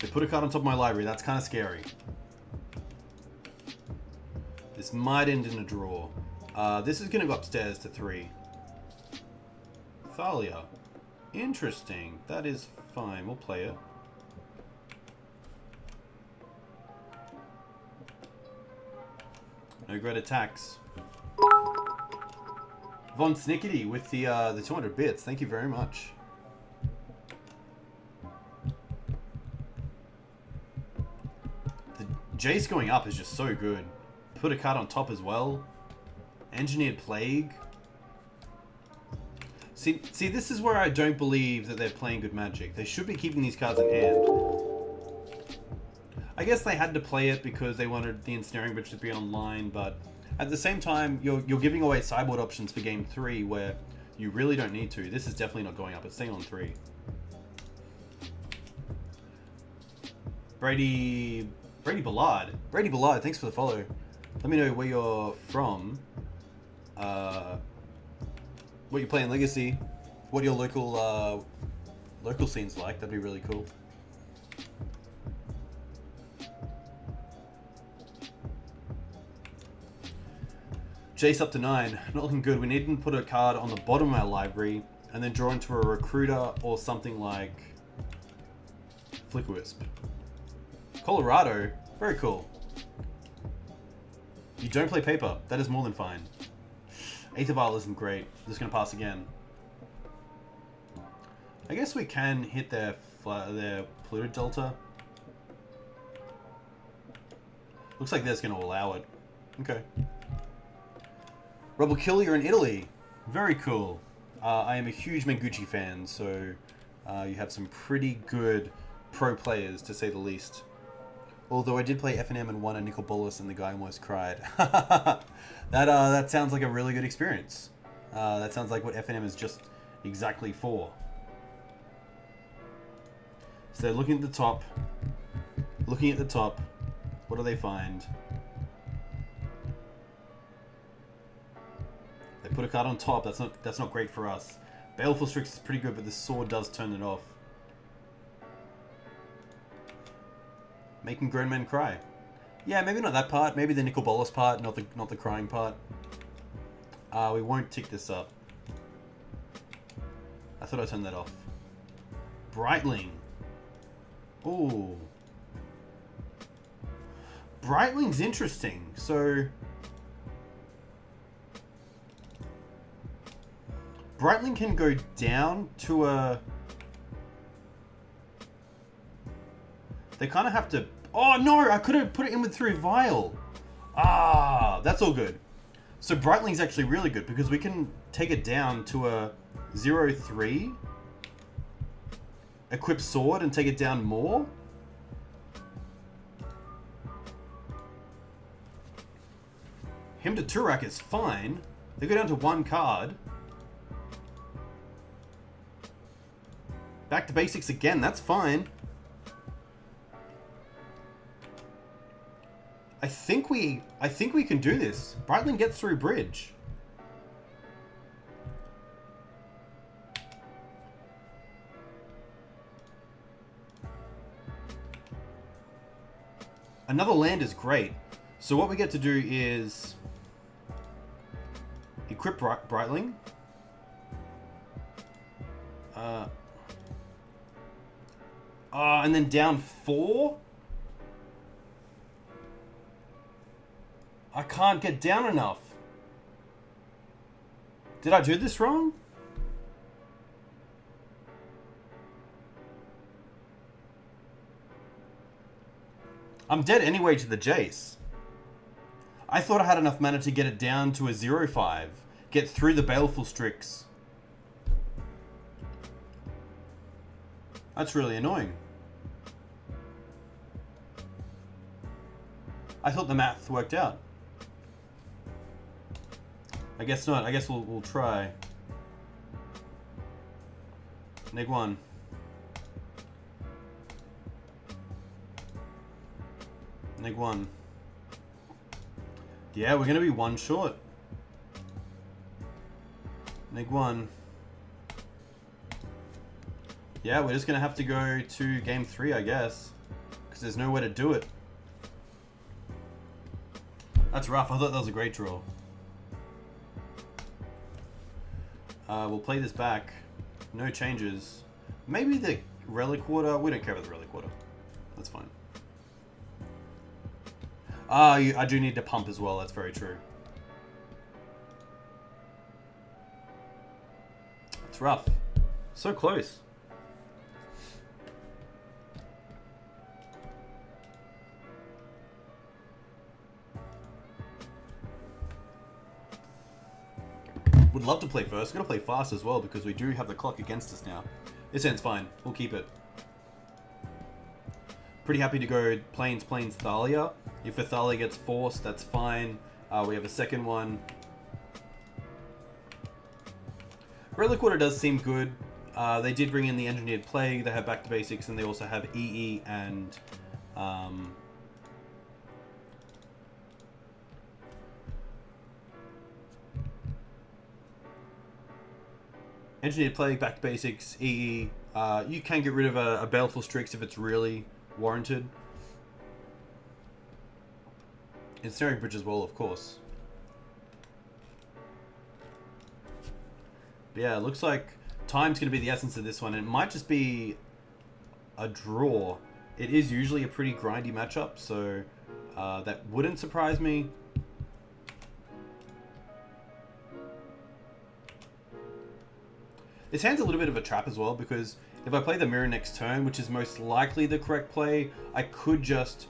they put a card on top of my library. That's kind of scary. This might end in a draw. This is going to go upstairs to 3. Thalia. Interesting. That is fine. We'll play it. No great attacks. Von Snickety with the 200 bits. Thank you very much. The Jace going up is just so good. Put a card on top as well. Engineered Plague. See, this is where I don't believe that they're playing good Magic. They should be keeping these cards in hand. I guess they had to play it because they wanted the Ensnaring Bridge to be online, but at the same time, you're giving away sideboard options for game 3 where you really don't need to. This is definitely not going up. It's staying on 3. Brady Ballard. Brady Ballard, thanks for the follow. Let me know where you're from. What you're playing Legacy. What your local scene's like. That'd be really cool. Jace up to 9. Not looking good. We need to put a card on the bottom of our library and then draw into a Recruiter or something like Flickerwisp. Colorado. Very cool. You don't play paper. That is more than fine. Aether Vial isn't great. Just going to pass again. I guess we can hit their polluted delta. Looks like that's going to allow it. Okay. Rubble Kill, you're in Italy. Very cool. I am a huge Mengucci fan, so you have some pretty good pro players, to say the least. Although I did play FNM and won a Nicol Bolas and the guy almost cried. That sounds like a really good experience. That sounds like what FNM is just exactly for. So they're looking at the top. Looking at the top. What do they find? They put a card on top. That's not great for us. Baleful Strix is pretty good, but the sword does turn it off. Making grown men cry. Yeah, maybe not that part. Maybe the Nicol Bolas part, not the crying part. We won't tick this up. I thought I turned that off. Brightling. Ooh. Brightling's interesting. So Brightling can go down to a... They kind of have to... Oh, no! I could have put it in with Aether Vial. Ah, that's all good. So Brightling's actually really good because we can take it down to a 0-3. Equip Sword and take it down more. Him to Turak is fine. They go down to 1 card. Back to basics again, that's fine. I think we can do this. Brightling gets through bridge. Another land is great. So what we get to do is equip Brightling. And then down 4. I can't get down enough. Did I do this wrong? I'm dead anyway to the Jace. I thought I had enough mana to get it down to a 0-5. Get through the Baleful Strix. That's really annoying. I thought the math worked out. I guess not. I guess we'll try. Neg 1. Neg 1. Yeah, we're going to be one short. Neg 1. Yeah, we're just going to have to go to game 3, I guess. Because there's nowhere to do it. That's rough. I thought that was a great draw. We'll play this back. No changes. Maybe the Relic-Warder. We don't care about the Relic-Warder. That's fine. I do need to pump as well. That's very true. It's rough. So close. Would love to play first. We're going to play fast as well because we do have the clock against us now. This end's fine. We'll keep it. Pretty happy to go Plains, Thalia. If a Thalia gets forced, that's fine. We have a second one. Relic-Warder does seem good. They did bring in the Engineered Plague. They have Back to Basics, and they also have EE and... Engineered Plague, Back to Basics, EE. You can get rid of a Baleful Strix if it's really warranted. Ensnaring Bridge as well, of course. But yeah, it looks like time's going to be the essence of this one. It might just be a draw. It is usually a pretty grindy matchup, so that wouldn't surprise me. This hand's a little bit of a trap as well, because if I play the Mirror next turn, which is most likely the correct play, I could just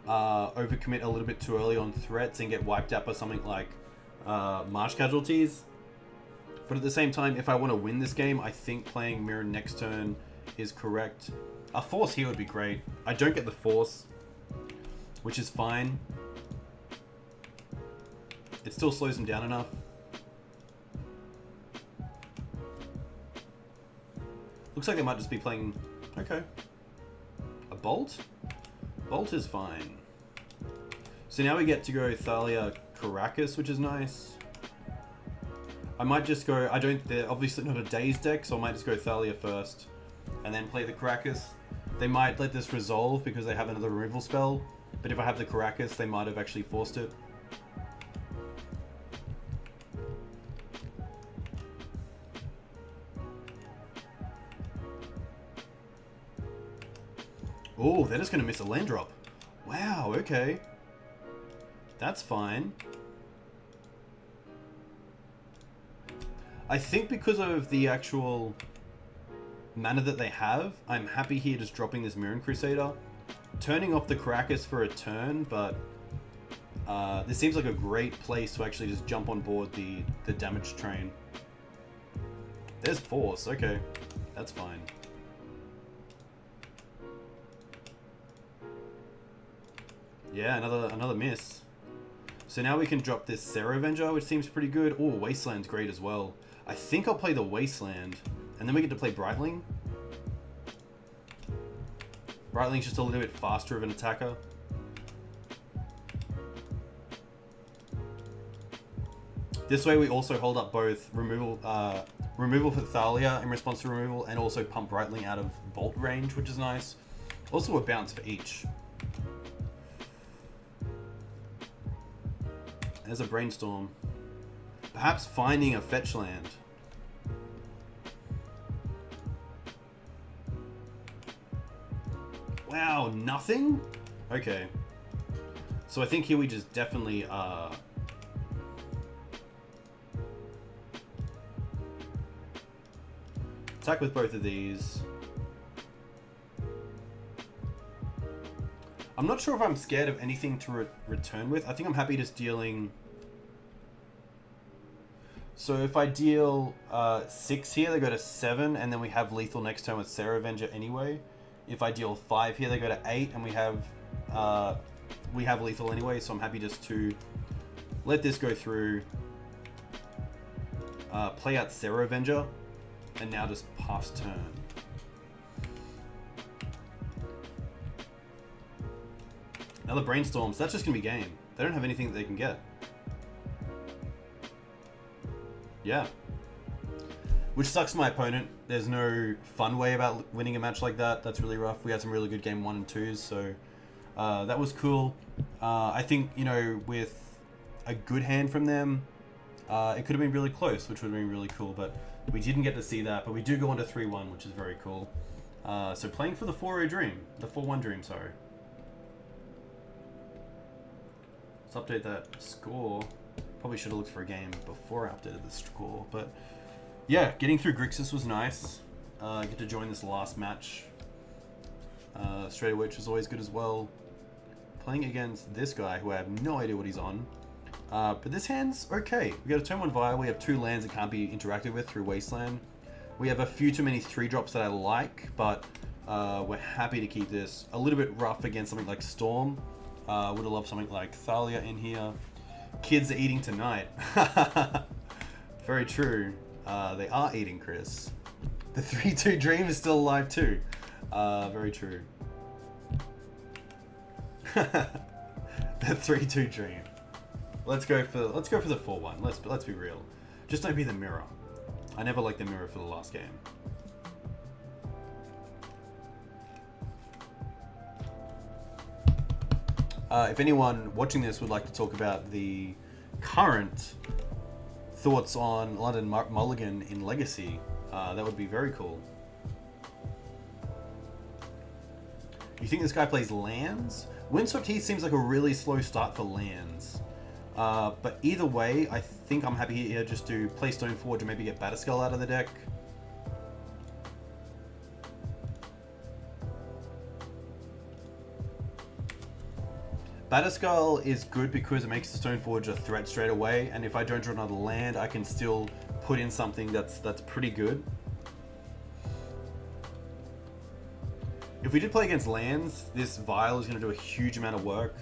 overcommit a little bit too early on threats and get wiped out by something like Marsh Casualties. But at the same time, if I want to win this game, I think playing Mirror next turn is correct. A Force here would be great. I don't get the Force, which is fine. It still slows him down enough. Looks like they might just be playing... Okay. A Bolt? Bolt is fine. So now we get to go Thalia Karakas, which is nice. I might just go... They're obviously not a Daze deck, so I might just go Thalia first. And then play the Karakas. They might let this resolve because they have another removal spell. But if I have the Karakas, they might have actually forced it. Oh, they're just going to miss a land drop. Wow, okay. That's fine. I think because of the actual mana that they have, I'm happy here just dropping this Mirran Crusader. Turning off the Karakas for a turn, but this seems like a great place to actually just jump on board the damage train. There's Force, okay. That's fine. Yeah, another miss. So now we can drop this Serra Avenger, which seems pretty good. Oh, Wasteland's great as well. I think I'll play the Wasteland, and then we get to play Brightling. Brightling's just a little bit faster of an attacker. This way we also hold up both removal for Thalia in response to removal, and also pump Brightling out of bolt range, which is nice. Also a bounce for each. There's a Brainstorm. Perhaps finding a fetch land. Wow, nothing? Okay. So I think here we just definitely attack with both of these. I'm not sure if I'm scared of anything to return with. I think I'm happy just dealing... So if I deal 6 here, they go to 7, and then we have lethal next turn with Serra Avenger anyway. If I deal 5 here, they go to 8, and we have lethal anyway, so I'm happy just to let this go through, play out Serra Avenger, and now just pass turn. Now Another Brainstorm, so that's just going to be game. They don't have anything that they can get. Yeah. Which sucks for my opponent. There's no fun way about winning a match like that. That's really rough. We had some really good game 1 and 2s, so that was cool. I think, you know, with a good hand from them, it could have been really close, which would have been really cool, but we didn't get to see that. But we do go on to 3-1, which is very cool. So playing for the 4-0 dream. The 4-1 dream, sorry. Let's update that score. Probably should have looked for a game before I updated the score, but yeah, getting through Grixis was nice. Get to join this last match straight away, which is always good as well. Playing against this guy, who I have no idea what he's on. But this hand's okay. We got a turn 1 Vial, we have 2 lands that can't be interacted with through Wasteland. We have a few too many 3-drops that I like, but we're happy to keep this. A little bit rough against something like Storm. Would have loved something like Thalia in here. Kids are eating tonight. Very true. They are eating, Chris. The 3-2 dream is still alive too. Very true. The 3-2 dream. Let's go for the 4-1. Let's be real. Just don't be the mirror. I never liked the mirror for the last game. If anyone watching this would like to talk about the current thoughts on London Mulligan in Legacy, that would be very cool. You think this guy plays lands? Windswept Heath seems like a really slow start for lands. But either way, I think I'm happy here just to play Stoneforge and maybe get Batterskull out of the deck. Batterskull is good because it makes the Stoneforge a threat straight away, and if I don't draw another land, I can still put in something that's pretty good. If we did play against lands, this Vial is going to do a huge amount of work.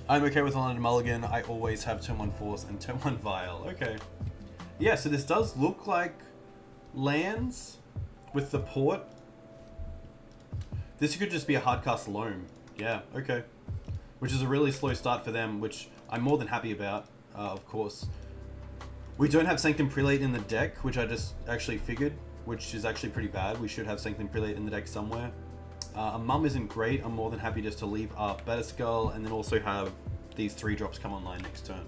I'm okay with London Mulligan. I always have turn 1 Force and turn 1 Vial. Okay. Yeah, so this does look like lands with the port. This could just be a hardcast loam. Yeah, okay. Which is a really slow start for them, which I'm more than happy about, of course. We don't have Sanctum Prelate in the deck, which I just actually figured, which is actually pretty bad. We should have Sanctum Prelate in the deck somewhere. A Mum isn't great. I'm more than happy just to leave up Batterskull and then also have these 3-drops come online next turn.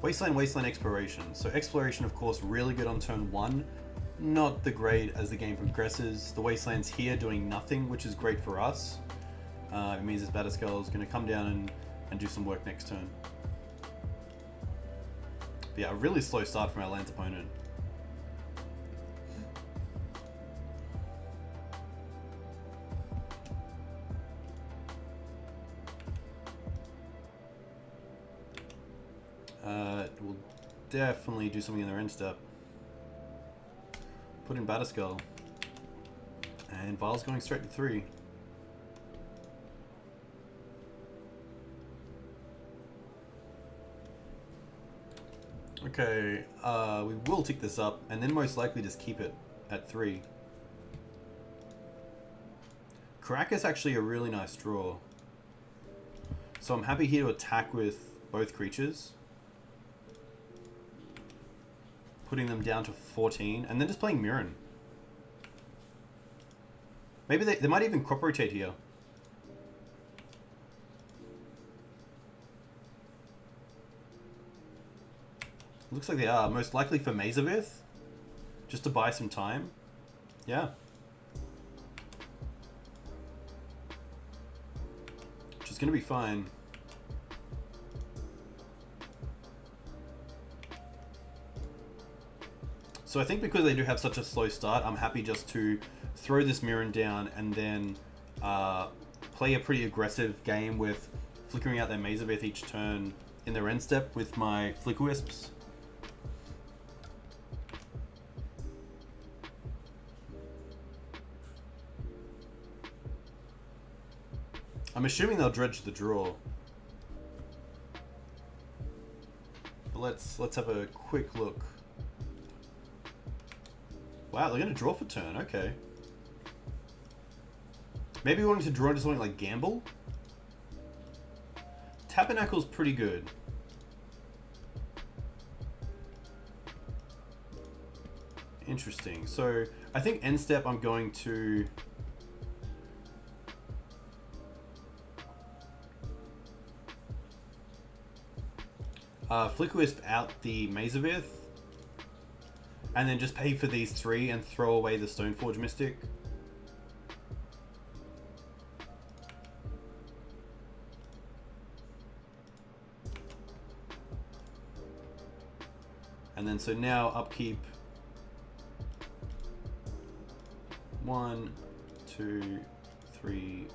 Wasteland Exploration. So Exploration, of course, really good on turn 1. Not the great as the game progresses. The Wasteland's here doing nothing, which is great for us. It means this Batterskull is going to come down and do some work next turn. But yeah, a really slow start from our land's opponent. We'll definitely do something in their end step. Put in Batterskull. And Vial's going straight to 3. Okay, we will tick this up and then most likely just keep it at 3. Karakas actually a really nice draw. So I'm happy here to attack with both creatures. Putting them down to 14 and then just playing Mirran. Maybe they might even crop rotate here. Looks like they are. Most likely for Mazavith. Just to buy some time. Yeah. Which is going to be fine. So I think because they do have such a slow start, I'm happy just to throw this Mirran down and then play a pretty aggressive game with flickering out their Mazavith each turn in their end step with my Flickerwisps. I'm assuming they'll dredge the draw. But let's have a quick look. Wow, they're going to draw for turn. Okay. Maybe wanting to draw into something like Gamble. Tabernacle's pretty good. Interesting. So I think end step I'm going to Flickerwisp out the Mazavith, and then just pay for these 3 and throw away the Stoneforge Mystic. And then so now upkeep 1, 2, 3,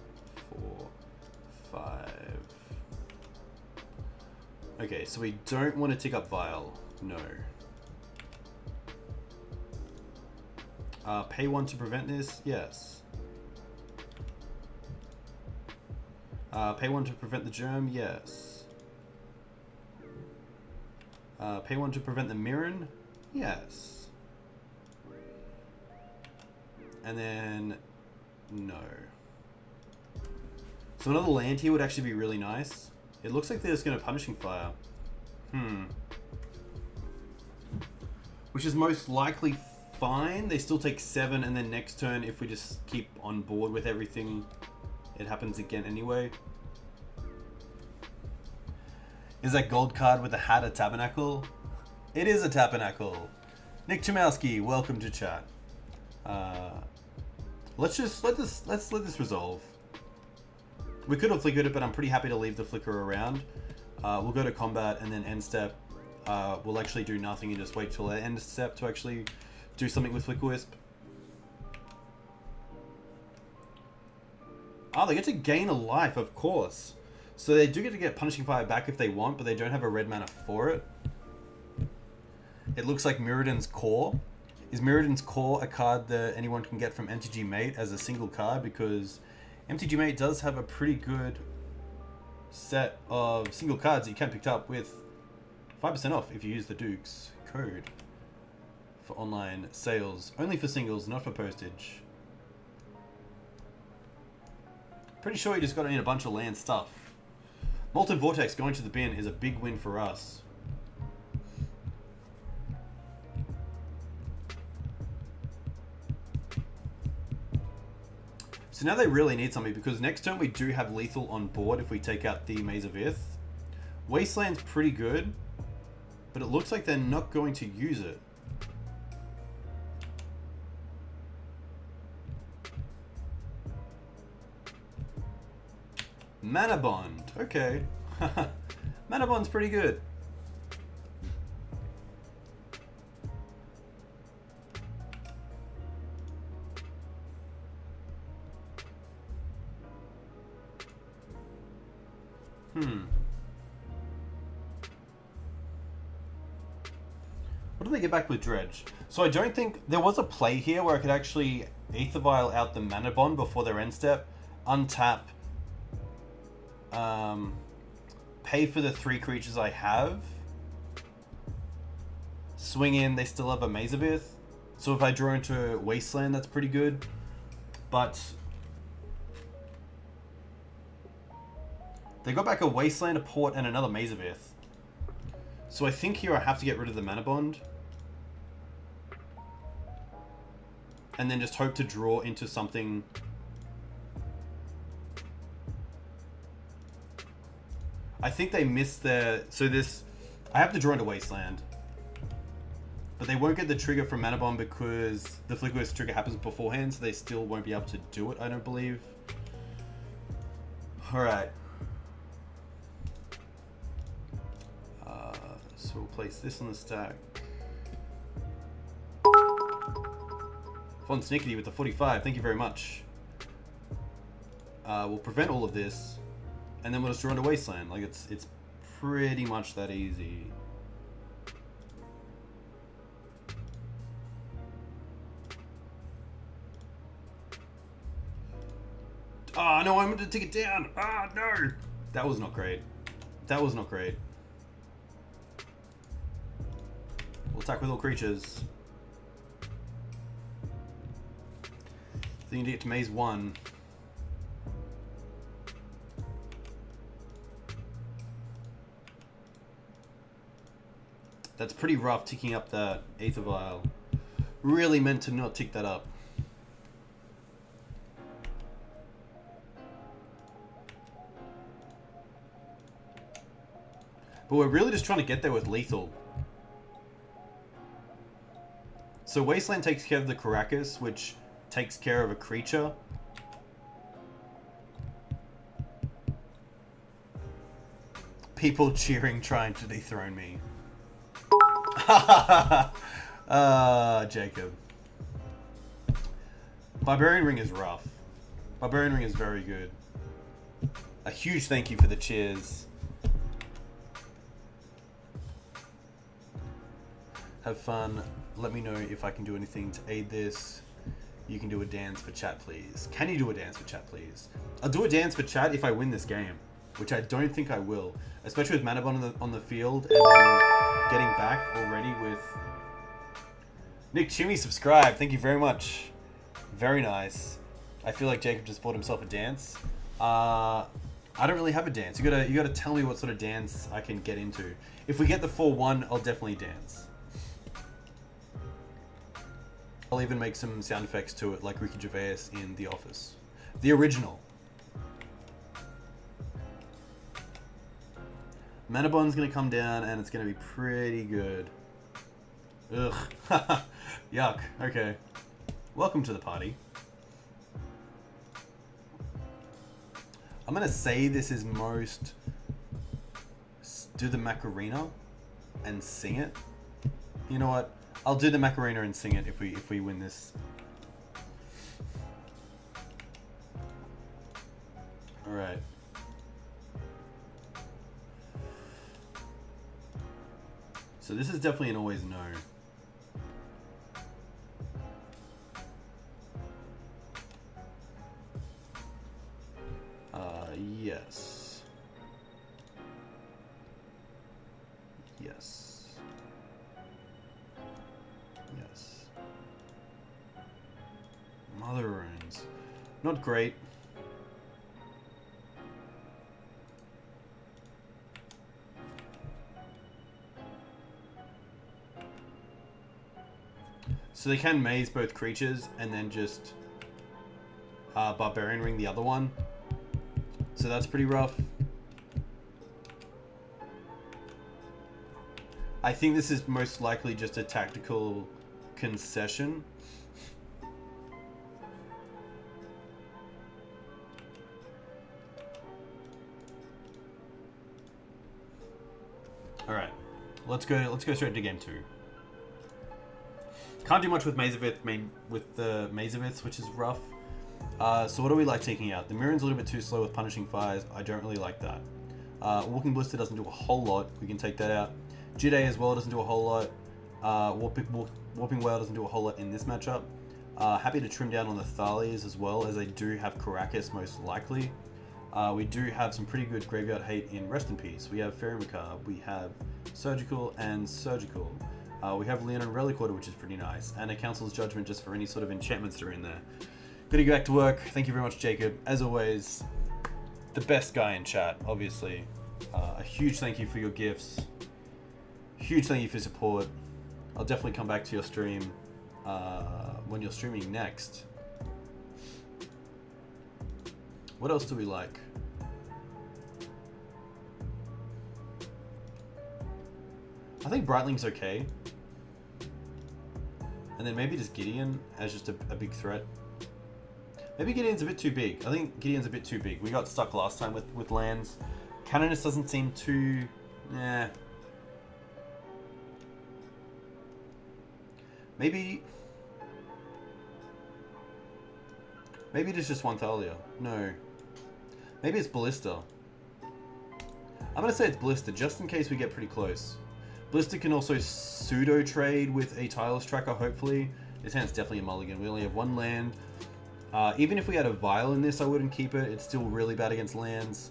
4, 5. Okay, so we don't want to tick up Vial. No. Pay 1 to prevent this? Yes. Pay 1 to prevent the Germ? Yes. Pay 1 to prevent the Mirran? Yes. And then... no. So another land here would actually be really nice. It looks like they're just going to Punishing Fire. Which is most likely fine. They still take 7, and then next turn, if we just keep on board with everything, it happens again anyway. Is that gold card with the hat a Tabernacle? It is a Tabernacle. Nick Chomowski, welcome to chat. Let's let this resolve. We could have flickered it, but I'm pretty happy to leave the flicker around. We'll go to combat, and then end step. We'll actually do nothing and just wait till the end step to actually do something with Flickerwisp. Oh, they get to gain a life, of course. So they do get to get Punishing Fire back if they want, but they don't have a red mana for it. It looks like Mirrodin's Core. Is Mirrodin's Core a card that anyone can get from MTG Mate as a single card? Because MTG Mate does have a pretty good set of single cards that you can pick up with 5% off if you use the Duke's code for online sales. Only for singles, not for postage. Pretty sure you just got to need a bunch of land stuff. Molten Vortex going to the bin is a big win for us. So now they really need something, because next turn we do have lethal on board if we take out the Maze of Ith. Wasteland's pretty good, but it looks like they're not going to use it. Mana Bond, okay. Mana Bond's pretty good. What do they get back with Dredge? So I don't think... there was a play here where I could actually Aether Vial out the Mana Bond before their end step, untap, pay for the 3 creatures I have, swing in, they still have a Mazavith. So if I draw into Wasteland, that's pretty good. But they got back a Wasteland, a Port, and another Mazavith. So I think here I have to get rid of the Mana Bond. And then just hope to draw into something. I think they missed their... so this... I have to draw into Wasteland. But they won't get the trigger from Mana Bomb because the Flickerwisp trigger happens beforehand, so they still won't be able to do it, I don't believe. Alright. So we'll place this on the stack. Fun Snickety with the 45, thank you very much. We'll prevent all of this, and then we'll just draw into Wasteland. Like, it's pretty much that easy. Oh no, I meant to take it down. Ah no. That was not great. That was not great. We'll attack with all creatures. So you need to get to maze 1. That's pretty rough, ticking up that Aether Vial. Really meant to not tick that up. But we're really just trying to get there with lethal. So Wasteland takes care of the Karakas, which takes care of a creature. People cheering, trying to dethrone me. Jacob. Barbarian Ring is rough. Barbarian Ring is very good. A huge thank you for the cheers. Have fun. Let me know if I can do anything to aid this. You can do a dance for chat, please. Can you do a dance for chat, please? I'll do a dance for chat if I win this game, which I don't think I will. Especially with Manabon on the field, and then getting back already with... Nick Chimmy subscribed. Thank you very much. Very nice. I feel like Jacob just bought himself a dance. I don't really have a dance. You gotta tell me what sort of dance I can get into. If we get the 4-1, I'll definitely dance. I'll even make some sound effects to it, like Ricky Gervais in The Office. The original. Manabon's gonna come down, and it's gonna be pretty good. Ugh. Yuck. Okay. Welcome to the party. I'm gonna say this is most... do the Macarena and sing it. You know what? I'll do the Macarena and sing it if we win this. All right. So this is definitely an always no. Yes. Yes. Yes. Mother runes. Not great. So they can maze both creatures and then just Barbarian Ring the other one. So that's pretty rough. I think this is most likely just a tactical concession. All right, let's go straight to game 2. Can't do much with the Mazavith, which is rough. So what do we like taking out? The Mirran's a little bit too slow with punishing fires. I don't really like that. Walking Ballista doesn't do a whole lot. We can take that out. Jitte as well doesn't do a whole lot. Warping Wail doesn't do a whole lot in this matchup. Happy to trim down on the Thalias as well, as they do have Karakas most likely. We do have some pretty good graveyard hate in Rest in Peace. We have Faerie Macabre, we have Surgical and Surgical. We have Leonin Relic-Warder, which is pretty nice, and a Council's Judgment just for any sort of enchantments that are in there. Gotta go back to work. Thank you very much, Jacob. As always, the best guy in chat, obviously. A huge thank you for your gifts. Huge thank you for your support. I'll definitely come back to your stream when you're streaming next. What else do we like? I think Brightling's okay. And then maybe just Gideon as just a big threat. Maybe Gideon's a bit too big. I think Gideon's a bit too big. We got stuck last time with lands. Canonist doesn't seem too... Nah. Maybe it is just one Thalia. No. Maybe it's Ballista. I'm going to say it's Ballista, just in case we get pretty close. Ballista can also pseudo-trade with a Tireless Tracker, hopefully. This hand's definitely a mulligan. We only have one land. Even if we had a Vial in this, I wouldn't keep it. It's still really bad against lands.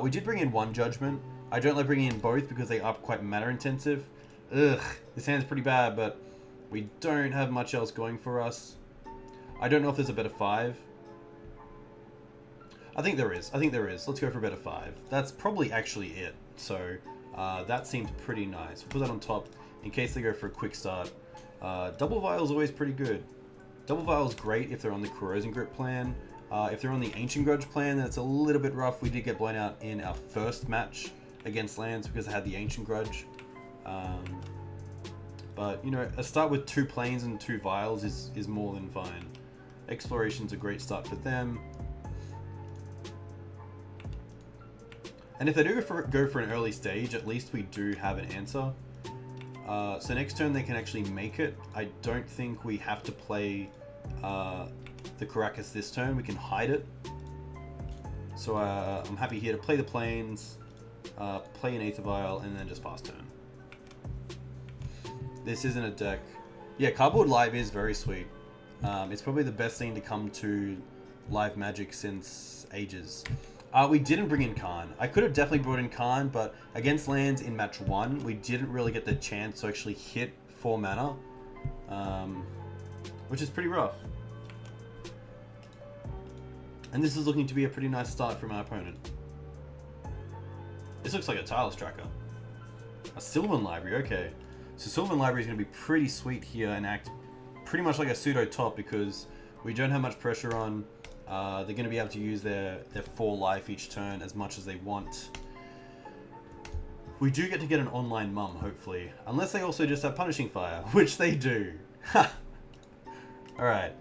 We did bring in one Judgment. I don't like bringing in both because they are quite mana intensive. Ugh, this hand's pretty bad, but we don't have much else going for us. I don't know if there's a better 5. I think there is. Let's go for a better 5. That's probably actually it. So that seems pretty nice. We'll put that on top in case they go for a quick start. Double Vial is always pretty good. Double Vial is great if they're on the Corrosion Grip plan. If they're on the Ancient Grudge plan, then it's a little bit rough. We did get blown out in our first match against lands because I had the Ancient Grudge. But, you know, a start with 2 planes and 2 Vials is more than fine. Exploration's a great start for them. And if they do go for an early stage, at least we do have an answer. So next turn they can actually make it. I don't think we have to play the Karakas this turn. We can hide it. So I'm happy here to play the planes, play an Aether Vial, and then just pass turn. This isn't a deck. Yeah, Cardboard Live is very sweet. It's probably the best thing to come to live Magic since ages. We didn't bring in Karn. I could have definitely brought in Karn, but against lands in match 1, we didn't really get the chance to actually hit 4 mana, which is pretty rough. And this is looking to be a pretty nice start from our opponent. This looks like a Tireless Tracker. A Sylvan Library, okay. So Sylvan Library is going to be pretty sweet here and act pretty much like a pseudo top because we don't have much pressure on. They're going to be able to use their 4 life each turn as much as they want. We do get to get an online mum, hopefully. Unless they also just have Punishing Fire, which they do. Ha! Alright.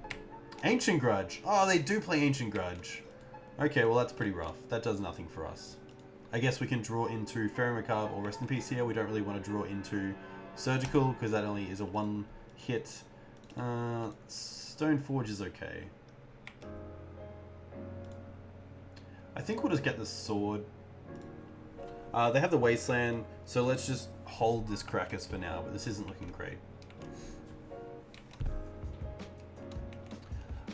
Ancient Grudge. Oh, they do play Ancient Grudge. Okay, well that's pretty rough. That does nothing for us. I guess we can draw into Faerie Macabre or Rest in Peace here. We don't really want to draw into Surgical because that only is a 1 hit. Stoneforge is okay. I think we'll just get the sword. They have the Wasteland, so let's just hold this Karakas for now, but this isn't looking great.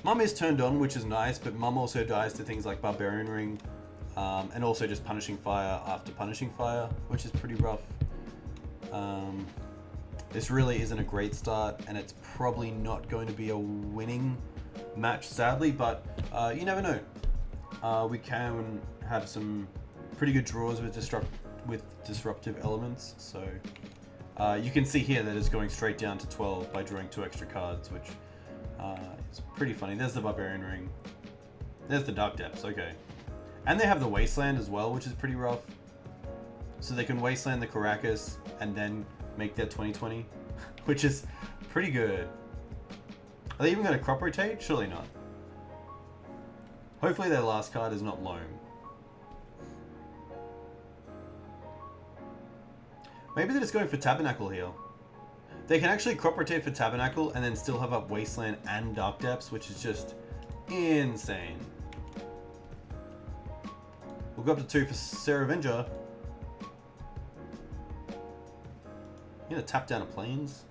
Mum is turned on, which is nice, but Mum also dies to things like Barbarian Ring, and also just Punishing Fire after Punishing Fire, which is pretty rough. This really isn't a great start, and it's probably not going to be a winning match, sadly, but you never know. We can have some pretty good draws with disruptive elements, so you can see here that it's going straight down to 12 by drawing 2 extra cards, which is pretty funny. There's the Barbarian Ring. There's the Dark Depths, okay. And they have the Wasteland as well, which is pretty rough. So they can Wasteland the Karakas and then make their 20/20, which is pretty good. Are they even going to crop rotate? Surely not. Hopefully their last card is not Loam. Maybe they're just going for Tabernacle here. They can actually crop rotate for Tabernacle and then still have up Wasteland and Dark Depths, which is just insane. We'll go up to 2 for Sarah Avenger. You gonna tap down a Plains?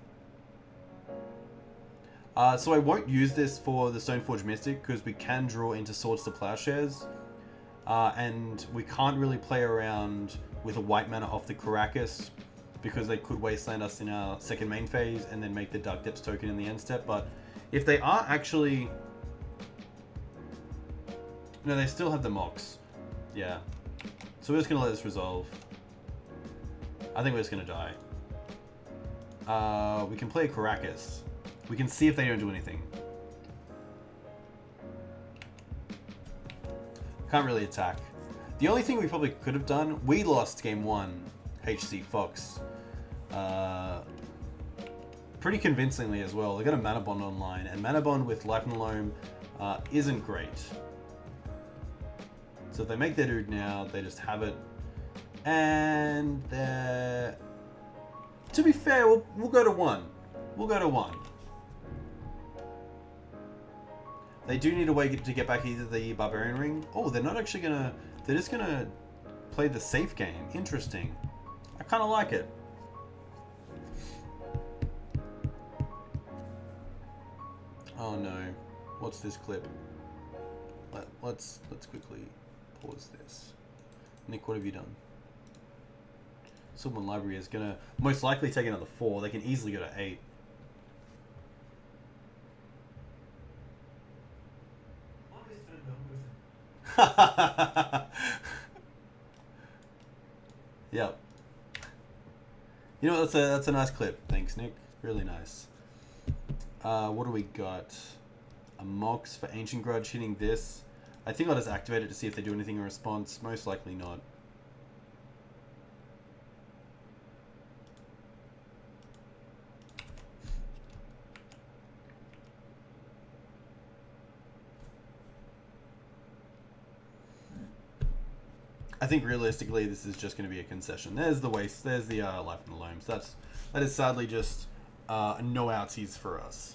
So I won't use this for the Stoneforge Mystic because we can draw into Swords to Plowshares. And we can't really play around with a white mana off the Karakas because they could Wasteland us in our second main phase and then make the Dark Depths token in the end step. But if they are actually... No, they still have the Mox. Yeah. So we're just going to let this resolve. I think we're just going to die. We can play a Karakas. We can see if they don't do anything. Can't really attack. The only thing we probably could have done, we lost game 1, HC Fox. Pretty convincingly as well. They got a Mana Bond online, and Mana Bond with Life and Loam isn't great. So if they make their dude now, they just have it. And they're... To be fair, we'll go to 1. We'll go to 1. They do need a way to get back either the Barbarian Ring. Oh, they're not actually gonna... They're just gonna play the safe game. Interesting. I kind of like it. Oh no. What's this clip? let's quickly pause this. Nick, what have you done? Sylvan Library is gonna most likely take another 4. They can easily go to 8. Yep. You know what, that's a nice clip. Thanks, Nick. Really nice. What do we got? A Mox for Ancient Grudge hitting this. I think I'll just activate it to see if they do anything in response. Most likely not. I think realistically this is just going to be a concession. There's the Waste, there's the Life in the Loams. That is sadly just no outsies for us.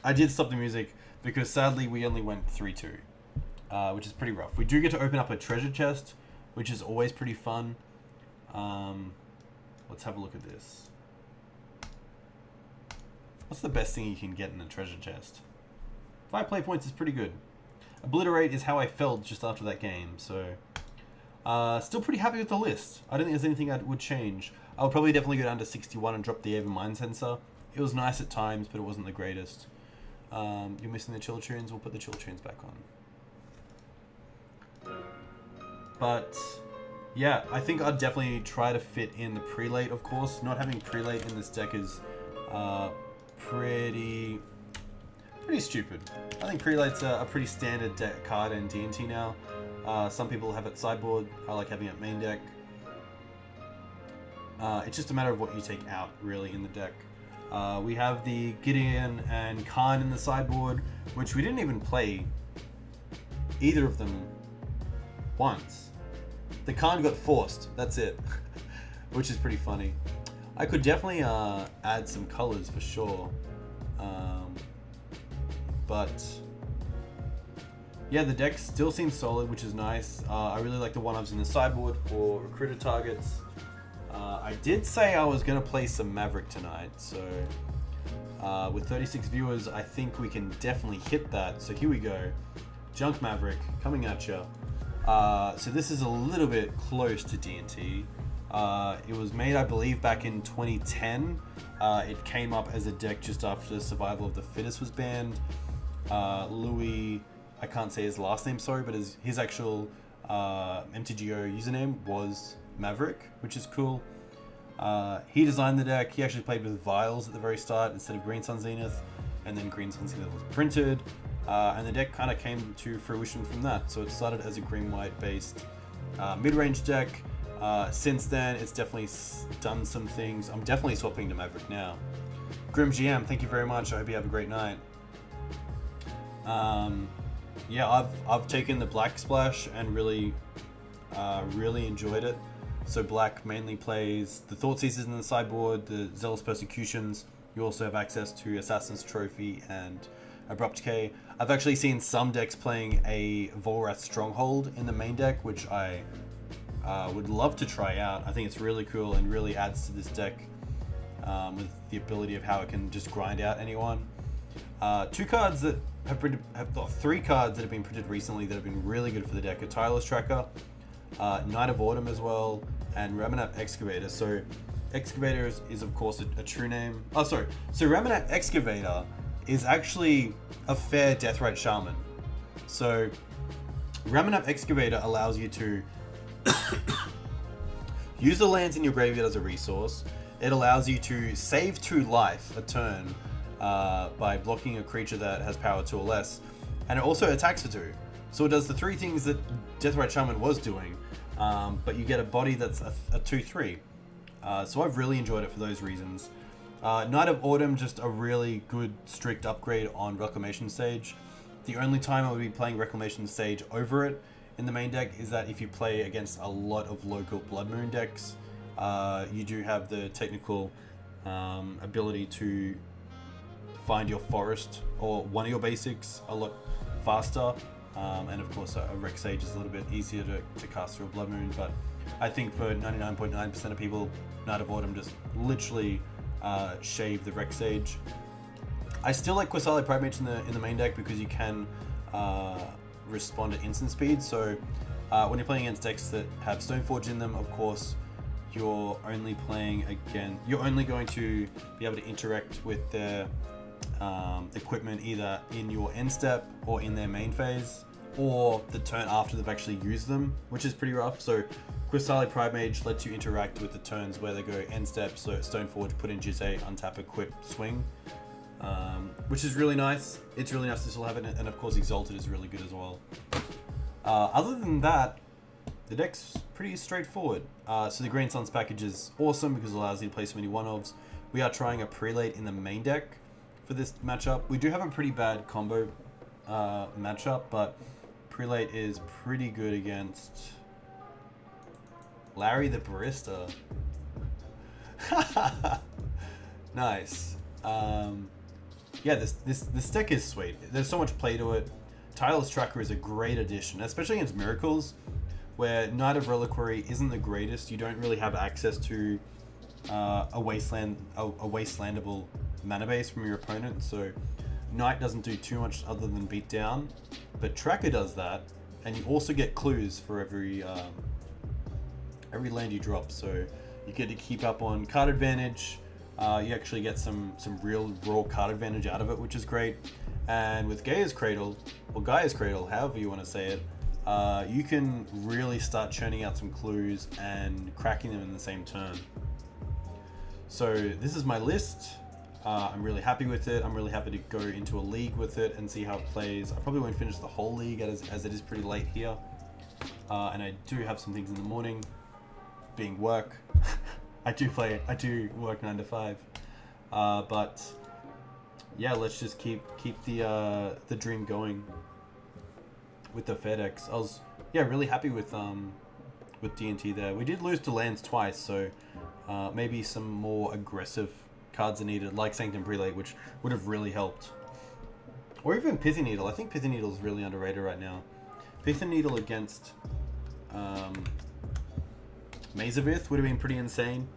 I did stop the music because sadly we only went 3-2, which is pretty rough. We do get to open up a treasure chest, which is always pretty fun. Let's have a look at this. What's the best thing you can get in a treasure chest? 5 play points is pretty good. Obliterate is how I felt just after that game, so... still pretty happy with the list. I don't think there's anything I would change. I would probably definitely go down to 61 and drop the Aven Mindcensor. It was nice at times, but it wasn't the greatest. You're missing the chill tunes. We'll put the chill tunes back on. But yeah, I think I'd definitely try to fit in the prelate, of course. Not having prelate in this deck is pretty stupid. I think prelate's a pretty standard deck card in D&T now. Some people have it sideboard. I like having it main deck. It's just a matter of what you take out, really, in the deck. We have the Gideon and Karn in the sideboard, which we didn't even play either of them once. The Karn got forced, that's it, which is pretty funny. I could definitely add some colors for sure, but yeah, the deck still seems solid, which is nice. I really like the one-ups in the sideboard for recruiter targets. I did say I was going to play some Maverick tonight, so with 36 viewers, I think we can definitely hit that. So here we go. Junk Maverick coming at you. So this is a little bit close to D&T. It was made, I believe, back in 2010. It came up as a deck just after Survival of the Fittest was banned. Louis... I can't say his last name, sorry, but his actual MTGO username was Maverick, which is cool. He designed the deck. He actually played with Vials at the very start instead of Green Sun Zenith, and then Green Sun Zenith was printed, and the deck kind of came to fruition from that. So it started as a green-white based mid-range deck. Since then, it's definitely done some things. I'm definitely swapping to Maverick now. Grim GM, thank you very much. I hope you have a great night. Yeah, I've taken the Black Splash and really enjoyed it. So Black mainly plays the Thoughtseizers in the sideboard, the Zealous Persecutions. You also have access to Assassin's Trophy and Abrupt Decay. I've actually seen some decks playing a Volrath Stronghold in the main deck, which I would love to try out. I think it's really cool and really adds to this deck with the ability of how it can just grind out anyone. 2 cards that three cards that have been printed recently that have been really good for the deck are Tireless Tracker, Knight of Autumn as well, and Ramunap Excavator. So Excavator is of course a true name. Oh, sorry. So Ramunap Excavator is actually a fair Deathrite Shaman. So Ramunap Excavator allows you to use the lands in your graveyard as a resource. It allows you to save 2 life a turn by blocking a creature that has power 2 or less, and it also attacks for 2. So it does the 3 things that Deathrite Shaman was doing, but you get a body that's a 2/3. So I've really enjoyed it for those reasons. Knight of Autumn, just a really good strict upgrade on Reclamation Sage. The only time I would be playing Reclamation Sage over it in the main deck is that if you play against a lot of local Blood Moon decks, you do have the technical ability to find your forest or one of your basics a lot faster, and of course a Rec Sage is a little bit easier to cast through a Blood Moon, but I think for 99.9% of people, Knight of Autumn just literally shave the Rec Sage. I still like Quesala Pride Mage in the main deck because you can respond at instant speed. So when you're playing against decks that have Stoneforge in them, of course, you're only going to be able to interact with their equipment either in your end step or in their main phase, or the turn after they've actually used them, which is pretty rough. So Crystali Pride Mage lets you interact with the turns where they go end step, so Stoneforge, put in Jitte, untap, equip, swing, which is really nice. It's really nice to still have it, and of course Exalted is really good as well. Other than that, the deck's pretty straightforward. So the Green Suns package is awesome because it allows you to play so many one-ofs. We are trying a Prelate in the main deck for this matchup. We do have a pretty bad combo matchup, but Prelate is pretty good against Larry the Barista. Nice. Yeah, this deck is sweet. There's so much play to it. Tireless Tracker is a great addition, especially against Miracles, where Knight of Reliquary isn't the greatest. You don't really have access to a wastelandable mana base from your opponent, so Knight doesn't do too much other than beat down, but Tracker does that, and you also get clues for every land you drop, so you get to keep up on card advantage. You actually get some real raw card advantage out of it, which is great. And with Gaia's Cradle, or Gaia's Cradle, however you want to say it, you can really start churning out some clues and cracking them in the same turn. So this is my list. I'm really happy with it. I'm really happy to go into a league with it and see how it plays. I probably won't finish the whole league as it is pretty late here. And I do have some things in the morning, being work. I do work 9 to 5. But yeah, let's just keep the dream going with the FedEx. I was really happy with D&T there. We did lose to lands twice, so maybe some more aggressive cards are needed, like Sanctum Prelate, which would have really helped. Or even Pithy Needle. I think Pithy Needle is really underrated right now. Pithy Needle against Mazavith would have been pretty insane.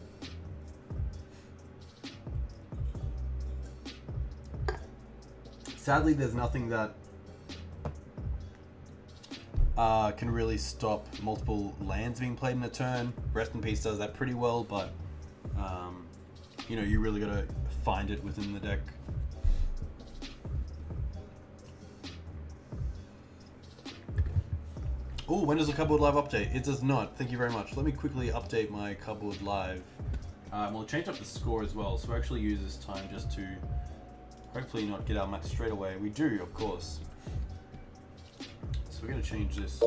Sadly, there's nothing that can really stop multiple lands being played in a turn. Rest in Peace does that pretty well, but you know, you really gotta find it within the deck. Oh, when does the Cupboard Live update? It does not. Thank you very much. Let me quickly update my Cupboard Live. We'll change up the score as well, so we'll actually use this time just to hopefully not get our match straight away. We do, of course. So we're going to change this.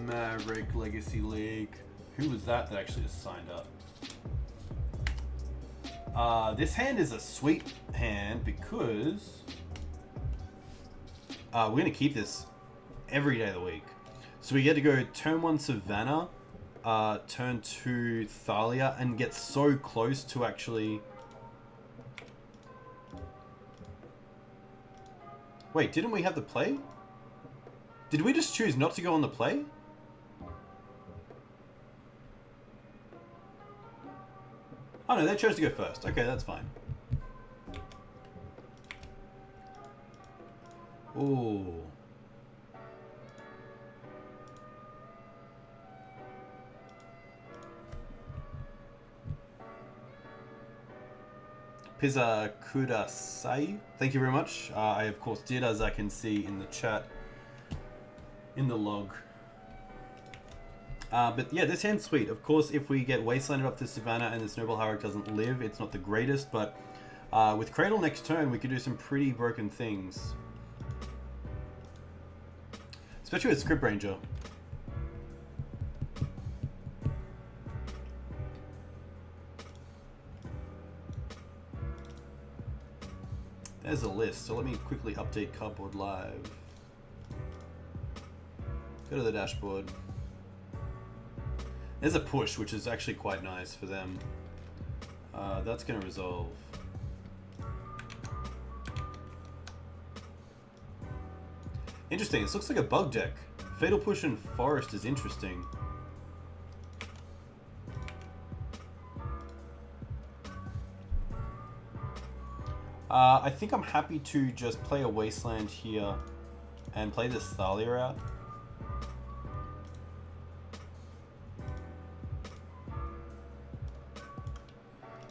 Maverick Legacy League. Who was that actually just signed up? This hand is a sweet hand because we're going to keep this every day of the week. So we get to go turn 1 Savannah, turn 2 Thalia, and get so close to actually... Wait, didn't we have the play? Did we just choose not to go on the play? Oh no, they chose to go first. Okay, that's fine. Ooh. Pizza Kudasai, thank you very much. I of course did, as I can see in the chat, in the log. But yeah, this hand's sweet. Of course, if we get Wastelanded up to Savannah and the Snowball Harrow doesn't live, it's not the greatest, but with Cradle next turn, we could do some pretty broken things. Especially with Script Ranger. There's a list, so let me quickly update Cupboard Live. Go to the dashboard. There's a push, which is actually quite nice for them. That's going to resolve. Interesting, this looks like a bug deck. Fatal Push and Forest is interesting. I think I'm happy to just play a Wasteland here and play this Thalia out.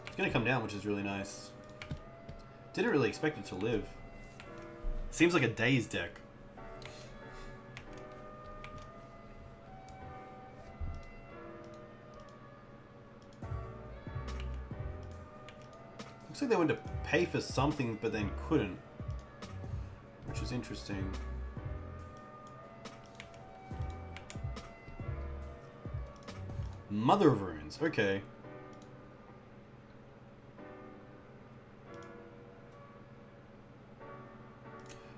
It's gonna come down, which is really nice. Didn't really expect it to live. Seems like a Daze deck. Looks like they wanted to pay for something, but then couldn't. Which is interesting. Mother of Runes, okay.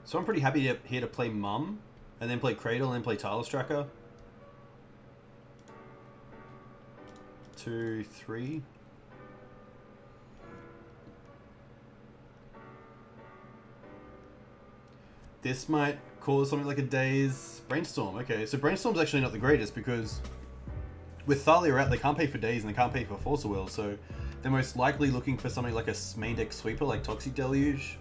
So I'm pretty happy here to play Mum, and then play Cradle, and then play Tireless Tracker. 2, 3. This might cause something like a Daze Brainstorm. Okay, so Brainstorm's actually not the greatest because with Thalia out, they can't pay for Daze and they can't pay for Force of Will, so they're most likely looking for something like a main deck sweeper like Toxic Deluge.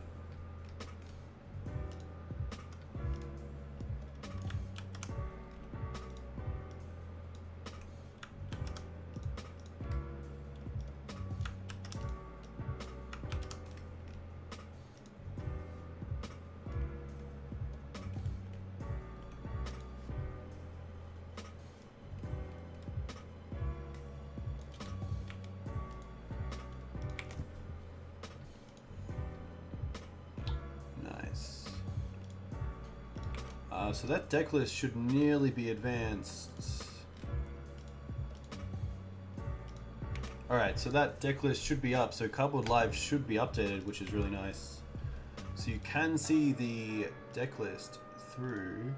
So that deck list should nearly be advanced. Alright, so that deck list should be up, so Cardboard Live should be updated, which is really nice. So you can see the deck list through.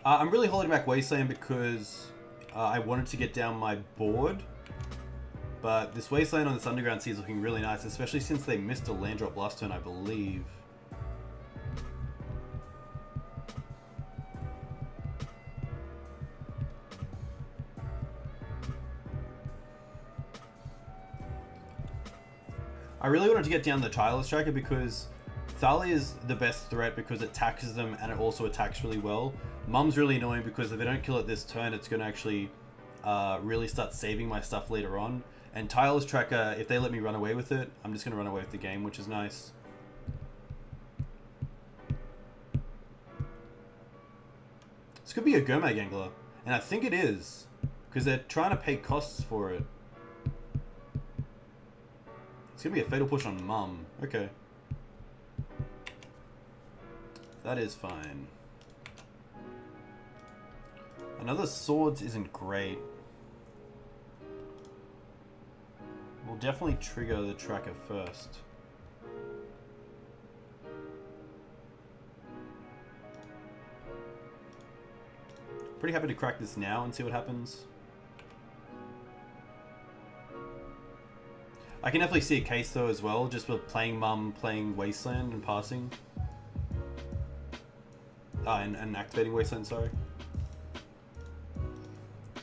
I'm really holding back Wasteland because I wanted to get down my board. But this Wasteland on this Underground Sea is looking really nice, especially since they missed a land drop last turn, I believe. I really wanted to get down the Tireless Tracker because Thalia is the best threat because it taxes them and it also attacks really well. Mum's really annoying because if they don't kill it this turn, it's going to actually really start saving my stuff later on. And Tireless Tracker, if they let me run away with it, I'm just going to run away with the game, which is nice. This could be a Gurmag Angler, and I think it is, because they're trying to pay costs for it. It's going to be a Fatal Push on Mum. Okay. That is fine. Another Swords isn't great. We'll definitely trigger the tracker first. Pretty happy to crack this now and see what happens. I can definitely see a case though as well, just with playing Mum, playing Wasteland and passing. And activating Wasteland, sorry.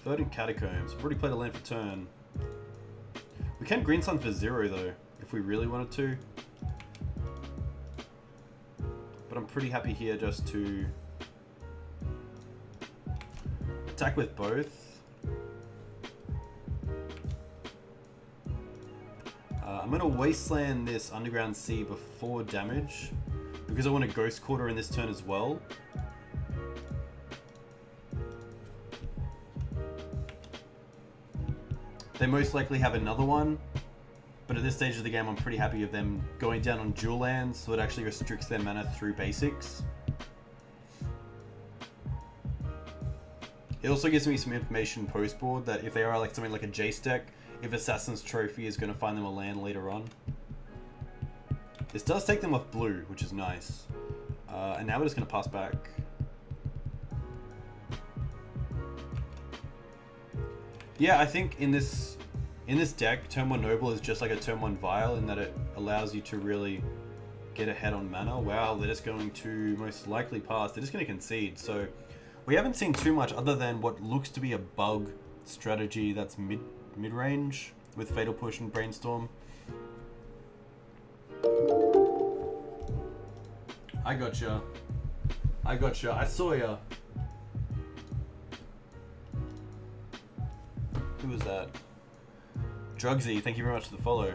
Third in Catacombs. We've already played a land for turn. We can Green Sun for 0 though, if we really wanted to. But I'm pretty happy here just to attack with both. I'm going to Wasteland this Underground Sea before damage, because I want a Ghost Quarter in this turn as well. They most likely have another one, but at this stage of the game I'm pretty happy with them going down on dual lands, so it actually restricts their mana through basics. It also gives me some information post-board that if they are like something like a Jace deck, if Assassin's Trophy is going to find them a land later on. This does take them off blue, which is nice. And now we're just going to pass back. Yeah, I think in this deck, Turn 1 Noble is just like a Turn 1 Vial in that it allows you to really get ahead on mana. Wow, they're just going to most likely pass. They're just going to concede. So we haven't seen too much other than what looks to be a bug strategy that's mid-range with Fatal Push and Brainstorm. I gotcha. I gotcha. I saw ya. Who was that? Drugsy, thank you very much for the follow.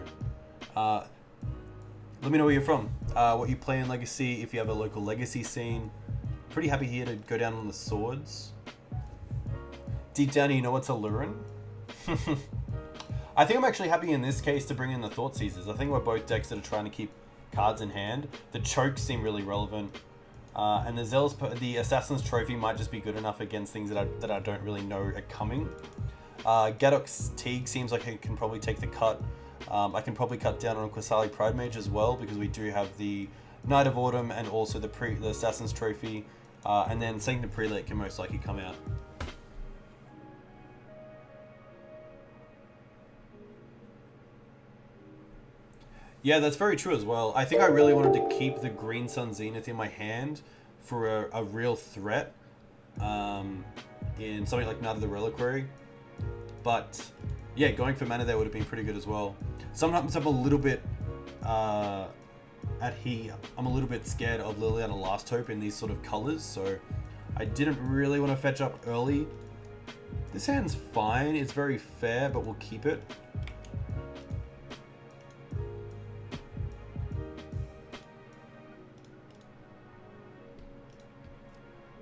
Let me know where you're from. What you play in Legacy, if you have a local Legacy scene. Pretty happy here to go down on the swords. Deep down, you know what's alluring? I think I'm actually happy in this case to bring in the Thought Seizers. I think we're both decks that are trying to keep cards in hand. The chokes seem really relevant. And the Assassin's Trophy might just be good enough against things that I don't really know are coming. Gadok's Teague seems like it can probably take the cut. I can probably cut down on Qasali Pride Mage as well, because we do have the Knight of Autumn and also the Assassin's Trophy. And then Sanctum Prelate can most likely come out. Yeah, that's very true as well. I think I really wanted to keep the Green Sun Zenith in my hand for a real threat in something like Knight of the Reliquary. But yeah, going for mana there would have been pretty good as well. Sometimes I'm a little bit I'm a little bit scared of Liliana Last Hope in these sort of colors, so I didn't really want to fetch up early. This hand's fine, it's very fair, but we'll keep it.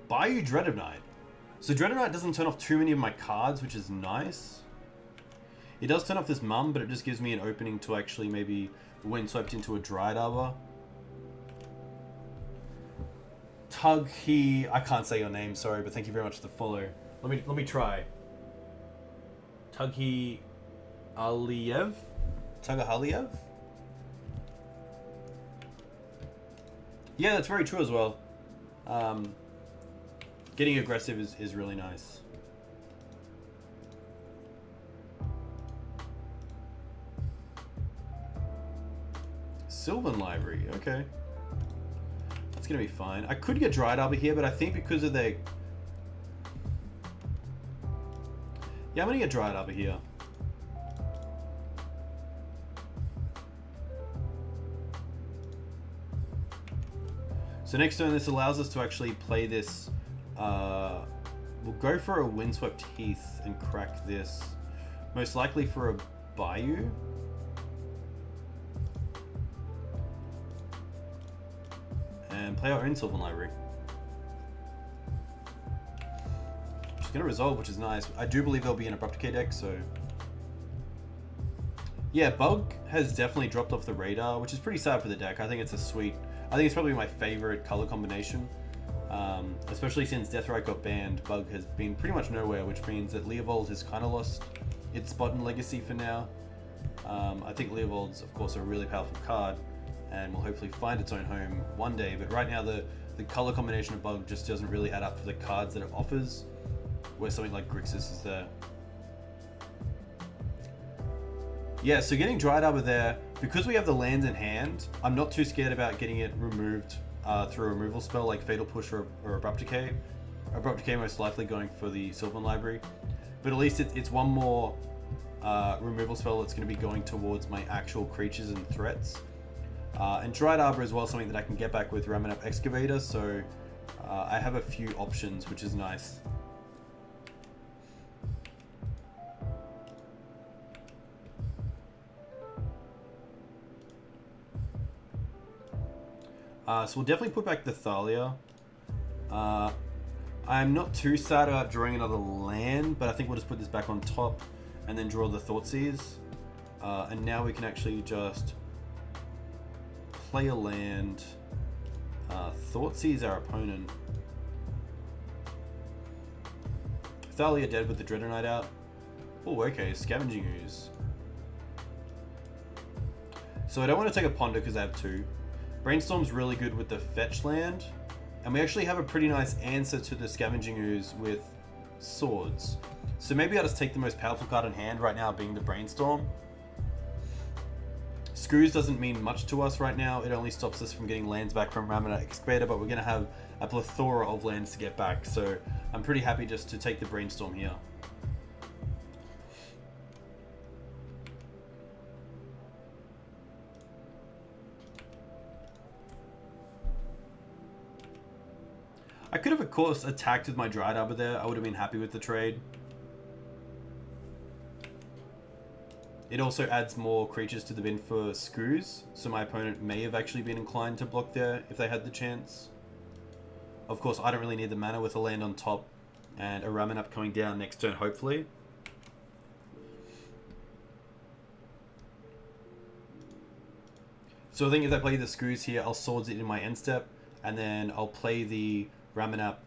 Bayou Dread of Night. So Dread of Night doesn't turn off too many of my cards, which is nice. It does turn off this Mum, but it just gives me an opening to actually maybe Windswept into a Dryad Arbor. Tughi, I can't say your name, sorry, but thank you very much for the follow. Let me try. Tughi Aliyev? Tugha. Yeah, that's very true as well. Getting aggressive is really nice. Sylvan Library, okay. That's gonna be fine. I could get Dryad Arbor here, but I think because of their... Yeah, I'm gonna get Dryad Arbor here. So next turn, this allows us to actually play this. We'll go for a Windswept Heath and crack this. Most likely for a Bayou. And play our own Sylvan Library. Just gonna resolve, which is nice. I do believe there'll be an Abrupt Decay deck, so... Yeah, Bug has definitely dropped off the radar, which is pretty sad for the deck. I think it's a sweet... I think it's probably my favorite color combination. Especially since Deathrite got banned, Bug has been pretty much nowhere, which means that Leovold has kind of lost its spot in Legacy for now. I think Leovold's, of course, a really powerful card, and will hopefully find its own home one day, but right now the color combination of Bug just doesn't really add up for the cards that it offers, where something like Grixis is there. Yeah, so getting Dryad Arbor there, because we have the lands in hand, I'm not too scared about getting it removed through a removal spell like Fatal Push or Abrupt Decay. Abrupt Decay most likely going for the Sylvan Library, but at least it's one more removal spell that's going to be going towards my actual creatures and threats. And Dryad Arbor as well, something that I can get back with Ramen Up Excavator, so I have a few options, which is nice. So we'll definitely put back the Thalia. I'm not too sad about drawing another land, but I think we'll just put this back on top and then draw the Thoughtseize. And now we can actually just play a land. Thoughtseize our opponent. Thalia dead with the Dreadnought out. Oh, okay, Scavenging Ooze. So I don't want to take a Ponder because I have two. Brainstorm's really good with the fetch land, and we actually have a pretty nice answer to the Scavenging Ooze with Swords. So maybe I'll just take the most powerful card in hand right now, being the Brainstorm. Screws doesn't mean much to us right now. It only stops us from getting lands back from Ramen Up Excavator, but we're going to have a plethora of lands to get back, so I'm pretty happy just to take the Brainstorm here. I could have, of course, attacked with my Dryad Arbor there. I would have been happy with the trade. It also adds more creatures to the bin for screws, so my opponent may have actually been inclined to block there if they had the chance. Of course, I don't really need the mana with a land on top and a Ramen Up coming down next turn, hopefully. So I think if I play the screws here, I'll Swords it in my end step, and then I'll play the Ramen Up,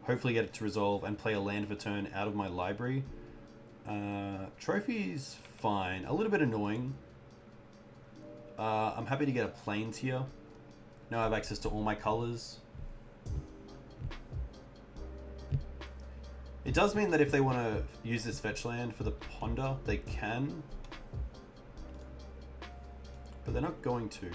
hopefully get it to resolve, and play a land for turn out of my library. Trophy's fine. A little bit annoying. I'm happy to get a Plains here. Now I have access to all my colors. It does mean that if they want to use this fetch land for the Ponder, they can. But they're not going to.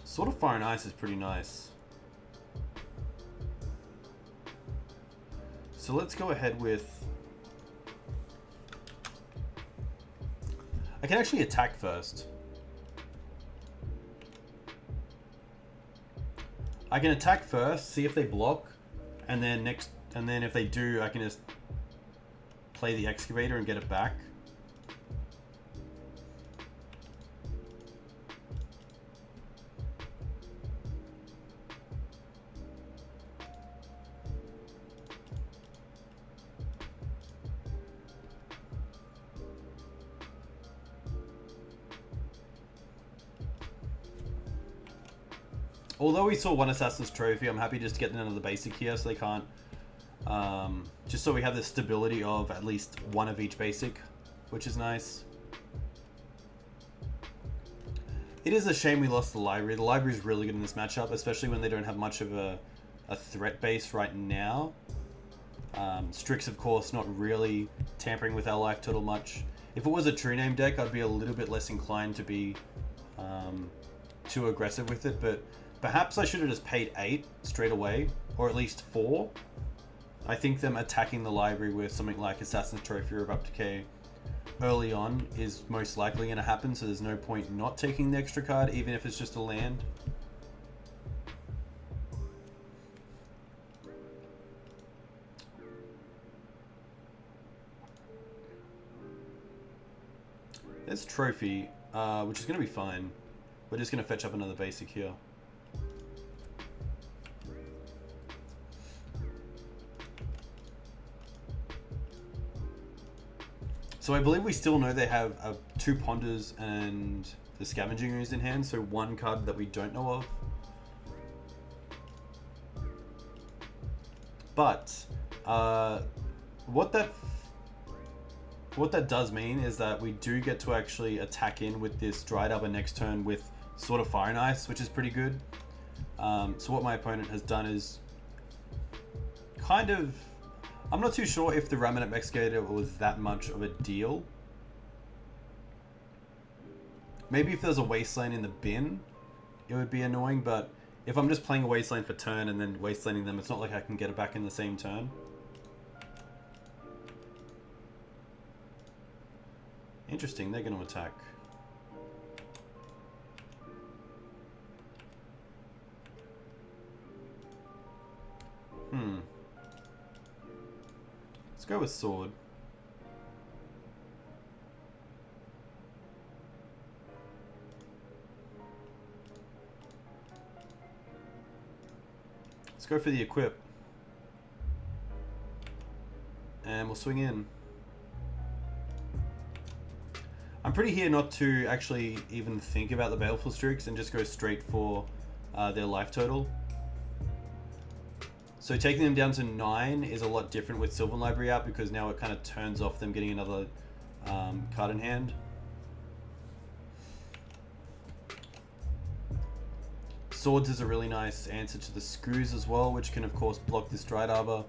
Sort of Fire and Ice is pretty nice. So let's go ahead with... I can actually attack first. I can attack first, see if they block, and then if they do, I can just play the Excavator and get it back. Although we saw one Assassin's Trophy, I'm happy just to get another basic here so they can't... just so we have the stability of at least one of each basic, which is nice. It is a shame we lost the library. The library is really good in this matchup, especially when they don't have much of a threat base right now. Strix, of course, not really tampering with our life total much. If it was a true name deck, I'd be a little bit less inclined to be too aggressive with it, but perhaps I should have just paid 8 straight away, or at least 4. I think them attacking the library with something like Assassin's Trophy or Abrupt Decay early on is most likely going to happen, so there's no point not taking the extra card, even if it's just a land. There's Trophy, which is going to be fine. We're just going to fetch up another basic here. So I believe we still know they have 2 Ponders and the Scavenging Ooze in hand, so 1 card that we don't know of. But what that does mean is that we do get to actually attack in with this Dryad Arbor next turn with sort of Fire and Ice, which is pretty good. So what my opponent has done is kind of... I'm not too sure if the Ramen Up Excavator was that much of a deal. Maybe if there's a Wasteland in the bin, it would be annoying, but if I'm just playing a Wasteland for turn and then Wastelanding them, it's not like I can get it back in the same turn. Interesting, they're going to attack. Let's go with Sword. Let's go for the equip. And we'll swing in. I'm pretty here not to actually even think about the Baleful Strix and just go straight for their life total. So taking them down to 9 is a lot different with Sylvan Library out, because now it kind of turns off them getting another card in hand. Swords is a really nice answer to the Screws as well, which can of course block this Dryad Arbor.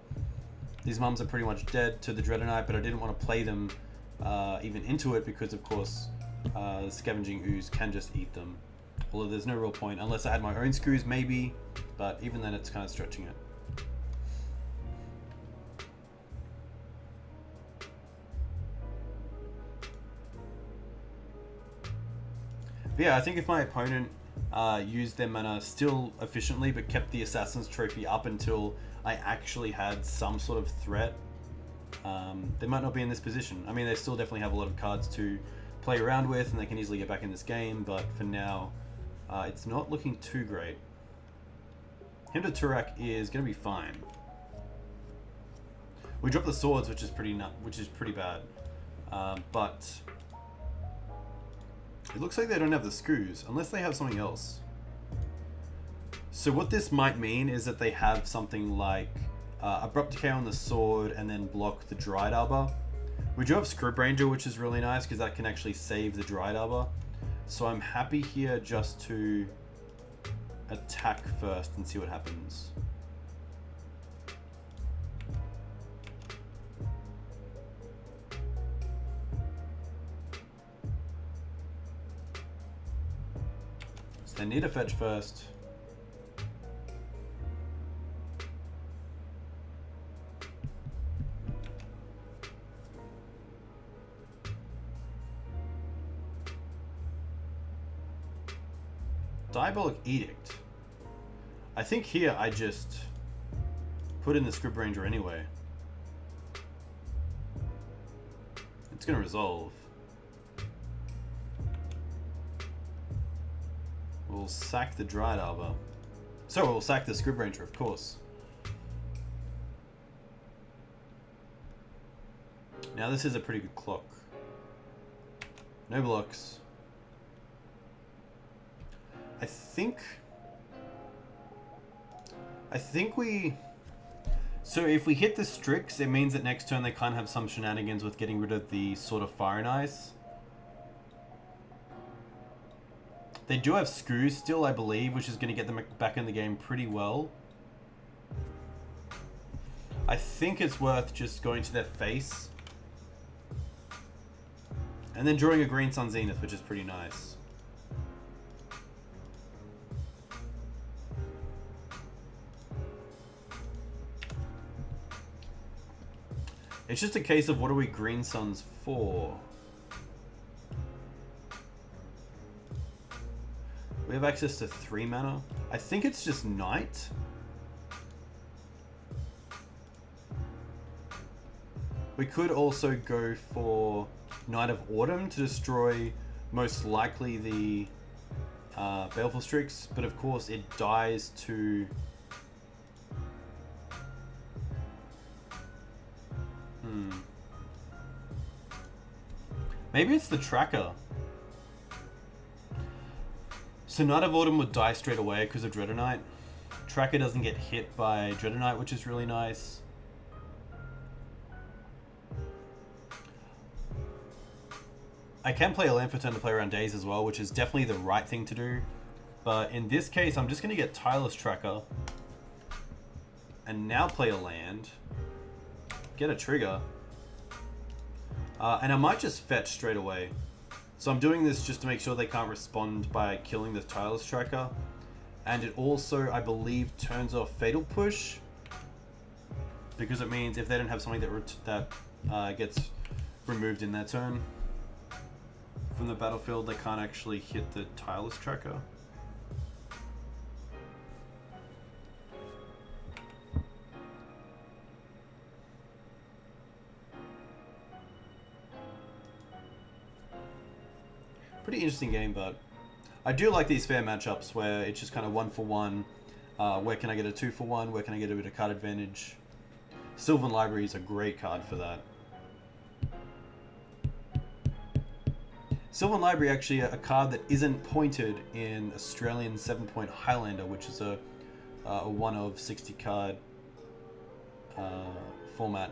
These mums are pretty much dead to the Dreadnought, but I didn't want to play them even into it because of course the Scavenging Ooze can just eat them. Although there's no real point, unless I had my own Screws maybe, but even then it's kind of stretching it. But yeah, I think if my opponent used their mana still efficiently, but kept the Assassin's Trophy up until I actually had some sort of threat, they might not be in this position. I mean, they still definitely have a lot of cards to play around with, and they can easily get back in this game, but for now, it's not looking too great. Hymn to Turak is going to be fine. We dropped the swords, which is pretty bad, but it looks like they don't have the Skoos, unless they have something else. So what this might mean is that they have something like Abrupt Decay on the sword and then block the Dried Arbor. We do have Scrib Ranger, which is really nice because that can actually save the Dried Arbor. So I'm happy here just to attack first and see what happens. So they need a fetch first. Diabolic Edict. I think here I just put in the Scrib Ranger anyway. It's going to resolve. We'll sack the Dried Arbor. So we'll sack the Scrib Ranger, of course. Now this is a pretty good clock. No blocks. I think we... So if we hit the Strix, it means that next turn they can't have some shenanigans with getting rid of the Sword of Fire and Ice. They do have Skoos still, I believe, which is going to get them back in the game pretty well. I think it's worth just going to their face. And then drawing a Green Sun Zenith, which is pretty nice. It's just a case of what are we Green Suns for? We have access to 3 mana. I think it's just Night. We could also go for Night of Autumn to destroy most likely the Baleful Strix, but of course it dies to... Maybe it's the Tracker. So Night of Autumn would die straight away because of Dreadnought. Tracker doesn't get hit by Dreadnought, which is really nice. I can play a land for turn to play around Daze as well, which is definitely the right thing to do. But in this case, I'm just going to get Tireless Tracker. And now play a land. Get a trigger. And I might just fetch straight away. So I'm doing this just to make sure they can't respond by killing the Tireless Tracker. And it also, I believe, turns off Fatal Push. Because it means if they don't have something that gets removed in their turn from the battlefield, they can't actually hit the Tireless Tracker. Pretty interesting game, but I do like these fair matchups where it's just kind of 1 for 1. Where can I get a 2 for 1? Where can I get a bit of card advantage? Sylvan Library is a great card for that. Sylvan Library actually a card that isn't pointed in Australian 7-point Highlander, which is a 1 of 60 card format,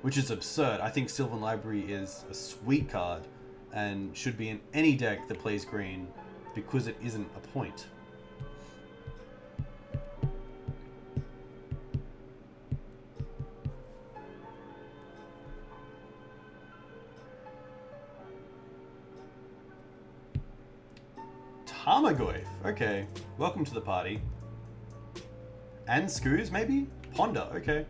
which is absurd. I think Sylvan Library is a sweet card and should be in any deck that plays green because it isn't a point. Tarmogoyf, okay. Welcome to the party. And Skoos, maybe? Ponder, okay.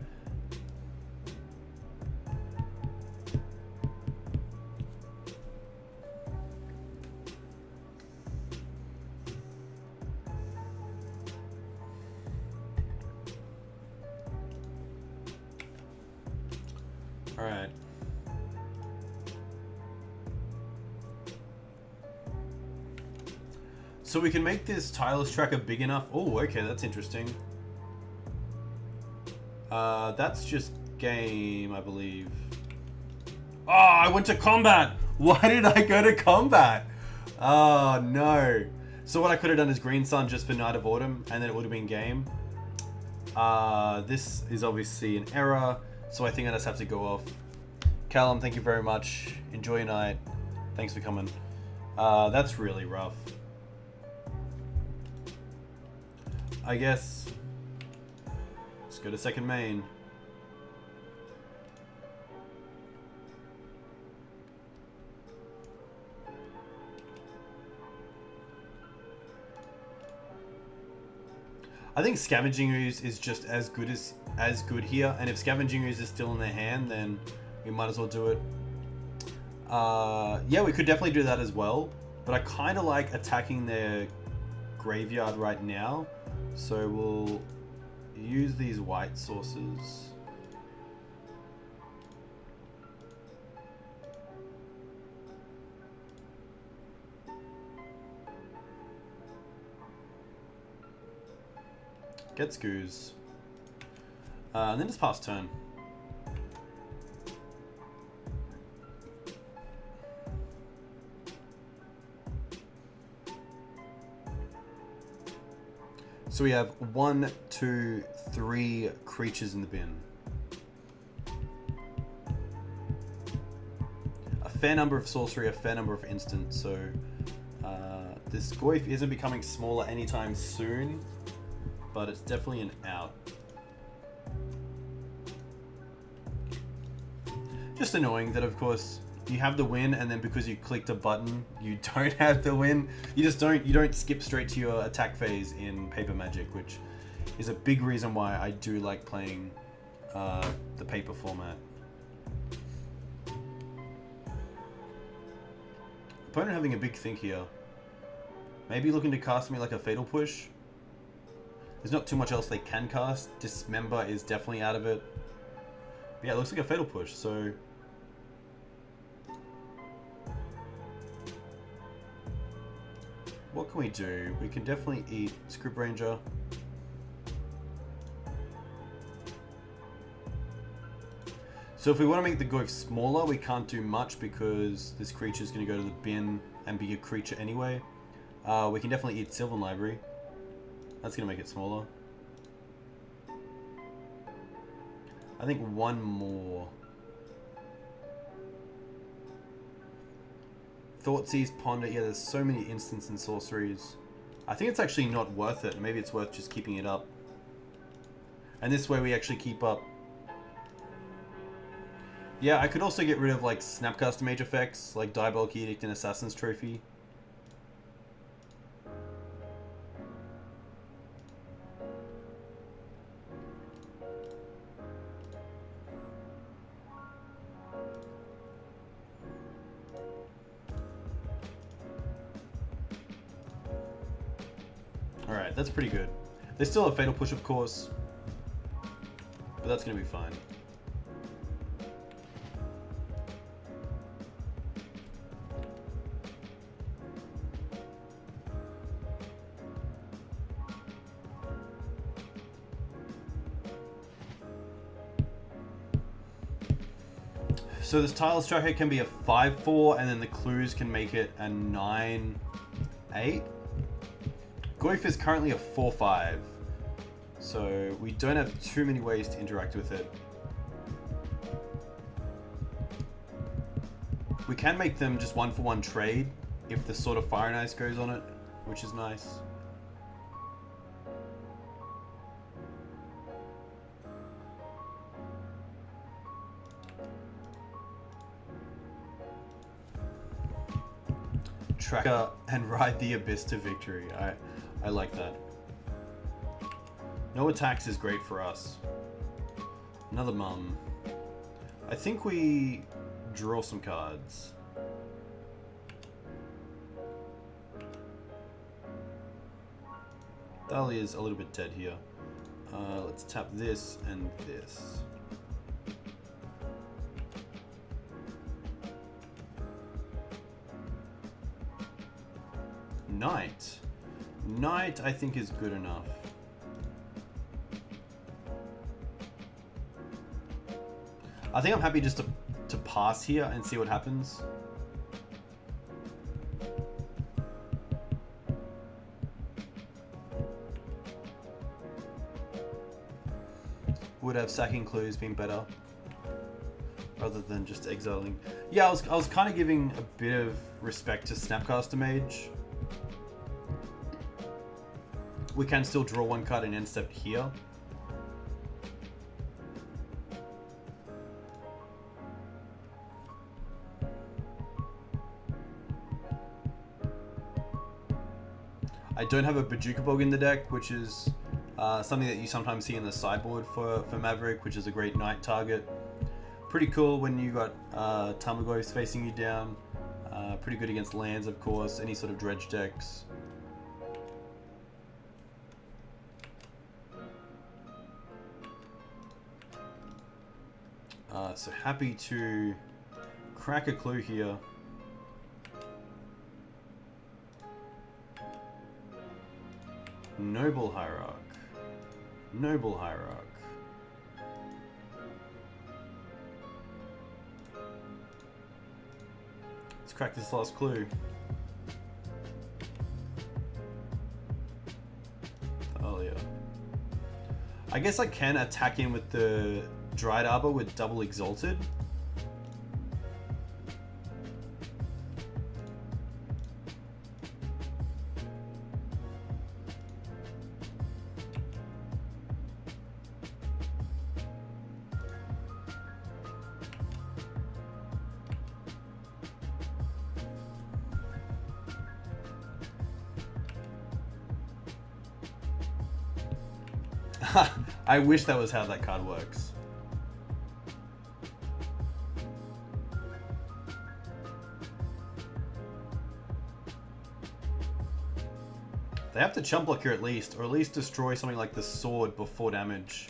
Alright. So we can make this tireless tracker big enough. Oh, okay, that's interesting. That's just game, I believe. Oh, I went to combat! Why did I go to combat? Oh, no. So what I could have done is Green Sun just for Night of Autumn, and then it would have been game. This is obviously an error, so I think I just have to go off. Callum, thank you very much. Enjoy your night. Thanks for coming. That's really rough. I guess let's go to second main. I think Scavenging Ooze is just as good here, and if Scavenging Ooze is still in their hand, then we might as well do it. Yeah, we could definitely do that as well, but I kind of like attacking their graveyard right now, so we'll use these white sources. Gets Goose. And then just pass turn. So we have 1, 2, 3 creatures in the bin. A fair number of sorcery, a fair number of instant, so this Goyf isn't becoming smaller anytime soon, but it's definitely an out. Just annoying that, of course, you have the win, and then because you clicked a button, you don't have the win. You don't skip straight to your attack phase in Paper Magic, which is a big reason why I do like playing the paper format. Opponent having a big think here. Maybe looking to cast me like a Fatal Push. There's not too much else they can cast. Dismember is definitely out of it. But yeah, it looks like a Fatal Push, so... what can we do? We can definitely eat Script Ranger. So if we want to make the Goyf smaller, we can't do much because this creature is going to go to the bin and be a creature anyway. We can definitely eat Sylvan Library. That's going to make it smaller. I think one more. Thoughtseize, Ponder. Yeah, there's so many instants and sorceries. I think it's actually not worth it. Maybe it's worth just keeping it up. And this way we actually keep up. Yeah, I could also get rid of like Snapcaster Mage effects, like Diabolic Edict and Assassin's Trophy. Alright, that's pretty good. They still have Fatal Push, of course, but that's going to be fine. So this Tile Striker can be a 5/4, and then the clues can make it a 9/8. Goyf is currently a 4/5, so we don't have too many ways to interact with it. We can make them just 1-for-1 trade if the Sword of Fire and Ice goes on it, which is nice. Tracker and ride the Abyss to victory. I like that. No attacks is great for us. Another mum. I think we draw some cards. Thalia's a little bit dead here. Let's tap this and this. Knight. Knight, I think, is good enough. I think I'm happy just to pass here and see what happens. Would have sacking clues been better rather than just exiling? Yeah, I was kind of giving a bit of respect to Snapcaster Mage. We can still draw one card and end step here. I don't have a Bajuka Bog in the deck, which is something that you sometimes see in the sideboard for Maverick, which is a great Knight target. Pretty cool when you got Tarmogoyfs facing you down. Pretty good against lands, of course, any sort of dredge decks. So happy to crack a clue here. Noble Hierarch. Noble Hierarch. Let's crack this last clue. Thalia. I guess I can attack in with the Dried Arbor with double Exalted. I wish that was how that card works. They have to chump block here at least, or at least destroy something like the sword before damage.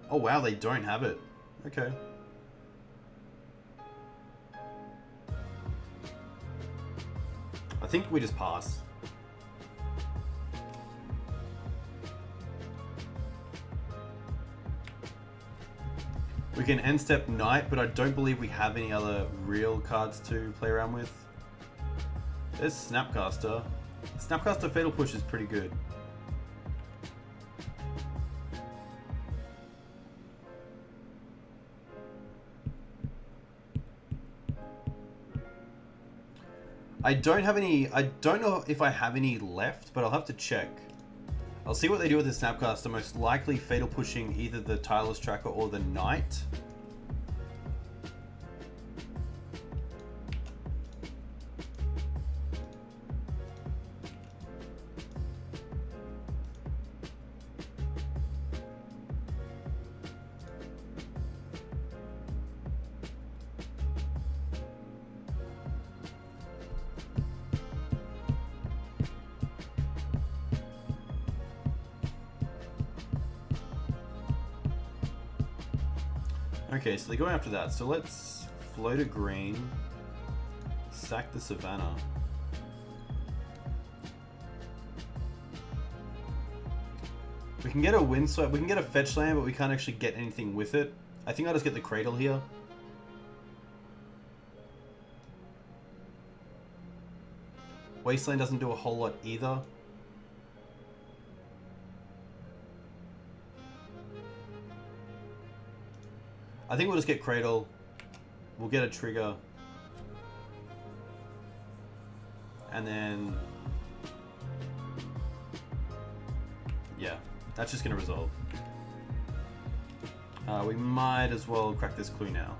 Oh wow, they don't have it. Okay. I think we just pass. We can end step Knight, but I don't believe we have any other real cards to play around with. There's Snapcaster. Snapcaster Fatal Push is pretty good. I don't know if I have any left, but I'll have to check. I'll see what they do with the Snapcaster, most likely fatal pushing either the Tireless Tracker or the Knight. Okay, so they're going after that. So let's float a green, sack the Savannah. We can get a Windswept, we can get a fetch land, but we can't actually get anything with it. I think I'll just get the Cradle here. Wasteland doesn't do a whole lot either. I think we'll just get Cradle. We'll get a trigger. And then... yeah, that's just going to resolve. We might as well crack this clue now.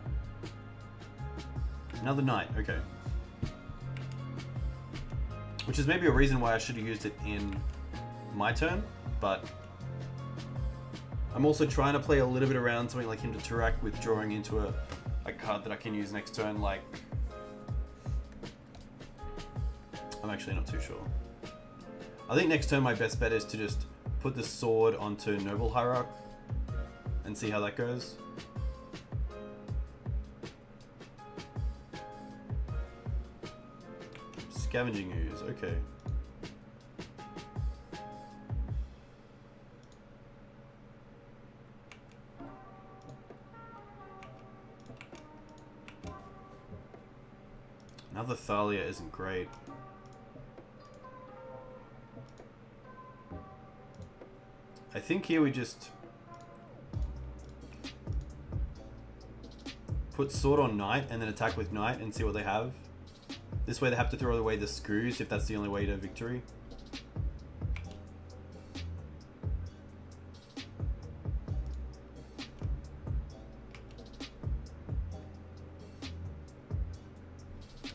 Another Knight, okay. Which is maybe a reason why I should have used it in my turn, but... I'm also trying to play a little bit around something like him to interact with drawing into a card that I can use next turn, like... I'm actually not too sure. I think next turn my best bet is to just put the sword onto Noble Hierarch and see how that goes. Just Scavenging Ooze, okay. Another Thalia isn't great. I think here we just put Sword on Knight and then attack with Knight and see what they have. This way they have to throw away the screws if that's the only way to victory.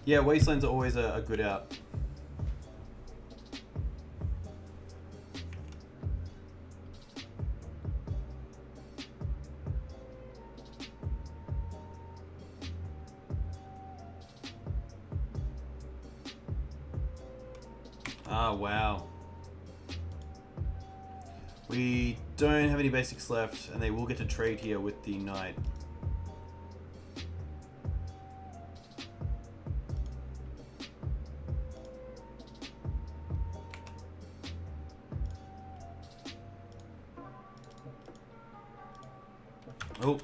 Yeah, Wasteland's always a good out. Ah, wow. We don't have any basics left, and they will get to trade here with the Knight. Oh,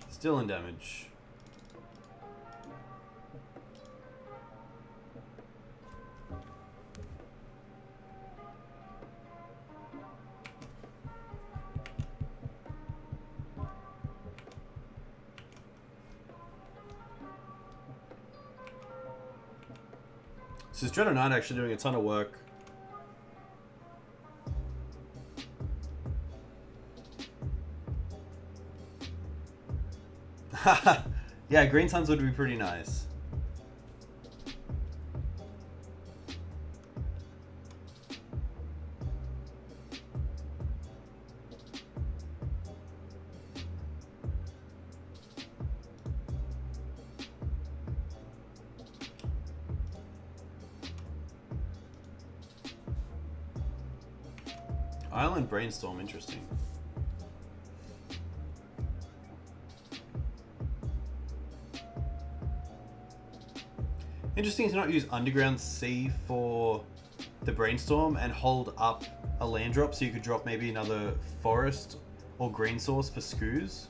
still in damage. So is Dread Knight actually doing a ton of work? Yeah, Green Suns would be pretty nice. Island Brainstorm, interesting. Interesting to not use Underground Sea for the Brainstorm and hold up a land drop so you could drop maybe another Forest or Green Source for Scoos.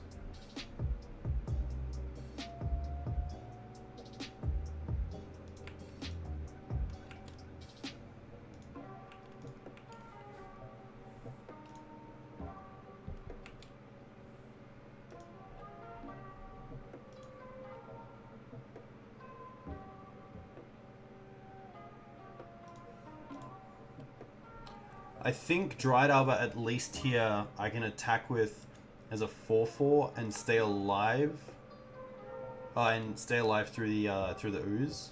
I think Dried Arbor, at least here, I can attack with as a 4/4 and stay alive. And stay alive through the ooze.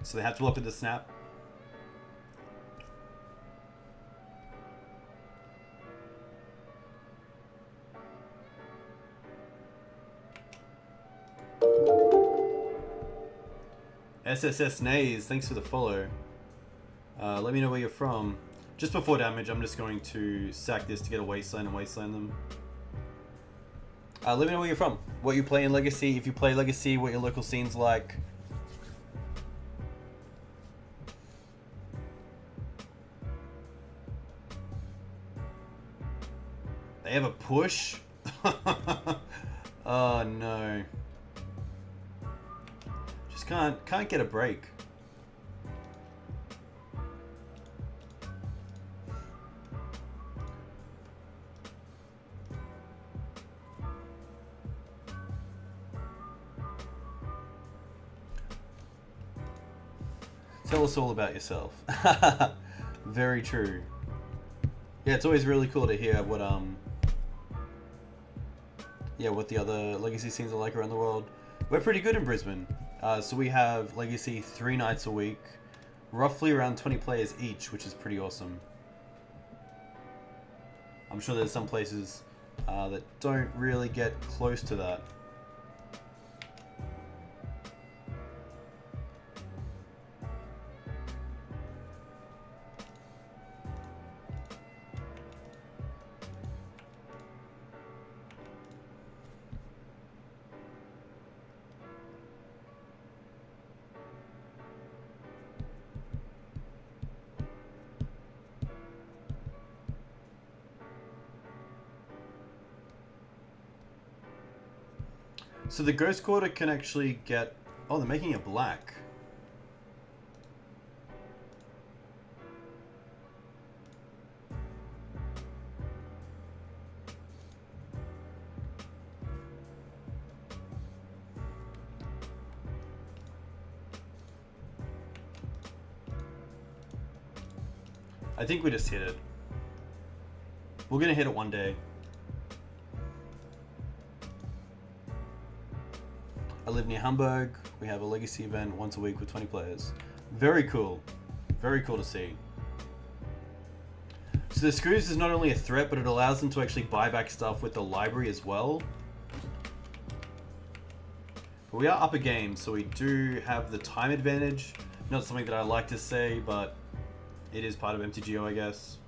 So they have to block with the snap. SSS Nays, thanks for the follow. Let me know where you're from. Just before damage, I'm just going to sack this to get a Wasteland and Wasteland them. Let me know where you're from. What you play in Legacy, if you play Legacy, what your local scene's like. They have a push? Oh no. Just can't get a break. Tell us all about yourself. Very true. Yeah, it's always really cool to hear what what the other Legacy scenes are like around the world. We're pretty good in Brisbane. So we have Legacy 3 nights a week, roughly around 20 players each, which is pretty awesome. I'm sure there's some places that don't really get close to that. So the Ghost Quarter can actually get... Oh, they're making it black. I think we just hit it. We're gonna hit it one day. I live near Hamburg. We have a legacy event once a week with 20 players. Very cool. Very cool to see. So the Screws is not only a threat, but it allows them to actually buy back stuff with the library as well. But we are up a game, so we do have the time advantage. Not something that I like to say, but it is part of MTGO, I guess.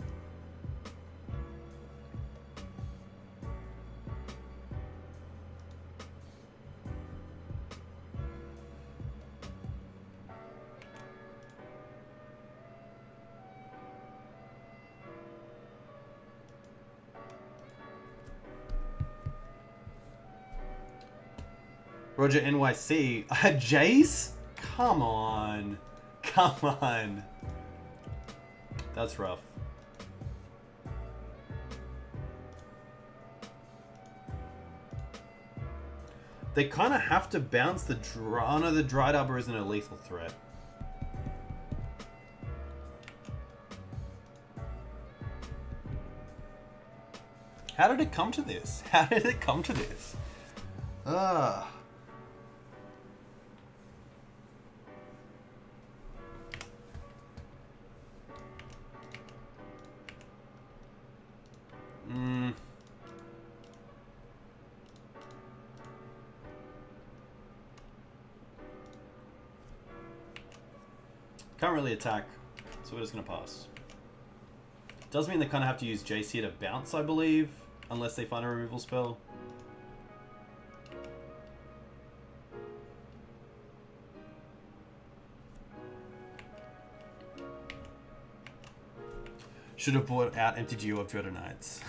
Roger NYC. Jace? Come on. Come on. That's rough. They kind of have to bounce the oh no, the Dried Arbor isn't a lethal threat. How did it come to this? How did it come to this? Ugh. Can't really attack, so we're just going to pass. Does mean they kind of have to use Jace here to bounce, I believe, unless they find a removal spell. Should have bought out MTGO of Dreader Knights.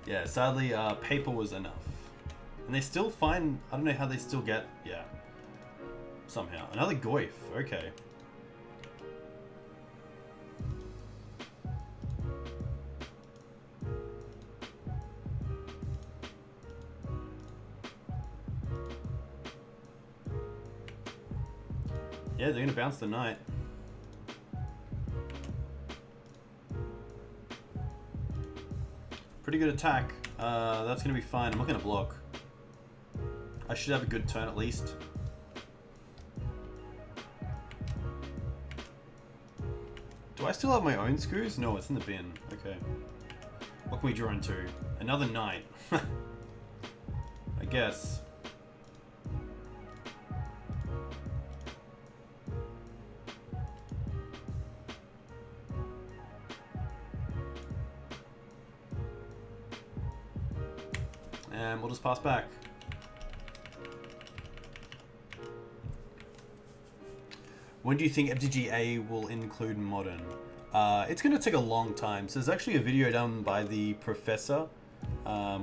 Yeah, sadly, paper was enough. And they still find... I don't know how they still get... Yeah. Somehow. Another Goyf. Okay. Yeah, they're going to bounce the Knight. Pretty good attack. That's going to be fine. I'm not going to block. I should have a good turn at least. Do I still have my own screws? No, it's in the bin. Okay. What can we draw into? Another Knight. I guess. And we'll just pass back. When do you think MTGA will include Modern? It's going to take a long time. So there's actually a video done by the Professor,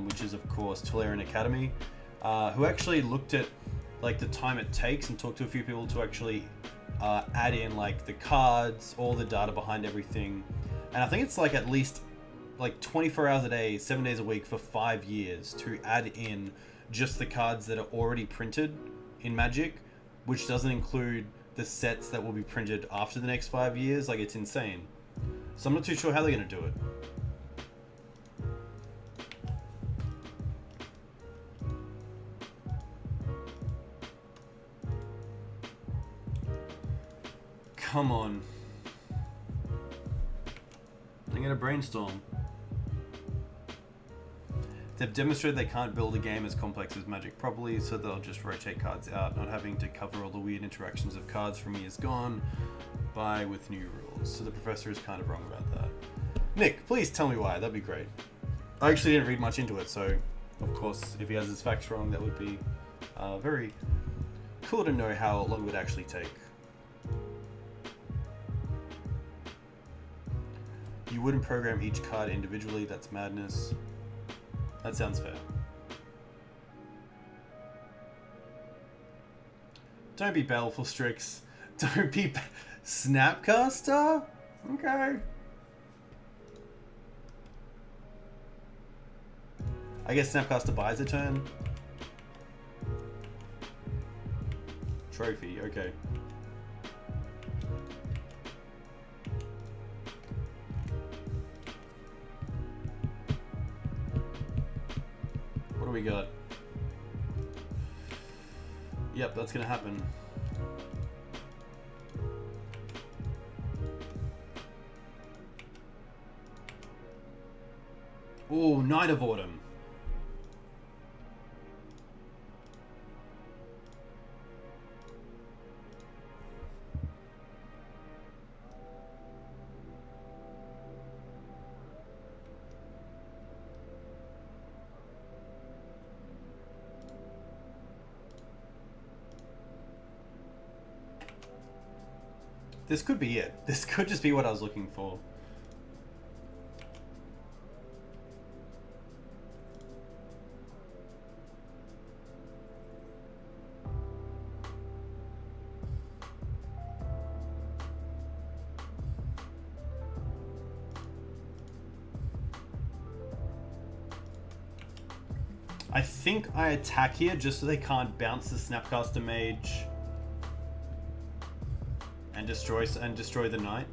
which is of course Tolarian Academy, who actually looked at like the time it takes and talked to a few people to actually add in like the cards, all the data behind everything. And I think it's like at least like 24 hours a day, 7 days a week for 5 years to add in just the cards that are already printed in Magic, which doesn't include the sets that will be printed after the next 5 years. Like, it's insane. So I'm not too sure how they're going to do it. Come on. I'm going to brainstorm. They've demonstrated they can't build a game as complex as Magic properly, so they'll just rotate cards out, not having to cover all the weird interactions of cards from years gone by with new rules. So the Professor is kind of wrong about that. Nick, please tell me why. That'd be great. I actually didn't read much into it, so of course, if he has his facts wrong, that would be very cool to know how long it would actually take. You wouldn't program each card individually. That's madness. That sounds fair. Don't be Baleful Strix. Don't be Snapcaster? Okay. I guess Snapcaster buys a turn. Trophy, okay. What do we got? Yep, that's gonna happen. Ooh, Night of Autumn. This could be it. This could just be what I was looking for. I think I attack here just so they can't bounce the Snapcaster Mage and destroy the knight.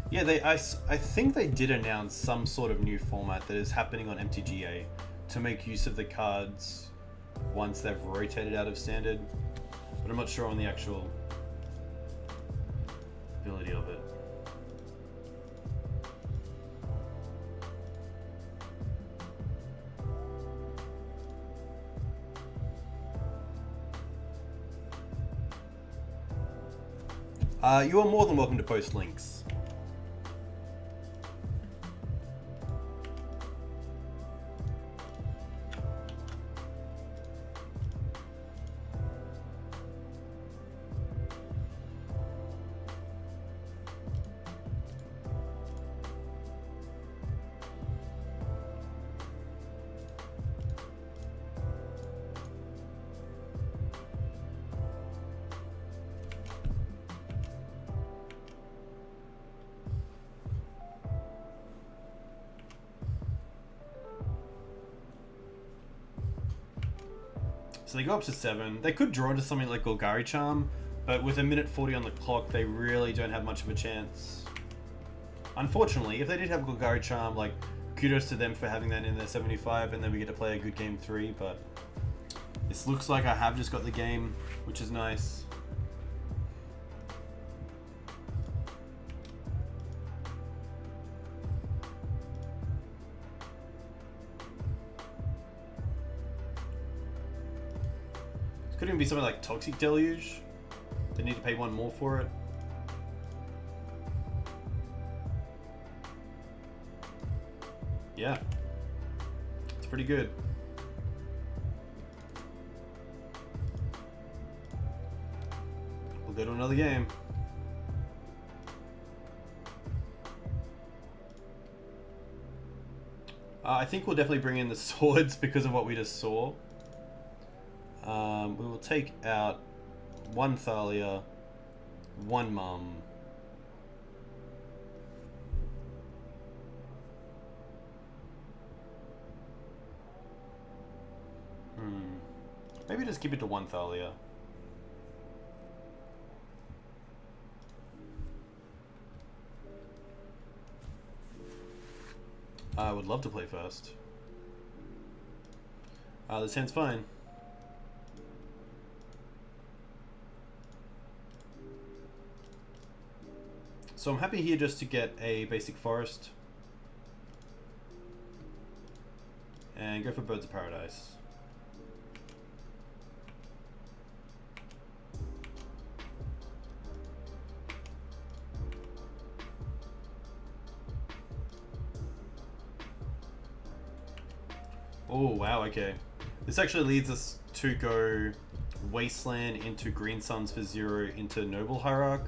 Yeah, I think they did announce some sort of new format that is happening on MTGA to make use of the cards once they've rotated out of Standard, but I'm not sure on the actual ability of it. You are more than welcome to post links. So they go up to 7. They could draw into something like Golgari Charm, but with a minute 40 on the clock, they really don't have much of a chance. Unfortunately, if they did have Golgari Charm, like, kudos to them for having that in their 75, and then we get to play a good game 3, but this looks like I have just got the game, which is nice. Could even be something like Toxic Deluge. They need to pay 1 more for it. Yeah. It's pretty good. We'll go to another game. I think we'll definitely bring in the swords because of what we just saw. We will take out 1 Thalia, 1 Mum. Maybe just keep it to 1 Thalia. I would love to play first. This hand's fine. So I'm happy here just to get a basic forest and go for Birds of Paradise. Oh, wow, okay. This actually leads us to go Wasteland into Green Suns for 0 into Noble Hierarch.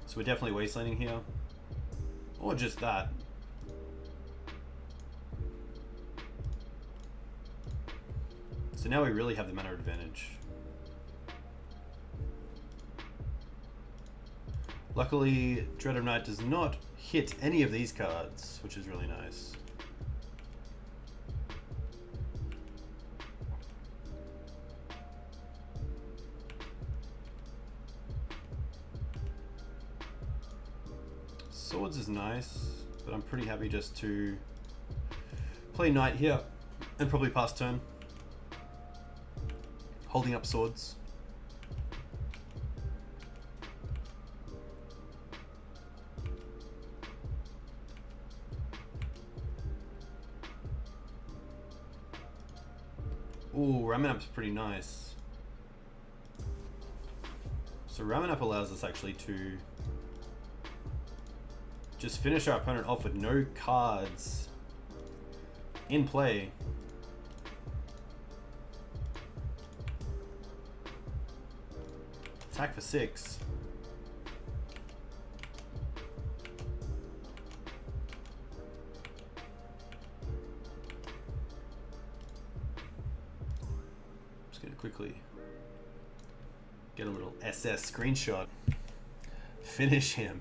So we're definitely Wastelanding here. Or just that. So now we really have the mana advantage. Luckily, Dread of Night does not hit any of these cards, which is really nice. Swords is nice, but I'm pretty happy just to play Knight here and probably pass turn. Holding up swords. Ooh, Ramming Up's pretty nice. So Ramming Up allows us actually to just finish our opponent off with no cards in play. Attack for 6. Just gonna quickly get a little SS screenshot. Finish him.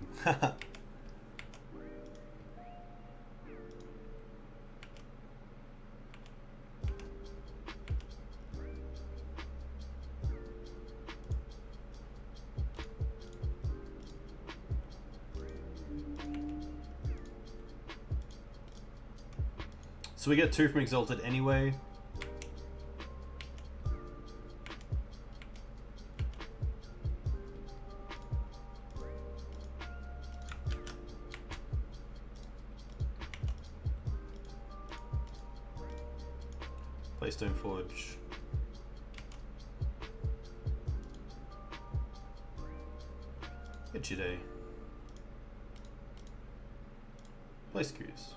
So we get 2 from Exalted anyway. Play Stoneforge. Get Jitte. Play Scoos.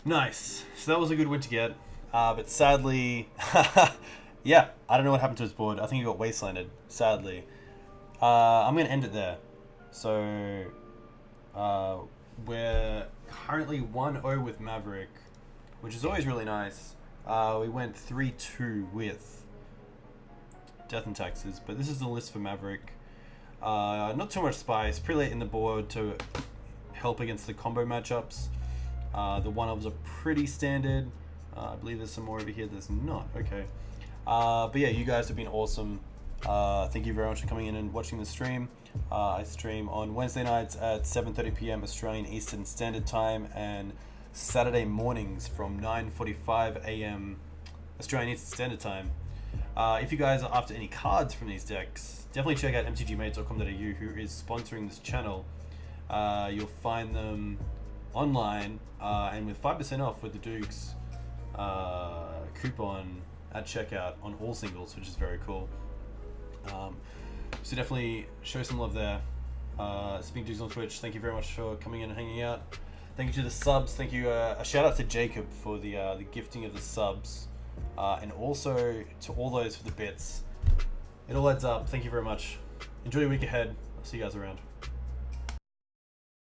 Nice. So that was a good win to get. But sadly, yeah, I don't know what happened to his board. I think he got wastelanded, sadly. I'm going to end it there. So we're currently 1-0 with Maverick, which is always really nice. We went 3-2 with Death and Taxes, but this is the list for Maverick. Not too much spice. Pretty late in the board to help against the combo matchups. The one-ofs are pretty standard. I believe there's some more over here. There's not. Okay. But yeah, you guys have been awesome. Thank you very much for coming in and watching the stream. I stream on Wednesday nights at 7:30 p.m. Australian Eastern Standard Time and Saturday mornings from 9:45 a.m. Australian Eastern Standard Time. If you guys are after any cards from these decks, definitely check out mtgmates.com.au, who is sponsoring this channel. You'll find them online and with 5% off with the Dukes coupon at checkout on all singles, which is very cool. So definitely show some love there. Speaking Dukes on Twitch, thank you very much for coming in and hanging out. Thank you to the subs. Thank you. A shout out to Jacob for the gifting of the subs, and also to all those for the bits. It all adds up. Thank you very much. Enjoy your week ahead. I'll see you guys around.